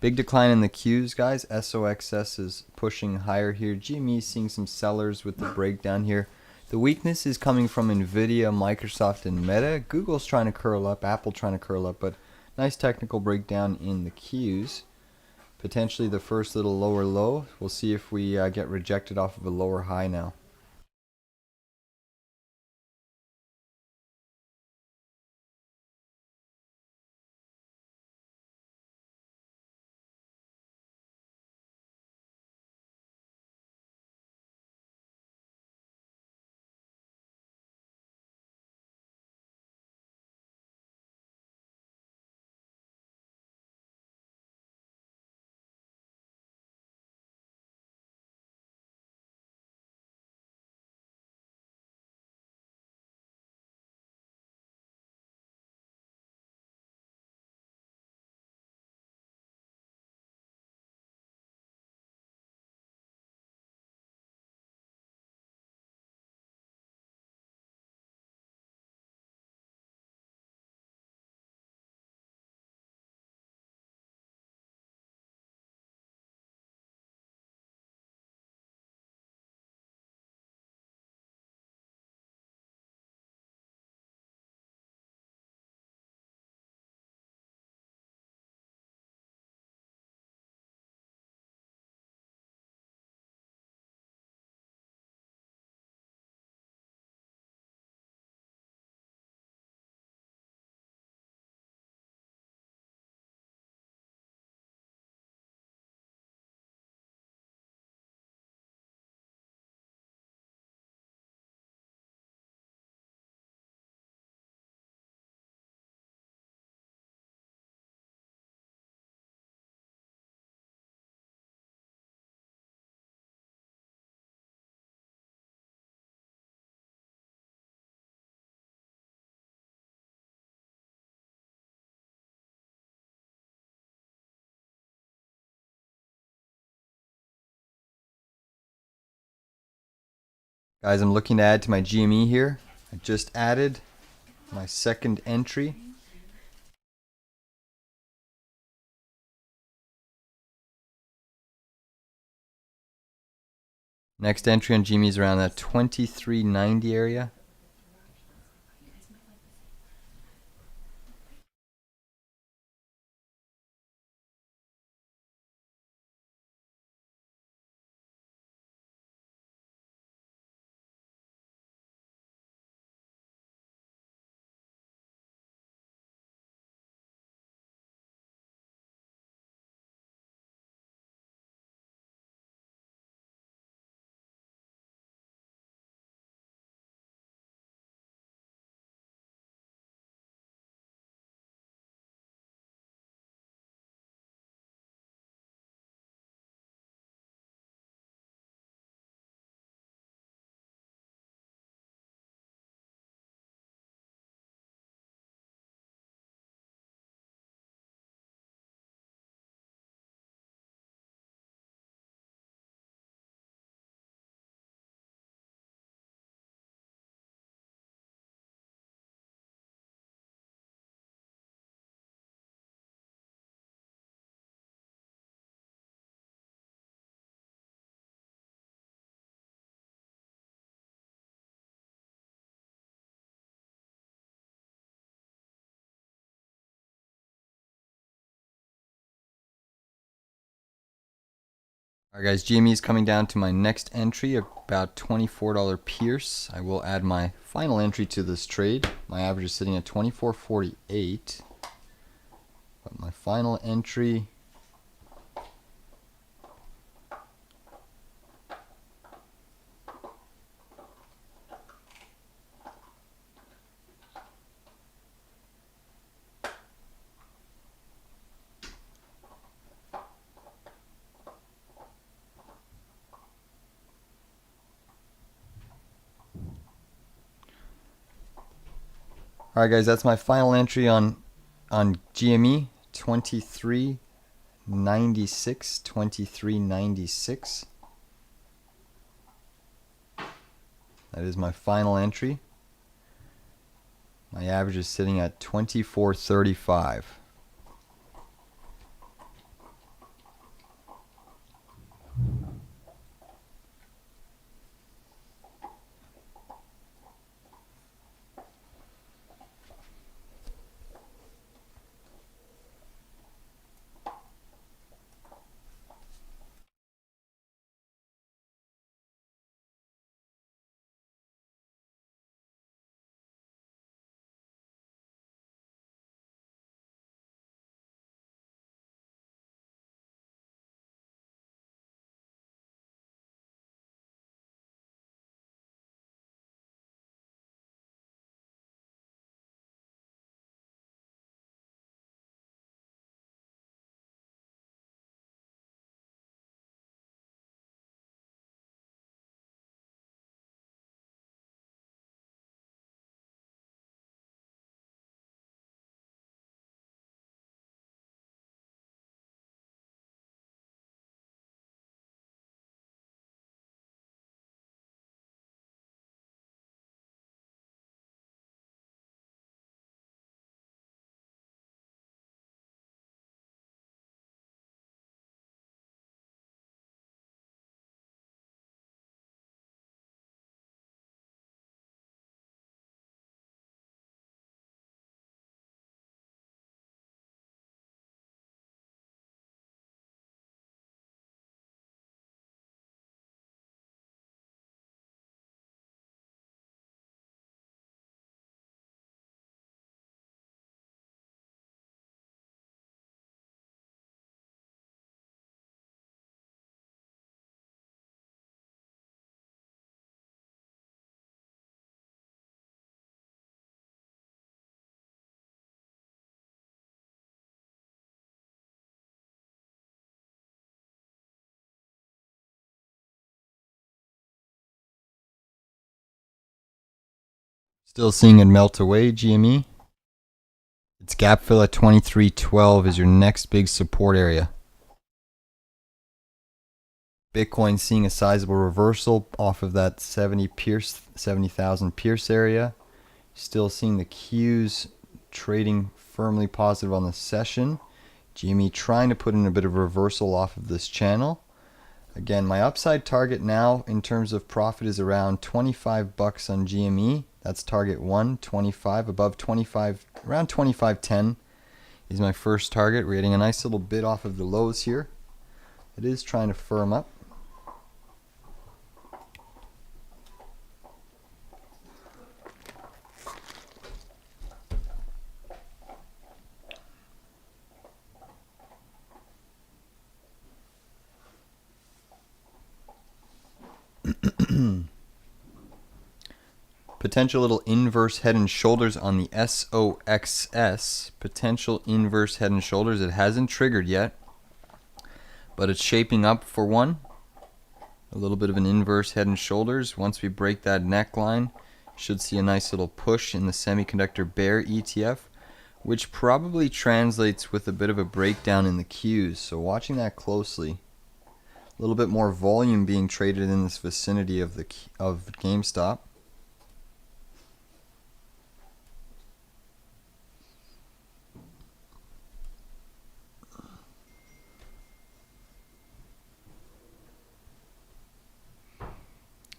Big decline in the Qs, guys. SOXS is pushing higher here. GME is seeing some sellers with the breakdown here. The weakness is coming from NVDA, Microsoft, and Meta. Google's trying to curl up, Apple trying to curl up, but nice technical breakdown in the Qs. Potentially the first little lower low. We'll see if we get rejected off of a lower high now. Guys, I'm looking to add to my GME here. I just added my second entry. Next entry on GME is around that 2390 area. Alright guys, GME is coming down to my next entry, about $24 Pierce. I will add my final entry to this trade. My average is sitting at 24.48. But my final entry, alright guys, that's my final entry on GME, 23.96. That is my final entry. My average is sitting at 24.35. Still seeing it melt away, GME. Its gap fill at 23.12 is your next big support area. Bitcoin seeing a sizable reversal off of that 70,000 Pierce area. Still seeing the Qs trading firmly positive on the session. GME trying to put in a bit of a reversal off of this channel. Again, my upside target now in terms of profit is around 25 bucks on GME. That's target 1, 25, above 25, around 25.10 is my first target. We're getting a nice little bit off of the lows here. It is trying to firm up. Potential little inverse head and shoulders on the SOXS. Potential inverse head and shoulders. It hasn't triggered yet, but it's shaping up for one. A little bit of an inverse head and shoulders. Once we break that neckline, should see a nice little push in the semiconductor bear ETF, which probably translates with a bit of a breakdown in the Qs. So watching that closely. A little bit more volume being traded in this vicinity of GameStop.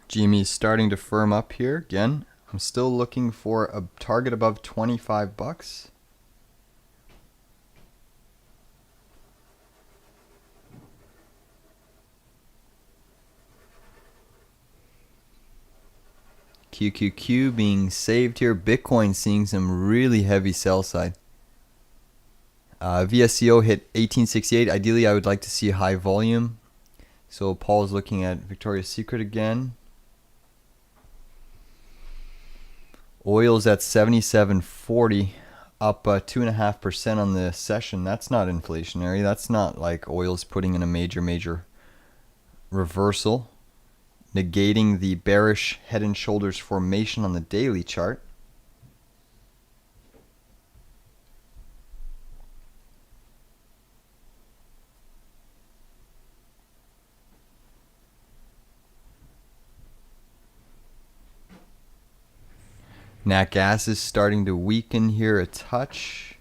GME is starting to firm up here. Again, I'm still looking for a target above 25 bucks. QQQ being saved here. Bitcoin seeing some really heavy sell side. VSCO hit 1868. Ideally, I would like to see high volume. So Paul is looking at Victoria's Secret again. Oil's at 77.40, up 2.5% on the session. That's not inflationary. That's not like oil's putting in a major reversal, negating the bearish head and shoulders formation on the daily chart. Nat gas is starting to weaken here a touch.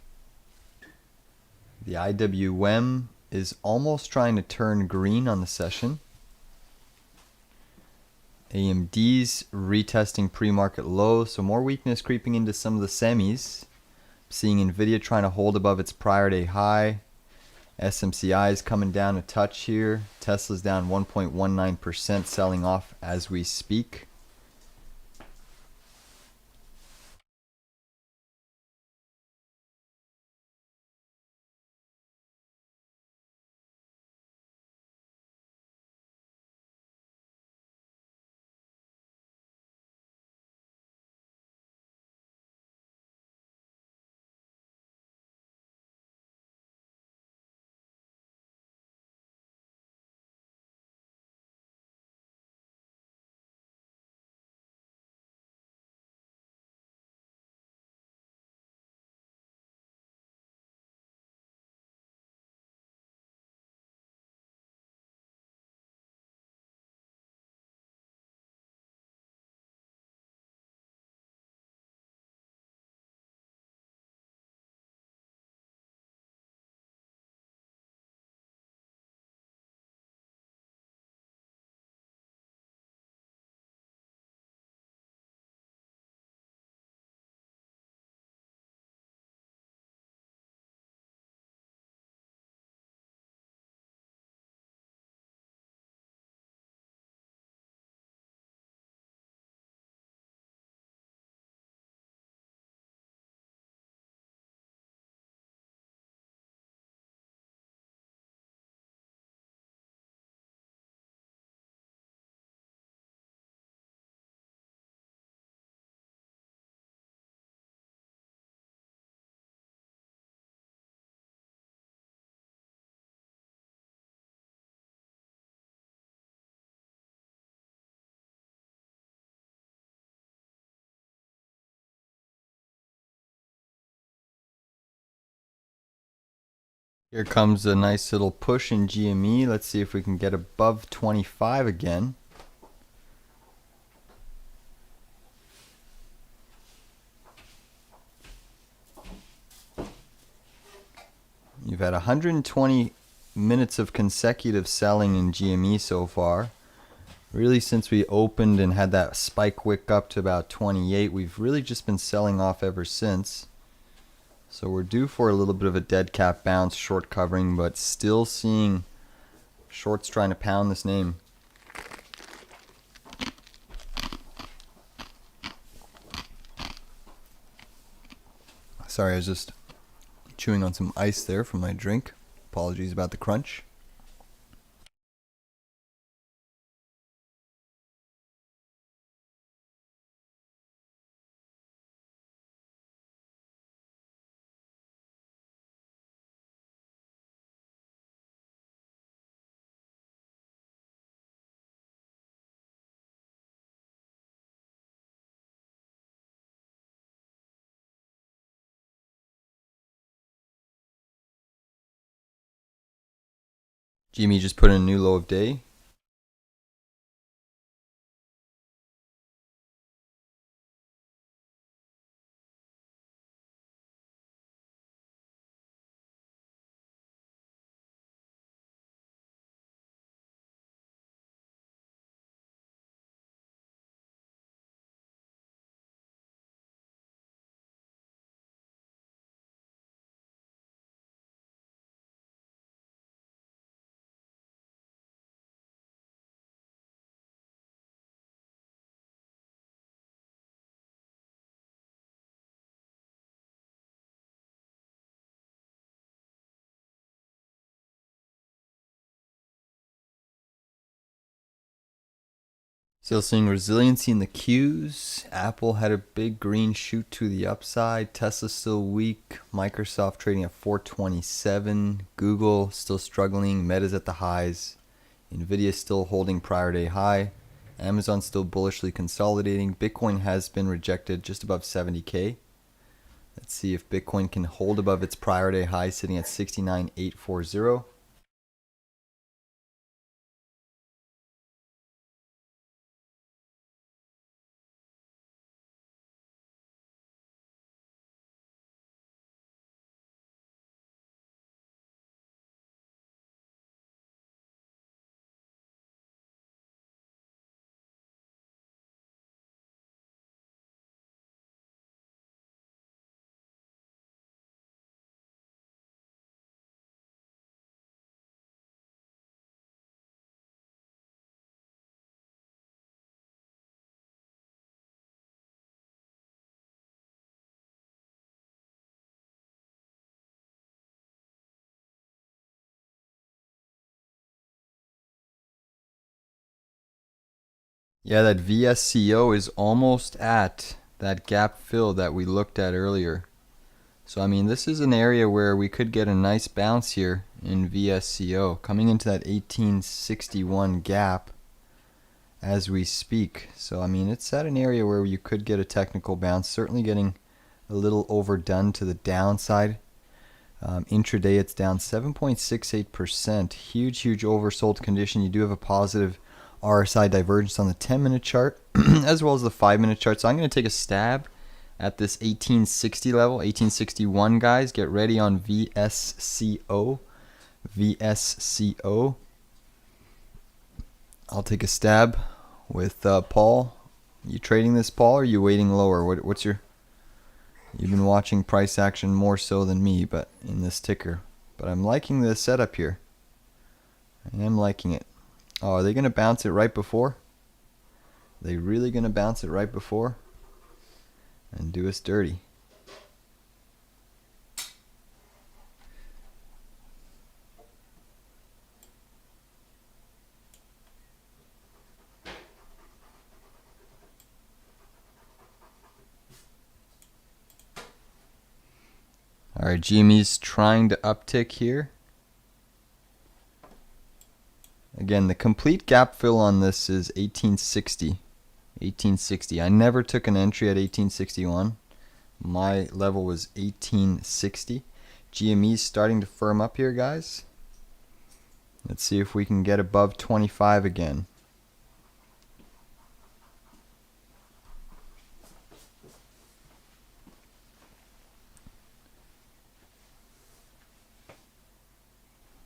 The IWM is almost trying to turn green on the session. AMD's retesting pre-market low, so more weakness creeping into some of the semis. Seeing NVDA trying to hold above its prior day high. SMCI is coming down a touch here. Tesla's down 1.19%, selling off as we speak. Here comes a nice little push in GME. Let's see if we can get above 25 again. You've had 120 minutes of consecutive selling in GME so far. Really, since we opened and had that spike wick up to about 28, we've really just been selling off ever since. So we're due for a little bit of a dead cat bounce, short covering, but still seeing shorts trying to pound this name. Sorry, I was just chewing on some ice there from my drink. Apologies about the crunch. Jimmy just put in a new low of day. Still seeing resiliency in the Qs. Apple had a big green shoot to the upside. Tesla's still weak. Microsoft trading at 427. Google still struggling. Meta's at the highs. NVDA still holding prior day high. Amazon still bullishly consolidating. Bitcoin has been rejected just above 70K. Let's see if Bitcoin can hold above its prior day high, sitting at 69,840. Yeah, that VSCO is almost at that gap fill that we looked at earlier. So, I mean, this is an area where we could get a nice bounce here in VSCO, coming into that 1861 gap as we speak. So, I mean, it's at an area where you could get a technical bounce, certainly getting a little overdone to the downside. Intraday, it's down 7.68%. Huge oversold condition. You do have a positive RSI divergence on the 10-minute chart as well as the 5-minute chart. So I'm going to take a stab at this 1860 level, 1861, guys. Get ready on VSCO. VSCO. I'll take a stab with Paul. You trading this, Paul, or are you waiting lower? What's your... You've been watching price action more so than me, but in this ticker. But I'm liking the setup here. I am liking it. Oh, are they going to bounce it right before? Are they really going to bounce it right before? And do us dirty. Alright, GME's trying to uptick here. Again, the complete gap fill on this is 1860. 1860. I never took an entry at 1861. My level was 1860. GME's starting to firm up here, guys. Let's see if we can get above 25 again.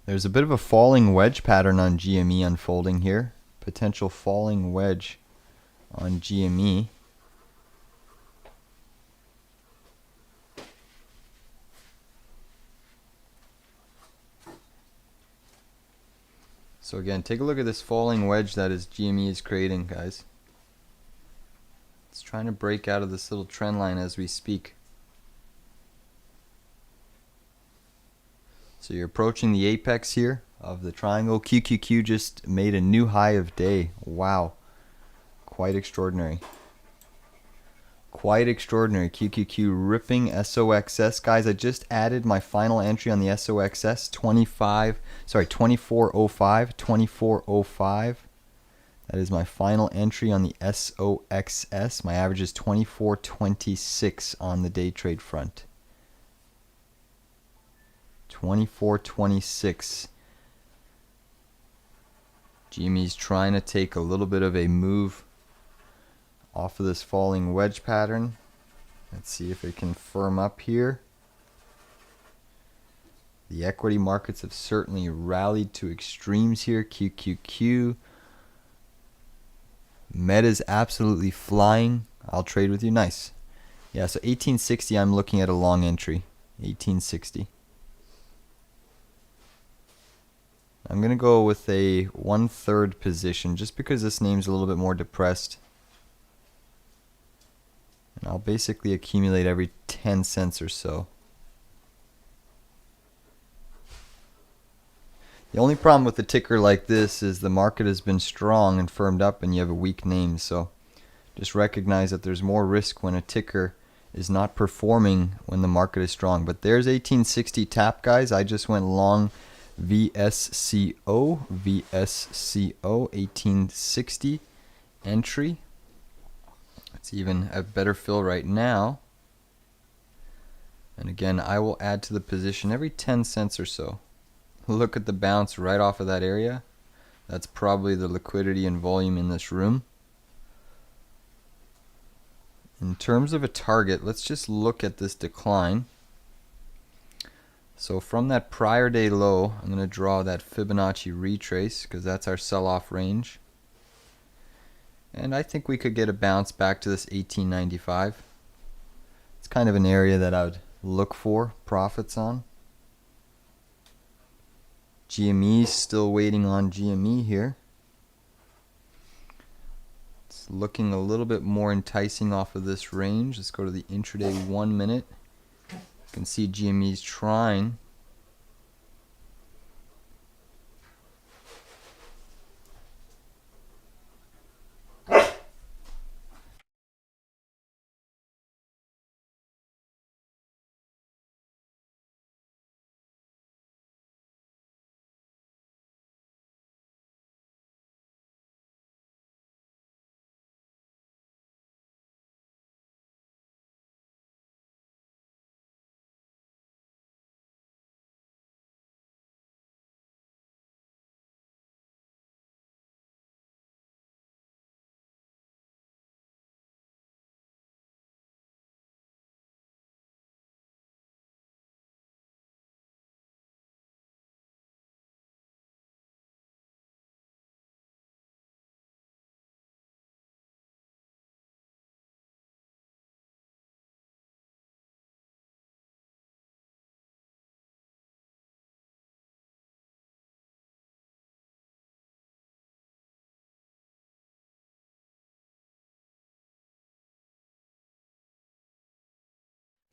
There's a bit of a falling wedge pattern on GME unfolding here. Potential falling wedge on GME. So again, take a look at this falling wedge that is GME is creating, guys. It's trying to break out of this little trend line as we speak. So you're approaching the apex here of the triangle. QQQ just made a new high of day. Wow. Quite extraordinary. Quite extraordinary. QQQ ripping SOXS. Guys, I just added my final entry on the SOXS. 2405. 2405. That is my final entry on the SOXS. My average is 2426 on the day trade front. 2426. GME's trying to take a little bit of a move off of this falling wedge pattern. Let's see if it can firm up here. The equity markets have certainly rallied to extremes here. QQQ. Meta's absolutely flying. I'll trade with you. Nice. Yeah, so 1860 I'm looking at a long entry. 1860. I'm going to go with a 1/3 position just because this name's a little bit more depressed. And I'll basically accumulate every 10 cents or so. The only problem with a ticker like this is the market has been strong and firmed up and you have a weak name. So just recognize that there's more risk when a ticker is not performing when the market is strong. But there's 1860 tap, guys. I just went long VSCO 1860 entry. It's even a better fill right now. And again, I will add to the position every 10 cents or so. Look at the bounce right off of that area. That's probably the liquidity and volume in this room. In terms of a target, let's just look at this decline. So from that prior day low, I'm going to draw that Fibonacci retrace because that's our sell-off range. And I think we could get a bounce back to this 1895. It's kind of an area that I would look for profits on. GME still waiting on GME here. It's looking a little bit more enticing off of this range. Let's go to the intraday 1 minute. You can see GME's trying.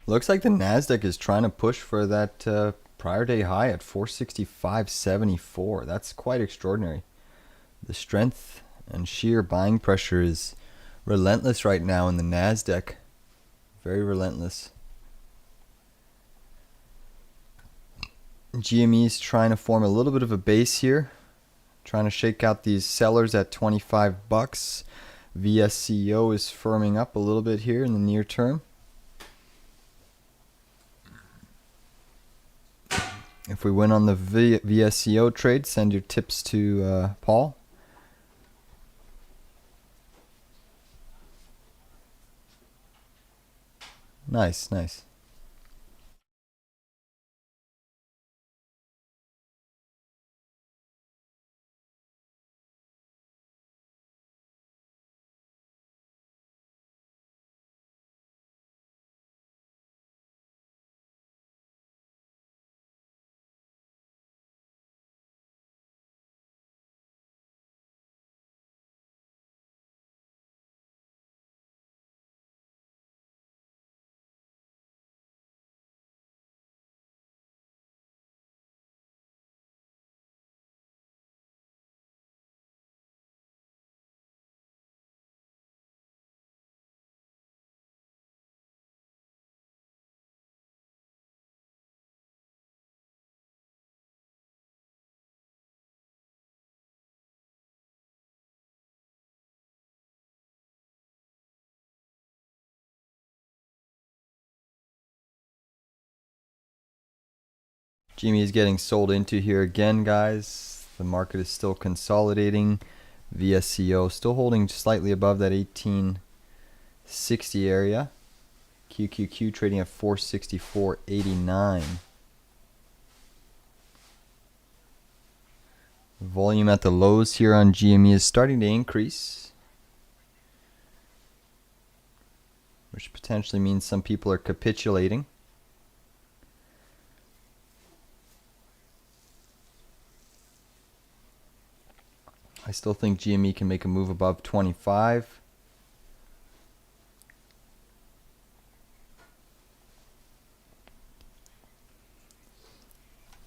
Looks like the Nasdaq is trying to push for that prior day high at 465.74. That's quite extraordinary. The strength and sheer buying pressure is relentless right now in the Nasdaq. Very relentless. GME is trying to form a little bit of a base here. Trying to shake out these sellers at 25 bucks. VSCO is firming up a little bit here in the near term. If we win on the VSCO trade, send your tips to Paul. Nice, nice. GME is getting sold into here again, guys. The market is still consolidating. VSCO still holding slightly above that 1860 area. QQQ trading at 464.89. Volume at the lows here on GME is starting to increase, which potentially means some people are capitulating. I still think GME can make a move above 25.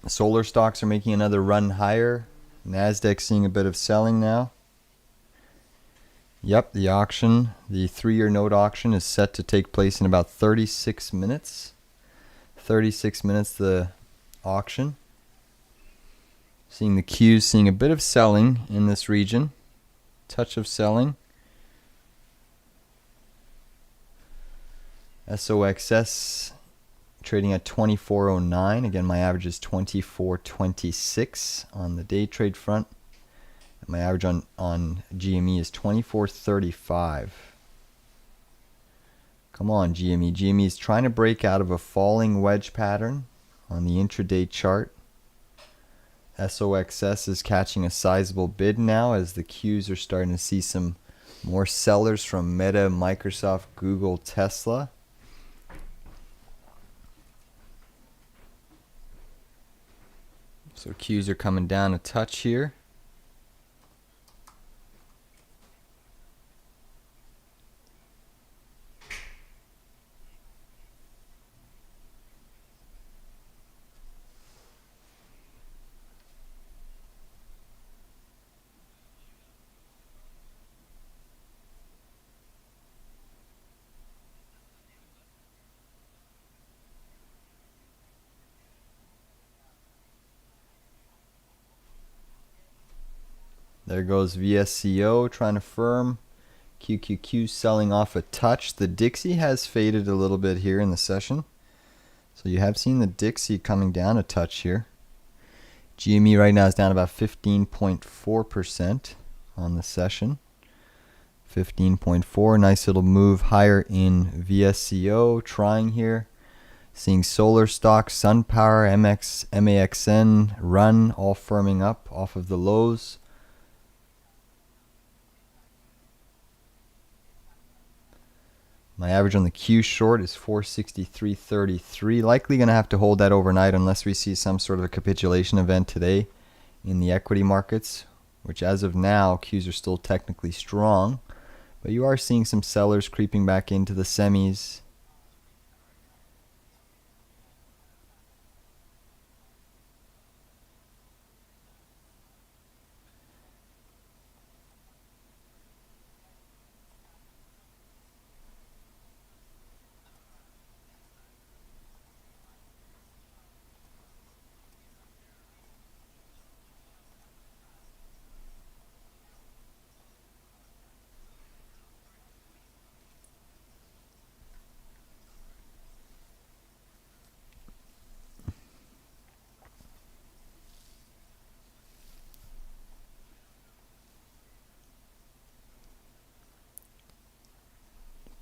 The solar stocks are making another run higher. NASDAQ seeing a bit of selling now. Yep, the auction, the 3-year note auction is set to take place in about 36 minutes. 36 minutes the auction. Seeing the Qs seeing a bit of selling in this region. Touch of selling. SOXS trading at 24.09. Again, my average is 24.26 on the day trade front. My average on GME is 24.35. Come on, GME. GME is trying to break out of a falling wedge pattern on the intraday chart. SOXS is catching a sizable bid now as the Qs are starting to see some more sellers from Meta, Microsoft, Google, Tesla. So Qs are coming down a touch here. There goes VSCO trying to firm. QQQ selling off a touch. The Dixie has faded a little bit here in the session. So you have seen the Dixie coming down a touch here. GME right now is down about 15.4% on the session. 15.4. Nice little move higher in VSCO. Trying here. Seeing solar stocks, SunPower, MAXN, Run all firming up off of the lows. My average on the Q short is 463.33. Likely going to have to hold that overnight unless we see some sort of a capitulation event today in the equity markets, which as of now, Qs are still technically strong. But you are seeing some sellers creeping back into the semis.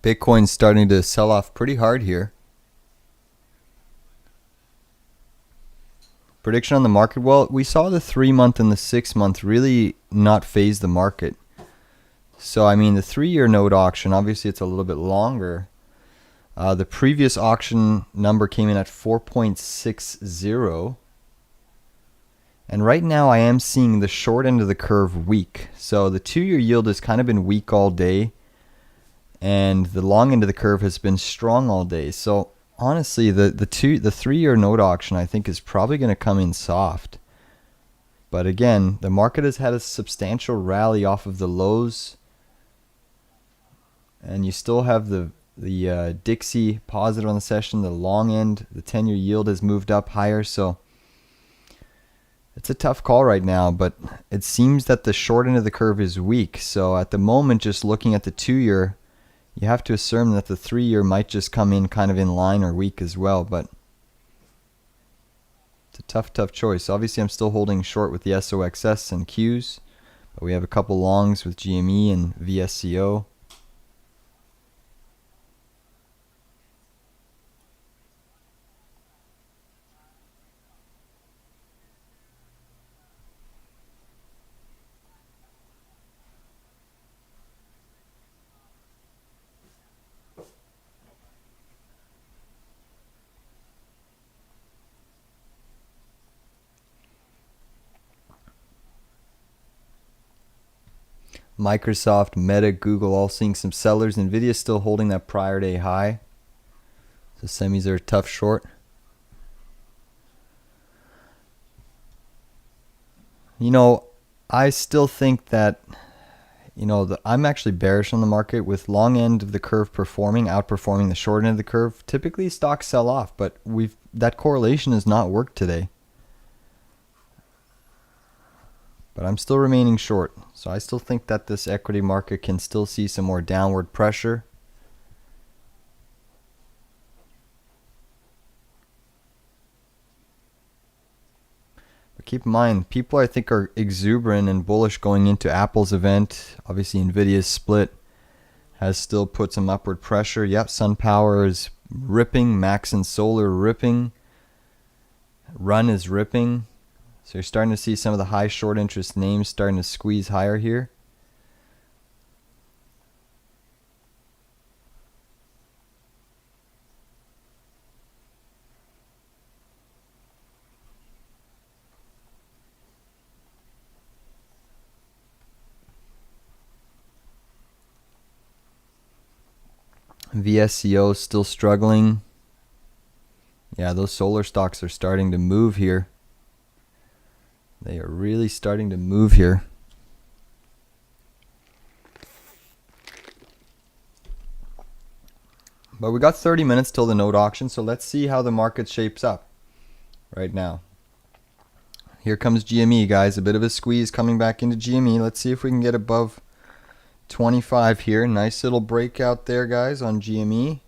Bitcoin's starting to sell off pretty hard here. Prediction on the market. Well, we saw the 3-month and the 6-month really not phase the market. So, I mean, the 3-year note auction, obviously it's a little bit longer. The previous auction number came in at 4.60. And right now I am seeing the short end of the curve weak. So the 2-year yield has kind of been weak all day. And the long end of the curve has been strong all day. So honestly, the 3-year note auction I think is probably going to come in soft. But again, the market has had a substantial rally off of the lows. And you still have the Dixie positive on the session. The long end, the 10-year yield has moved up higher. So it's a tough call right now, but it seems that the short end of the curve is weak. So at the moment, just looking at the 2-year, you have to assume that the 3-year might just come in kind of in line or weak as well. But it's a tough choice. Obviously, I'm still holding short with the SOXS and Qs, but we have a couple longs with GME and VSCO. Microsoft, Meta, Google all seeing some sellers. NVDA still holding that prior day high. So semis are a tough short. You know, I still think that, you know, I'm actually bearish on the market with long end of the curve outperforming the short end of the curve. Typically stocks sell off, but that correlation has not worked today. But I'm still remaining short. So I still think that this equity market can still see some more downward pressure. But keep in mind, people I think are exuberant and bullish going into Apple's event. Obviously NVIDIA's split has still put some upward pressure. Yep, SunPower is ripping. Max and Solar ripping. Run is ripping. So you're starting to see some of the high short interest names starting to squeeze higher here. VSCO still struggling. Yeah, those solar stocks are starting to move here. They are really starting to move here. But we got 30 minutes till the note auction, so let's see how the market shapes up right now. Here comes GME, guys. A bit of a squeeze coming back into GME. Let's see if we can get above 25 here. Nice little breakout there, guys, on GME.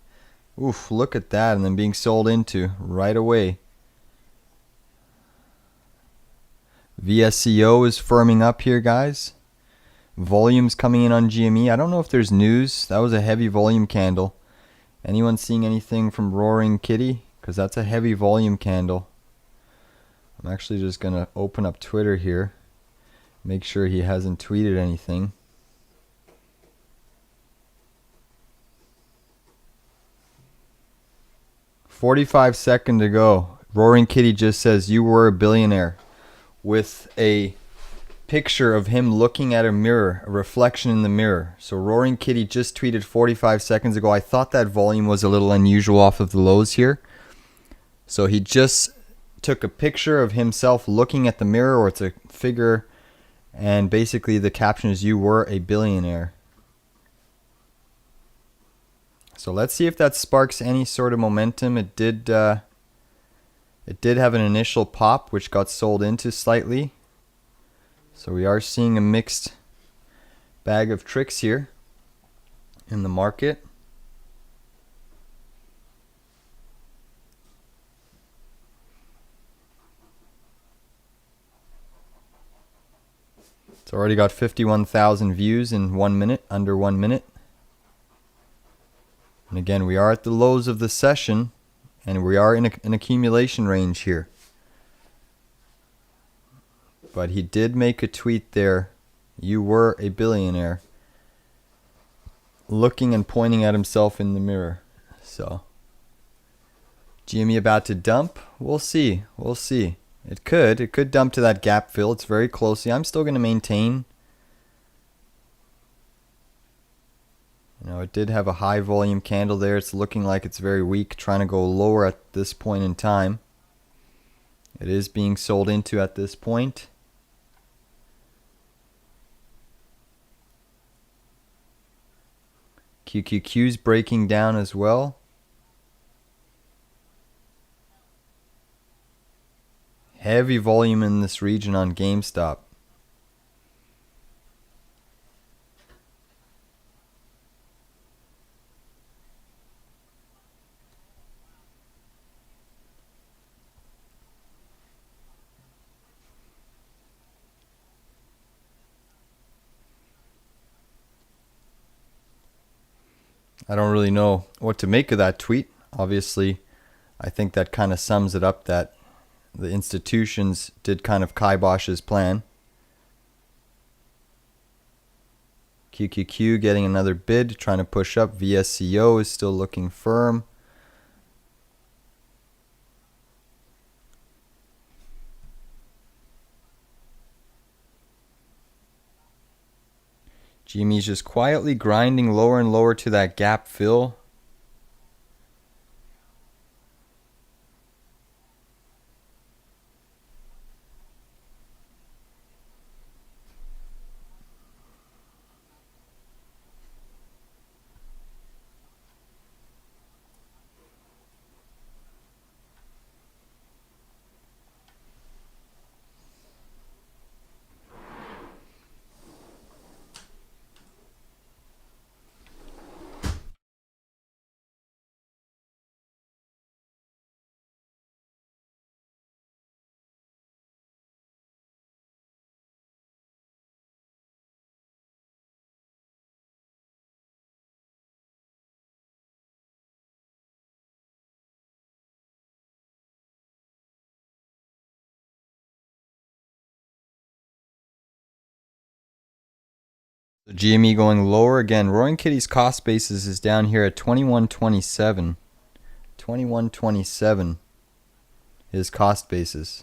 Oof, look at that, and then being sold into right away. VSCO is firming up here, guys. Volumes coming in on GME. I don't know if there's news. That was a heavy volume candle. Anyone seeing anything from Roaring Kitty? Because that's a heavy volume candle. I'm actually just going to open up Twitter here. Make sure he hasn't tweeted anything. $45 to go. Roaring Kitty just says, "You were a billionaire," with a picture of him looking at a mirror, a reflection in the mirror. So Roaring Kitty just tweeted 45 seconds ago. I thought that volume was a little unusual off of the lows here. So he just took a picture of himself looking at the mirror, or it's a figure, and basically the caption is, "You were a billionaire." So let's see if that sparks any sort of momentum. It did have an initial pop, which got sold into slightly. So we are seeing a mixed bag of tricks here in the market. It's already got 51,000 views in 1 minute, under 1 minute. And again, we are at the lows of the session, and we are in an accumulation range here. But he did make a tweet there. You were a billionaire. Looking and pointing at himself in the mirror. So, GME about to dump? We'll see. We'll see. It could dump to that gap fill. It's very closely. I'm still going to maintain. You know, it did have a high volume candle there. It's looking like it's very weak, trying to go lower at this point in time. It is being sold into at this point. QQQ's breaking down as well. Heavy volume in this region on GameStop. I don't really know what to make of that tweet. Obviously, I think that kind of sums it up, that the institutions did kind of kibosh his plan. QQQ getting another bid, trying to push up. VSCO is still looking firm. GME's just quietly grinding lower and lower to that gap fill. So GME going lower again. Roaring Kitty's cost basis is down here at 21.27. 21.27 is cost basis.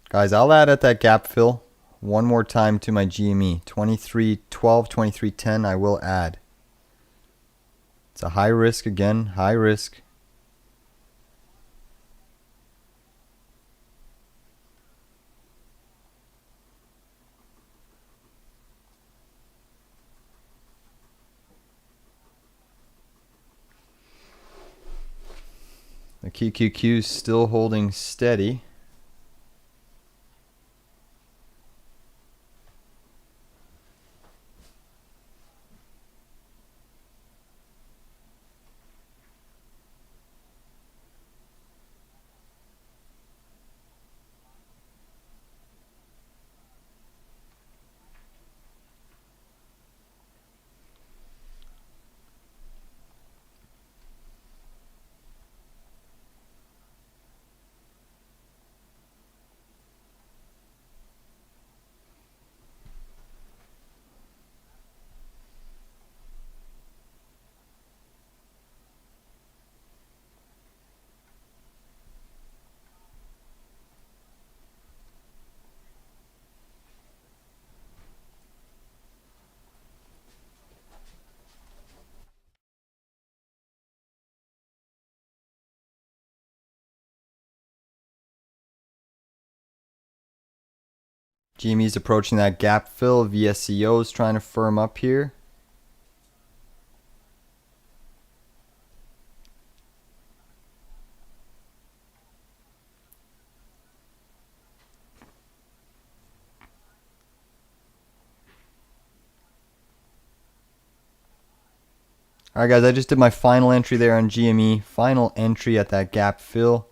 Guys, I'll add at that gap fill one more time to my GME. 23.12, 23.10 I will add. It's a high risk again, high risk. The QQQ is still holding steady. GME's approaching that gap fill. VSCO is trying to firm up here. Alright guys, I just did my final entry there on GME. Final entry at that gap fill.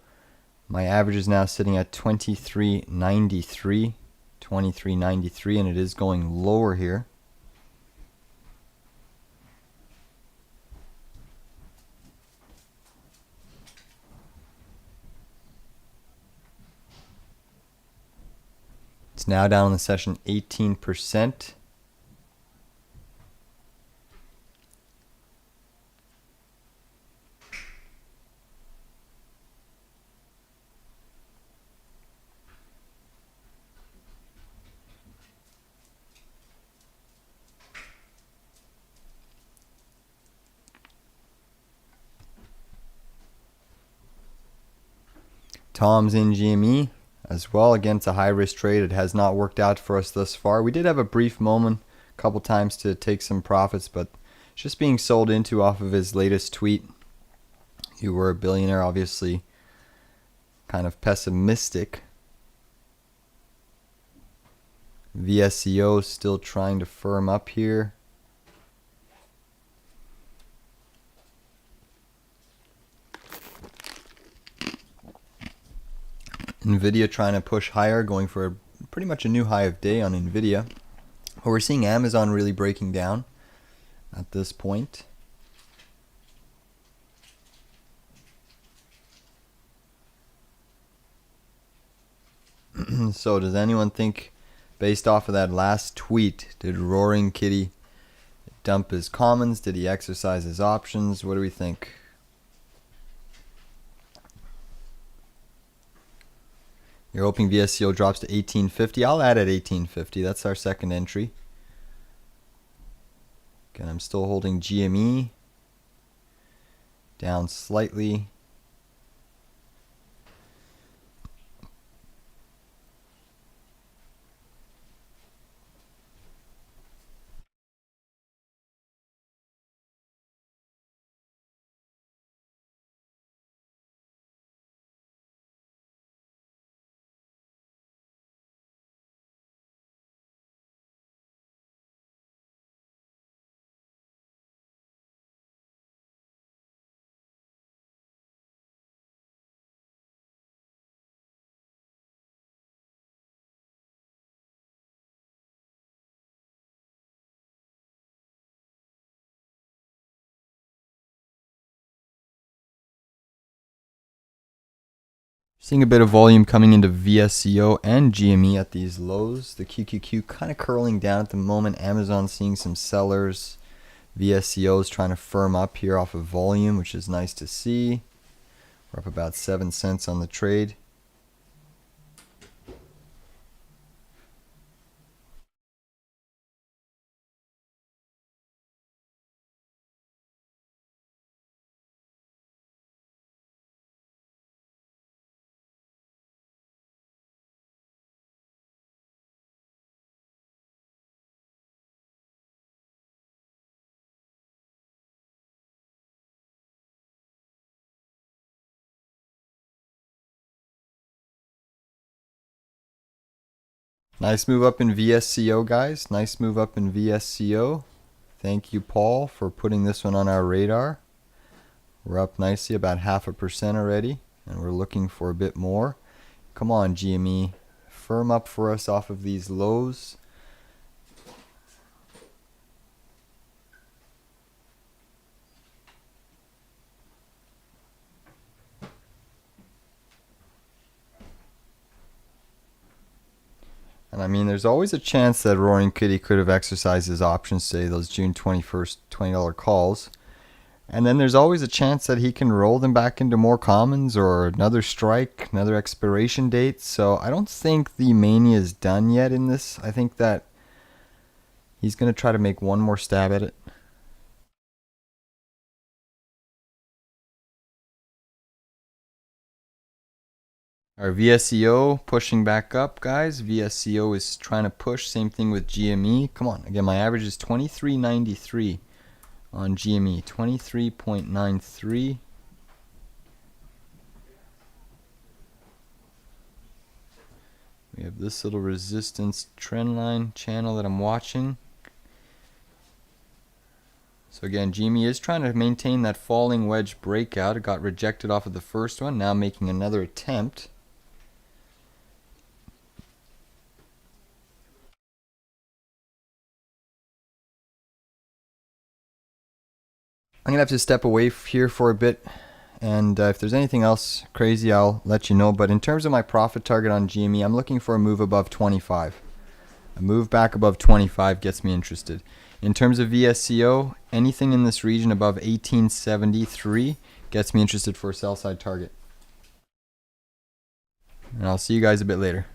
My average is now sitting at 23.93. 23.93, and it is going lower here. It's now down on the session 18%. Tom's in GME as well. Again, it's a high risk trade. It has not worked out for us thus far. We did have a brief moment a couple times to take some profits, but it's just being sold into off of his latest tweet. You were a billionaire, obviously kind of pessimistic. VSCO still trying to firm up here. NVDA trying to push higher, going for pretty much a new high of day on NVIDIA. But we're seeing Amazon really breaking down at this point. So does anyone think, based off of that last tweet, did Roaring Kitty dump his commons? Did he exercise his options? What do we think? You're hoping VSCO drops to 1850. I'll add at 1850. That's our second entry. Again, I'm still holding GME. Down slightly. Seeing a bit of volume coming into VSCO and GME at these lows. The QQQ kind of curling down at the moment. Amazon seeing some sellers. VSCO is trying to firm up here off of volume, which is nice to see. We're up about 7 cents on the trade. Nice move up in VSCO, guys. Nice move up in VSCO. Thank you, Paul, for putting this one on our radar. We're up nicely, about 0.5% already, and we're looking for a bit more. Come on, GME. Firm up for us off of these lows. And I mean, there's always a chance that Roaring Kitty could have exercised his options, say those June 21st $20 calls. And then there's always a chance that he can roll them back into more commons or another strike, another expiration date. So I don't think the mania is done yet in this. I think that he's going to try to make one more stab at it. Our VSCO pushing back up, guys. VSCO is trying to push. Same thing with GME. Come on. Again, my average is 23.93 on GME. 23.93. We have this little resistance trend line channel that I'm watching. So So again, GME is trying to maintain that falling wedge breakout. It got rejected off of the first one, now making another attempt. I'm going to have to step away here for a bit, and if there's anything else crazy, I'll let you know. But in terms of my profit target on GME, I'm looking for a move above 25. A move back above 25 gets me interested. In terms of VSCO, anything in this region above 1873 gets me interested for a sell side target. And I'll see you guys a bit later.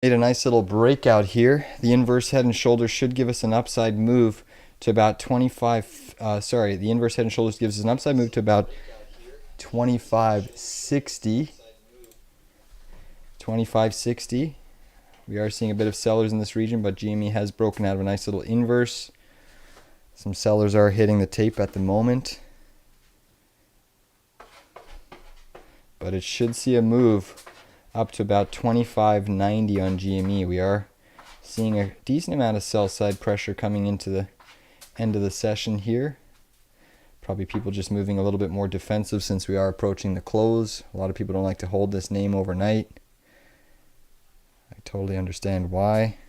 Made a nice little breakout here. The inverse head and shoulders should give us an upside move to about 25. The inverse head and shoulders gives us an upside move to about 2560. 2560. We are seeing a bit of sellers in this region, but GME has broken out of a nice little inverse. Some sellers are hitting the tape at the moment, but it should see a move up to about 2590 on GME. We are seeing a decent amount of sell side pressure coming into the end of the session here. Probably people just moving a little bit more defensive since we are approaching the close. A lot of people don't like to hold this name overnight. I totally understand why.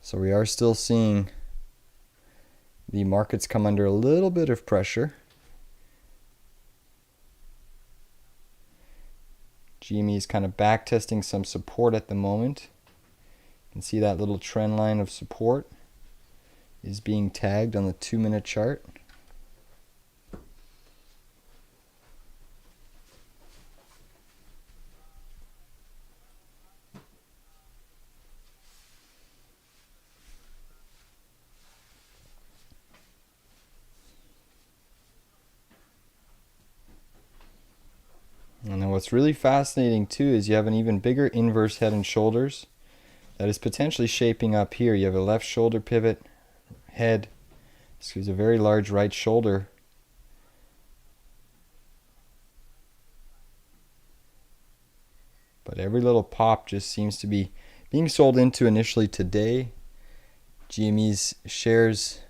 So we are still seeing the markets come under a little bit of pressure. GME is kind of back testing some support at the moment. You can see that little trend line of support is being tagged on the 2-minute chart. And then what's really fascinating too is you have an even bigger inverse head and shoulders that is potentially shaping up here. You have a left shoulder pivot, head, a very large right shoulder. But every little pop just seems to be being sold into initially today. GME's shares.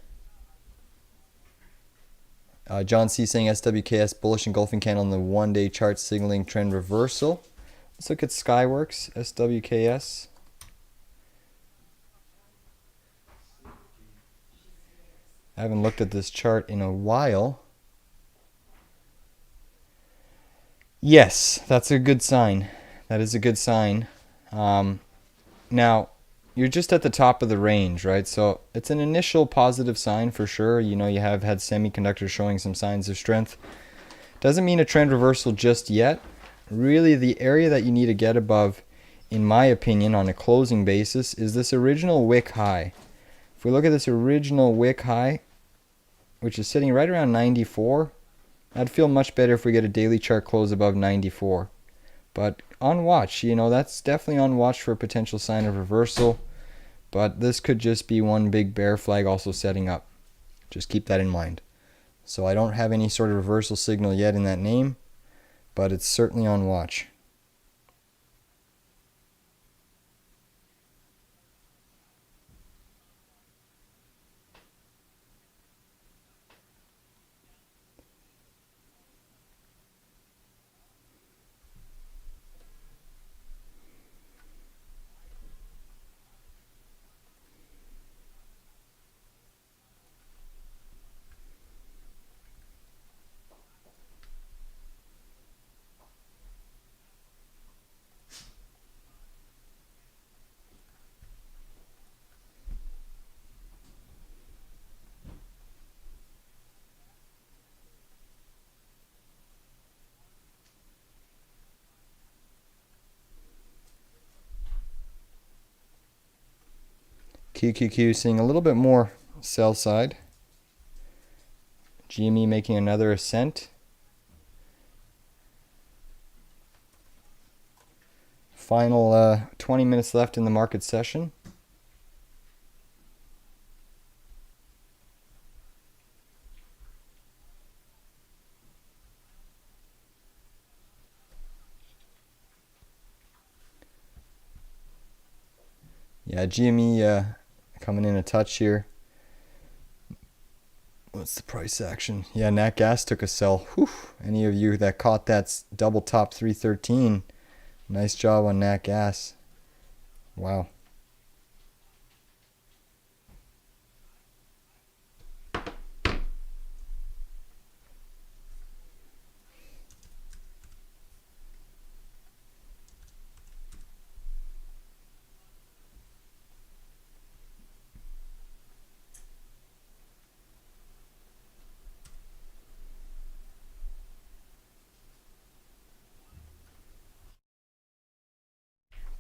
John C saying SWKS bullish engulfing candle on the 1-day chart signaling trend reversal. Let's look at Skyworks, SWKS. I haven't looked at this chart in a while. Yes, that's a good sign. That is a good sign. Now, you're just at the top of the range, right? So it's an initial positive sign for sure. You know, you have had semiconductors showing some signs of strength. Doesn't mean a trend reversal just yet. Really, the area that you need to get above, in my opinion, on a closing basis, is this original wick high. If we look at this original wick high, which is sitting right around 94, I'd feel much better if we get a daily chart close above 94. But on watch, you know, that's definitely on watch for a potential sign of reversal. But this could just be one big bear flag also setting up. Just keep that in mind. So I don't have any sort of reversal signal yet in that name, but it's certainly on watch. QQQ seeing a little bit more sell side. GME making another ascent. Final 20 minutes left in the market session. Yeah, GME coming in a touch here. What's the price action? Yeah, Nat Gas took a sell. Whew. Any of you that caught that double top 313, nice job on Nat Gas. Wow.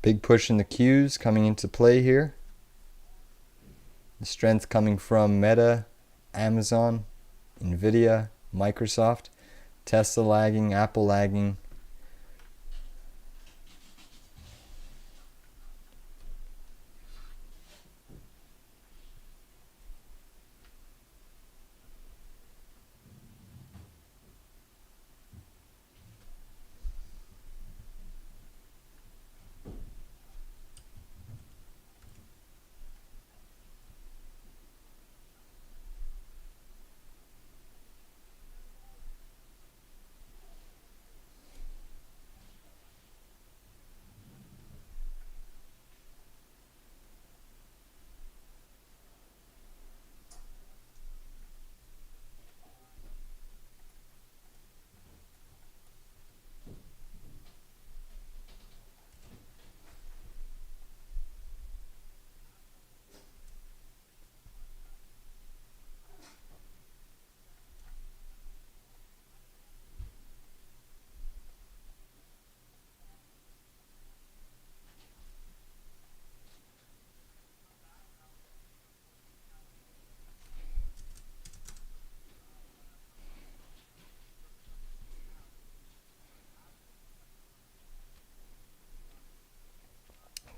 Big push in the Qs coming into play here. The strength coming from Meta, Amazon, NVDA, Microsoft, Tesla lagging, Apple lagging.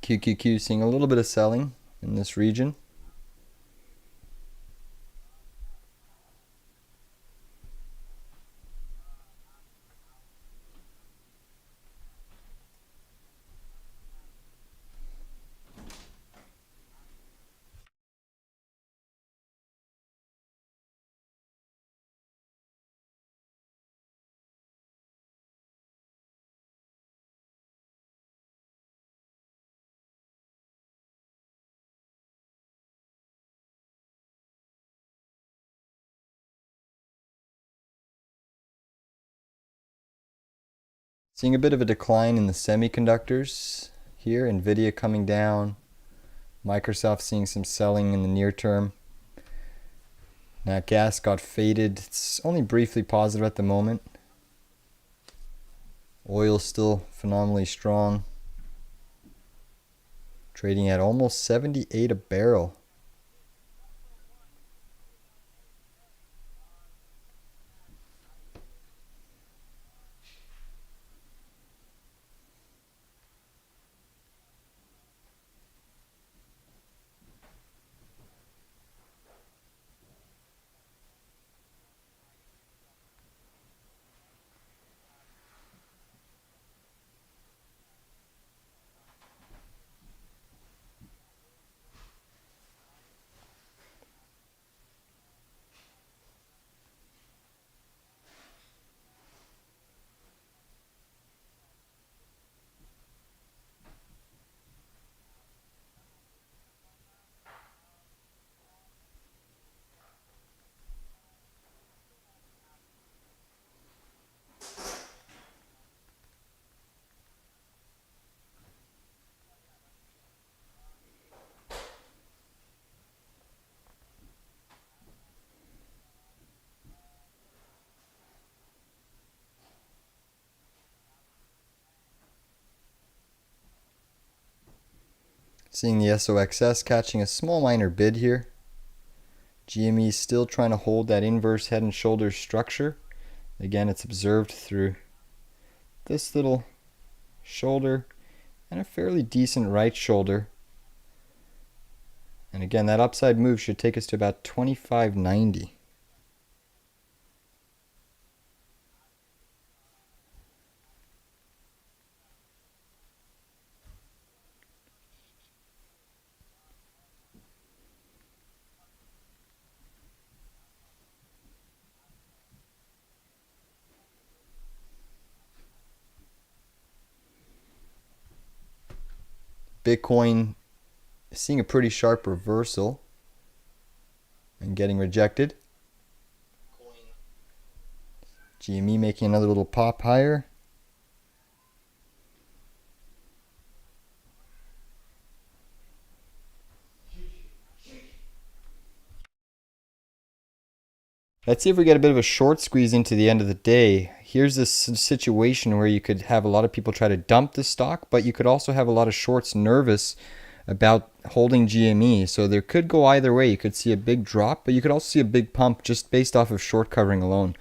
QQQ seeing a little bit of selling in this region. Seeing a bit of a decline in the semiconductors here, NVIDIA coming down, Microsoft seeing some selling in the near term. Nat gas got faded. It's only briefly positive at the moment. Oil still phenomenally strong. Trading at almost 78 a barrel. Seeing the SOXS catching a small minor bid here. GME still trying to hold that inverse head and shoulders structure. Again, it's observed through this little shoulder and a fairly decent right shoulder. And again, that upside move should take us to about 25.90. Bitcoin seeing a pretty sharp reversal and getting rejected. GME making another little pop higher. Let's see if we get a bit of a short squeeze into the end of the day. here's this situation where you could have a lot of people try to dump the stock, but you could also have a lot of shorts nervous about holding GME. So there could go either way. You could see a big drop, but you could also see a big pump just based off of short covering alone.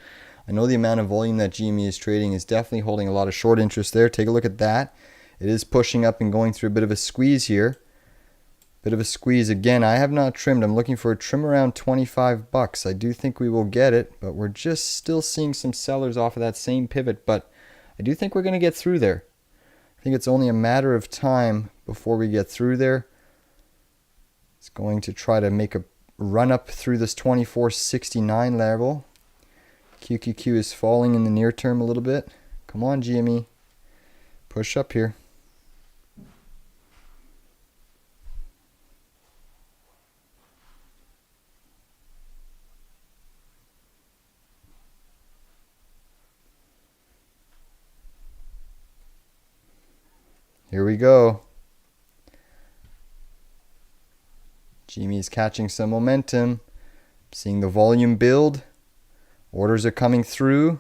I know the amount of volume that GME is trading is definitely holding a lot of short interest there. Take a look at that. It is pushing up and going through a bit of a squeeze here. Bit of a squeeze again. I have not trimmed. I'm looking for a trim around 25 bucks. I do think we will get it, but we're just still seeing some sellers off of that same pivot, but I do think we're going to get through there. I think it's only a matter of time before we get through there. It's going to try to make a run up through this 24.69 level. QQQ is falling in the near term a little bit. Come on, GME. Push up here. Here we go. GME is catching some momentum. Seeing the volume build. Orders are coming through.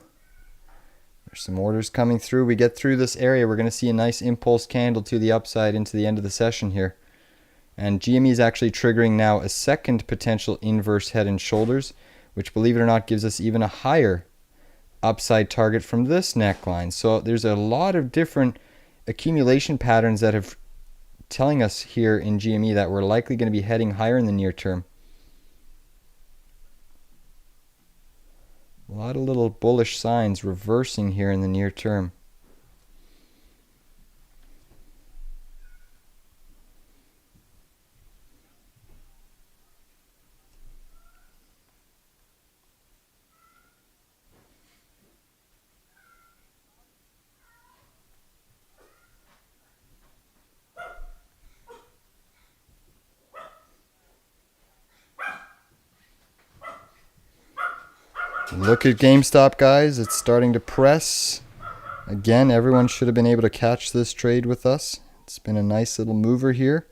There's some orders coming through. We get through this area, we're going to see a nice impulse candle to the upside into the end of the session here. And GME is actually triggering now a second potential inverse head and shoulders, which, believe it or not, gives us even a higher upside target from this neckline. So there's a lot of different accumulation patterns that have telling us here in GME that we're likely going to be heading higher in the near term. A lot of little bullish signs reversing here in the near term. Look at GameStop, guys. It's starting to press. Again, everyone should have been able to catch this trade with us. It's been a nice little mover here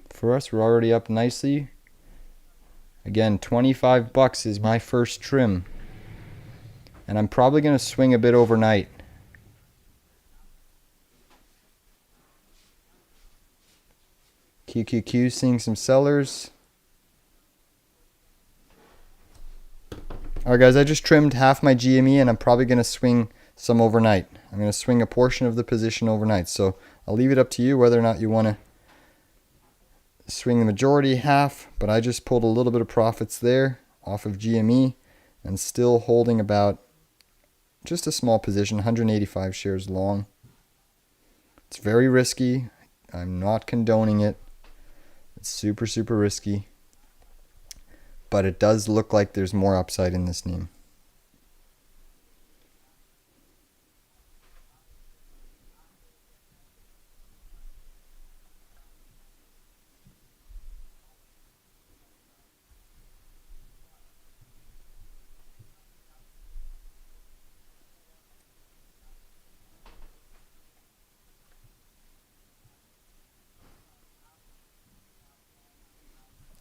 for us. We're already up nicely. Again, 25 bucks is my first trim. And I'm probably going to swing a bit overnight. QQQ seeing some sellers. Alright guys, I just trimmed half my GME and I'm probably going to swing some overnight. I'm going to swing a portion of the position overnight. So I'll leave it up to you whether or not you want to swing the majority, half, but I just pulled a little bit of profits there off of GME and still holding about just a small position, 185 shares long. It's very risky. I'm not condoning it. It's super, super risky. But it does look like there's more upside in this name.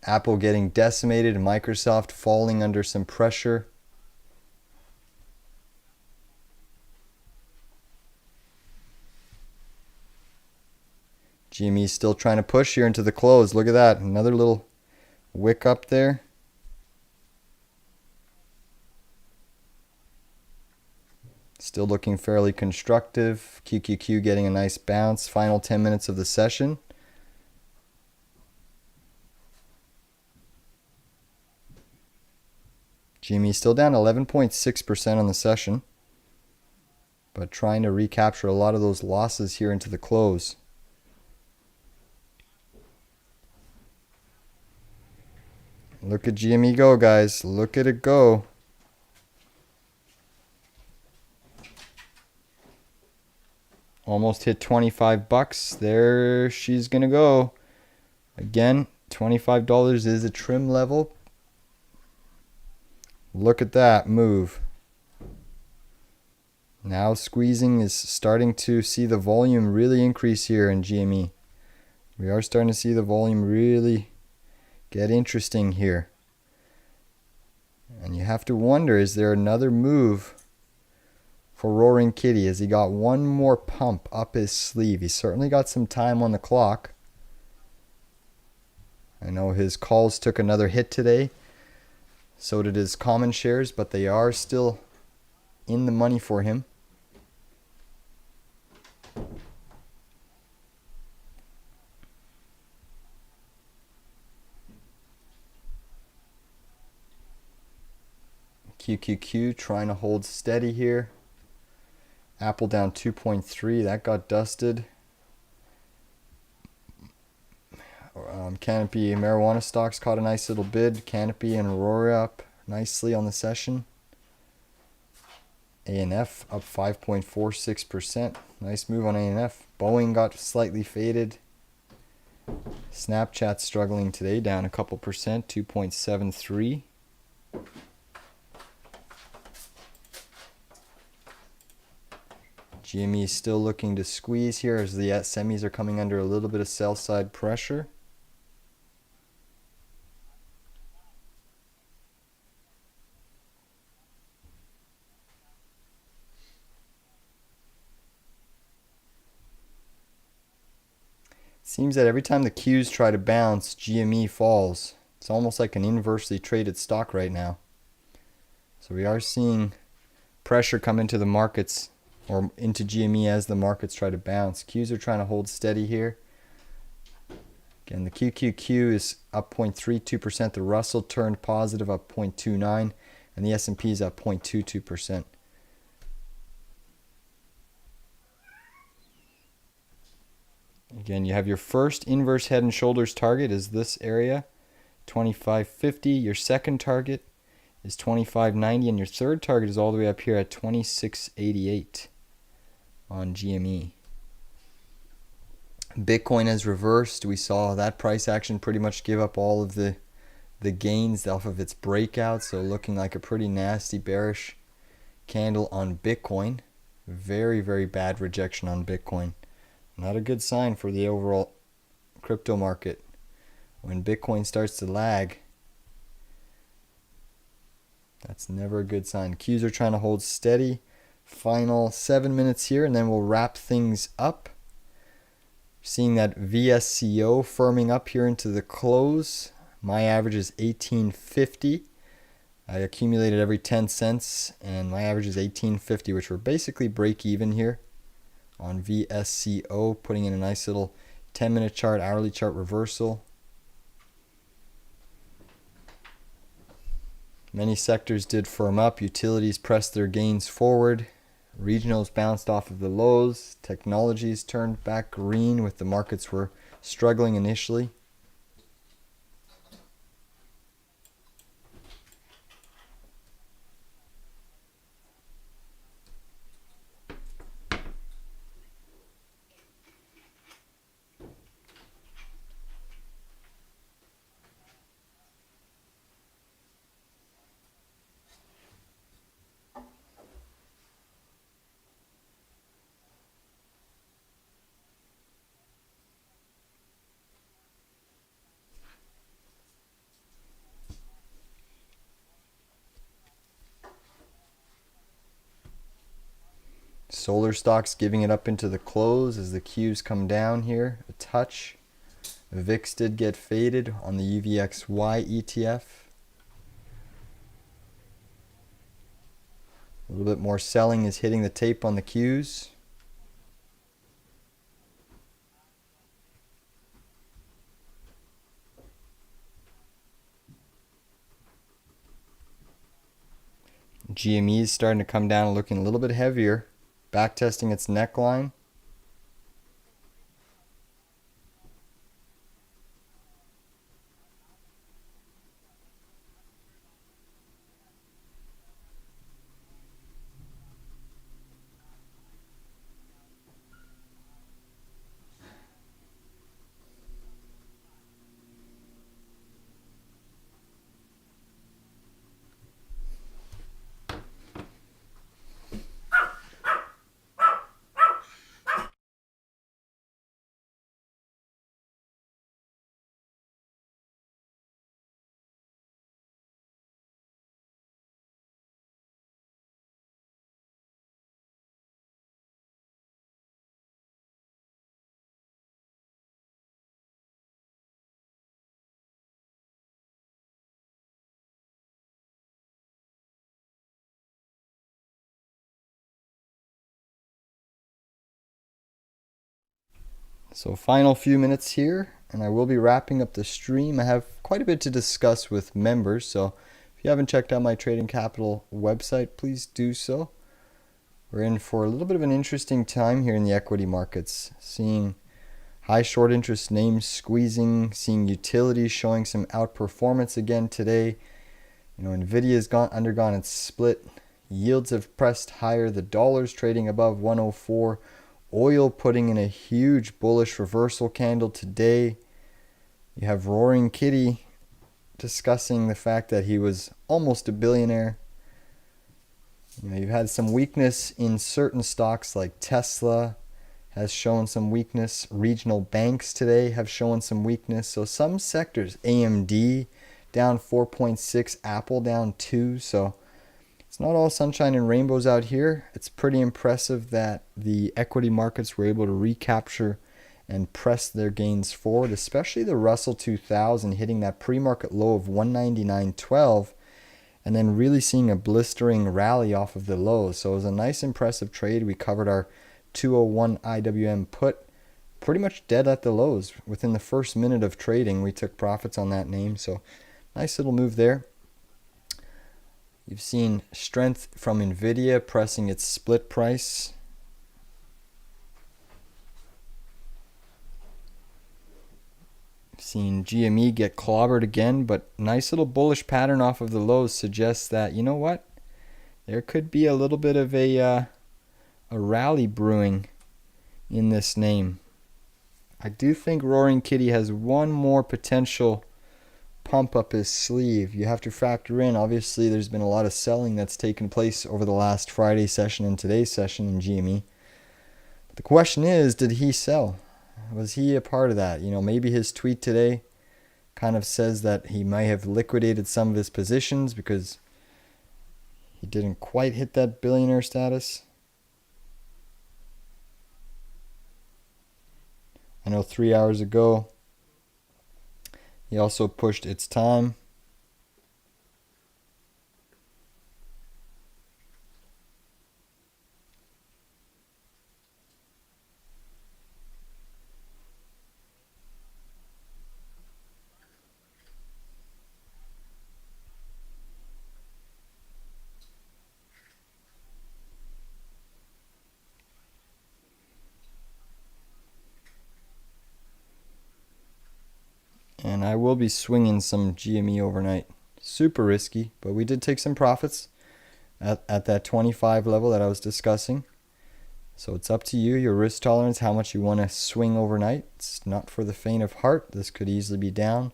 Apple getting decimated, Microsoft falling under some pressure. GME still trying to push here into the close. Look at that. Another little wick up there. Still looking fairly constructive. QQQ getting a nice bounce. Final 10 minutes of the session. GME still down 11.6% on the session, but trying to recapture a lot of those losses here into the close. Look at GME go, guys. Look at it go. Almost hit 25 bucks. There she's going to go. Again, $25 is a trim level. Look at that move. Now squeezing is starting to see the volume really increase here in GME. We are starting to see the volume really get interesting here. And you have to wonder, is there another move for Roaring Kitty as he got one more pump up his sleeve. He certainly got some time on the clock. I know his calls took another hit today. So did his common shares, but they are still in the money for him. QQQ trying to hold steady here. Apple down 2.3. That got dusted. Canopy marijuana stocks caught a nice little bid. Canopy and Aurora up nicely on the session. ANF up 5.46%. Nice move on ANF. Boeing got slightly faded. Snapchat struggling today, down a couple percent, 2.73. GME is still looking to squeeze here as the semis are coming under a little bit of sell side pressure. Seems that every time the Qs try to bounce, GME falls. It's almost like an inversely traded stock right now. So we are seeing pressure come into the markets or into GME as the markets try to bounce. Qs are trying to hold steady here. Again, the QQQ is up 0.32%. The Russell turned positive, up 0.29%. And the S&P is up 0.22%. Again, you have your first inverse head and shoulders target is this area, 25.50. Your second target is 25.90, and your third target is all the way up here at 26.88 on GME. Bitcoin has reversed. We saw that price action pretty much give up all of the gains off of its breakout, so looking like a pretty nasty bearish candle on Bitcoin. Very, very bad rejection on Bitcoin. Not a good sign for the overall crypto market. When Bitcoin starts to lag, that's never a good sign. Qs are trying to hold steady. Final 7 minutes here, and then we'll wrap things up. Seeing that VSCO firming up here into the close. My average is 18.50. I accumulated every 10 cents, and my average is 18.50, which were basically break even here on VSCO, putting in a nice little 10-minute chart, hourly chart reversal. Many sectors did firm up. Utilities pressed their gains forward. Regionals bounced off of the lows. Technologies turned back green with the markets were struggling initially. Solar stocks giving it up into the close as the Qs come down here a touch. The VIX did get faded on the UVXY ETF. A little bit more selling is hitting the tape on the Qs. GME is starting to come down, looking a little bit heavier. Back testing its neckline. So final few minutes here, and I will be wrapping up the stream. I have quite a bit to discuss with members, so if you haven't checked out my Trading Capital website, please do so. We're in for a little bit of an interesting time here in the equity markets, seeing high short interest names squeezing, seeing utilities showing some outperformance again today. NVDA has undergone its split. Yields have pressed higher. The dollar's trading above 104. Oil putting in a huge bullish reversal candle today. You have Roaring Kitty discussing the fact that he was almost a billionaire. You've had some weakness in certain stocks like Tesla has shown some weakness. Regional banks today have shown some weakness. So some sectors, AMD down 4.6, Apple down 2. So it's not all sunshine and rainbows out here. It's pretty impressive that the equity markets were able to recapture and press their gains forward, especially the Russell 2000 hitting that pre-market low of 199.12 and then really seeing a blistering rally off of the lows. So it was a nice impressive trade. We covered our 201 IWM put pretty much dead at the lows. Within the first minute of trading, we took profits on that name. So nice little move there. You've seen strength from NVIDIA pressing its split price. You've seen GME get clobbered again, but nice little bullish pattern off of the lows suggests that, you know what? There could be a little bit of a rally brewing in this name. I do think Roaring Kitty has one more potential pump up his sleeve. You have to factor in, obviously, there's been a lot of selling that's taken place over the last Friday session and today's session in GME. But the question is, did he sell? Was he a part of that? Maybe his tweet today kind of says that he might have liquidated some of his positions because he didn't quite hit that billionaire status. I know 3 hours ago, he also pushed its time. And I will be swinging some GME overnight. Super risky, but we did take some profits at that 25 level that I was discussing. So it's up to you, your risk tolerance, how much you want to swing overnight. It's not for the faint of heart. This could easily be down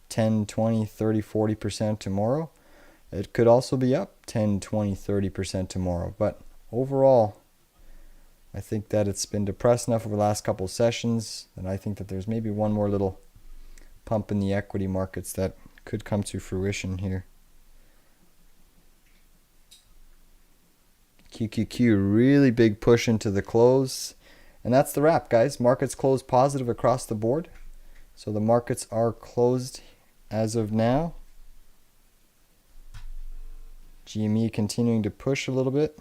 10, 20, 30, 40% tomorrow. It could also be up 10, 20, 30% tomorrow. But overall, I think that it's been depressed enough over the last couple of sessions that I think that there's maybe one more little pump in the equity markets that could come to fruition here. QQQ, really big push into the close. And that's the wrap, guys. Markets closed positive across the board. So the markets are closed as of now. GME continuing to push a little bit.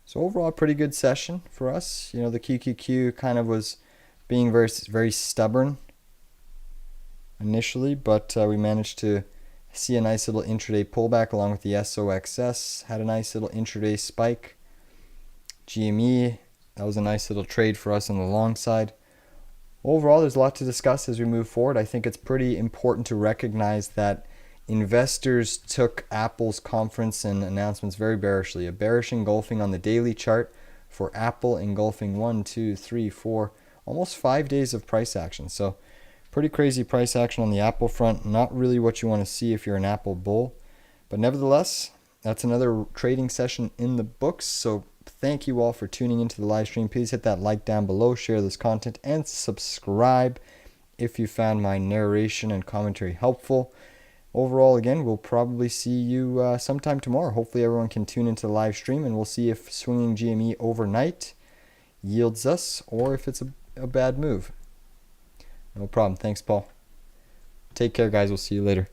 So overall, a pretty good session for us. The QQQ kind of was being very, very stubborn initially, but we managed to see a nice little intraday pullback along with the SOXS. Had a nice little intraday spike. GME, that was a nice little trade for us on the long side. Overall, there's a lot to discuss as we move forward. I think it's pretty important to recognize that investors took Apple's conference and announcements very bearishly. A bearish engulfing on the daily chart for Apple, engulfing 1, 2, 3, 4, almost 5 days of price action. So pretty crazy price action on the Apple front. Not really what you want to see if you're an Apple bull. But nevertheless, that's another trading session in the books. So thank you all for tuning into the live stream. Please hit that like down below, share this content, and subscribe if you found my narration and commentary helpful. Overall, again, we'll probably see you sometime tomorrow. Hopefully everyone can tune into the live stream, and we'll see if swinging GME overnight yields us or if it's a bad move. No problem. Thanks, Paul. Take care, guys. We'll see you later.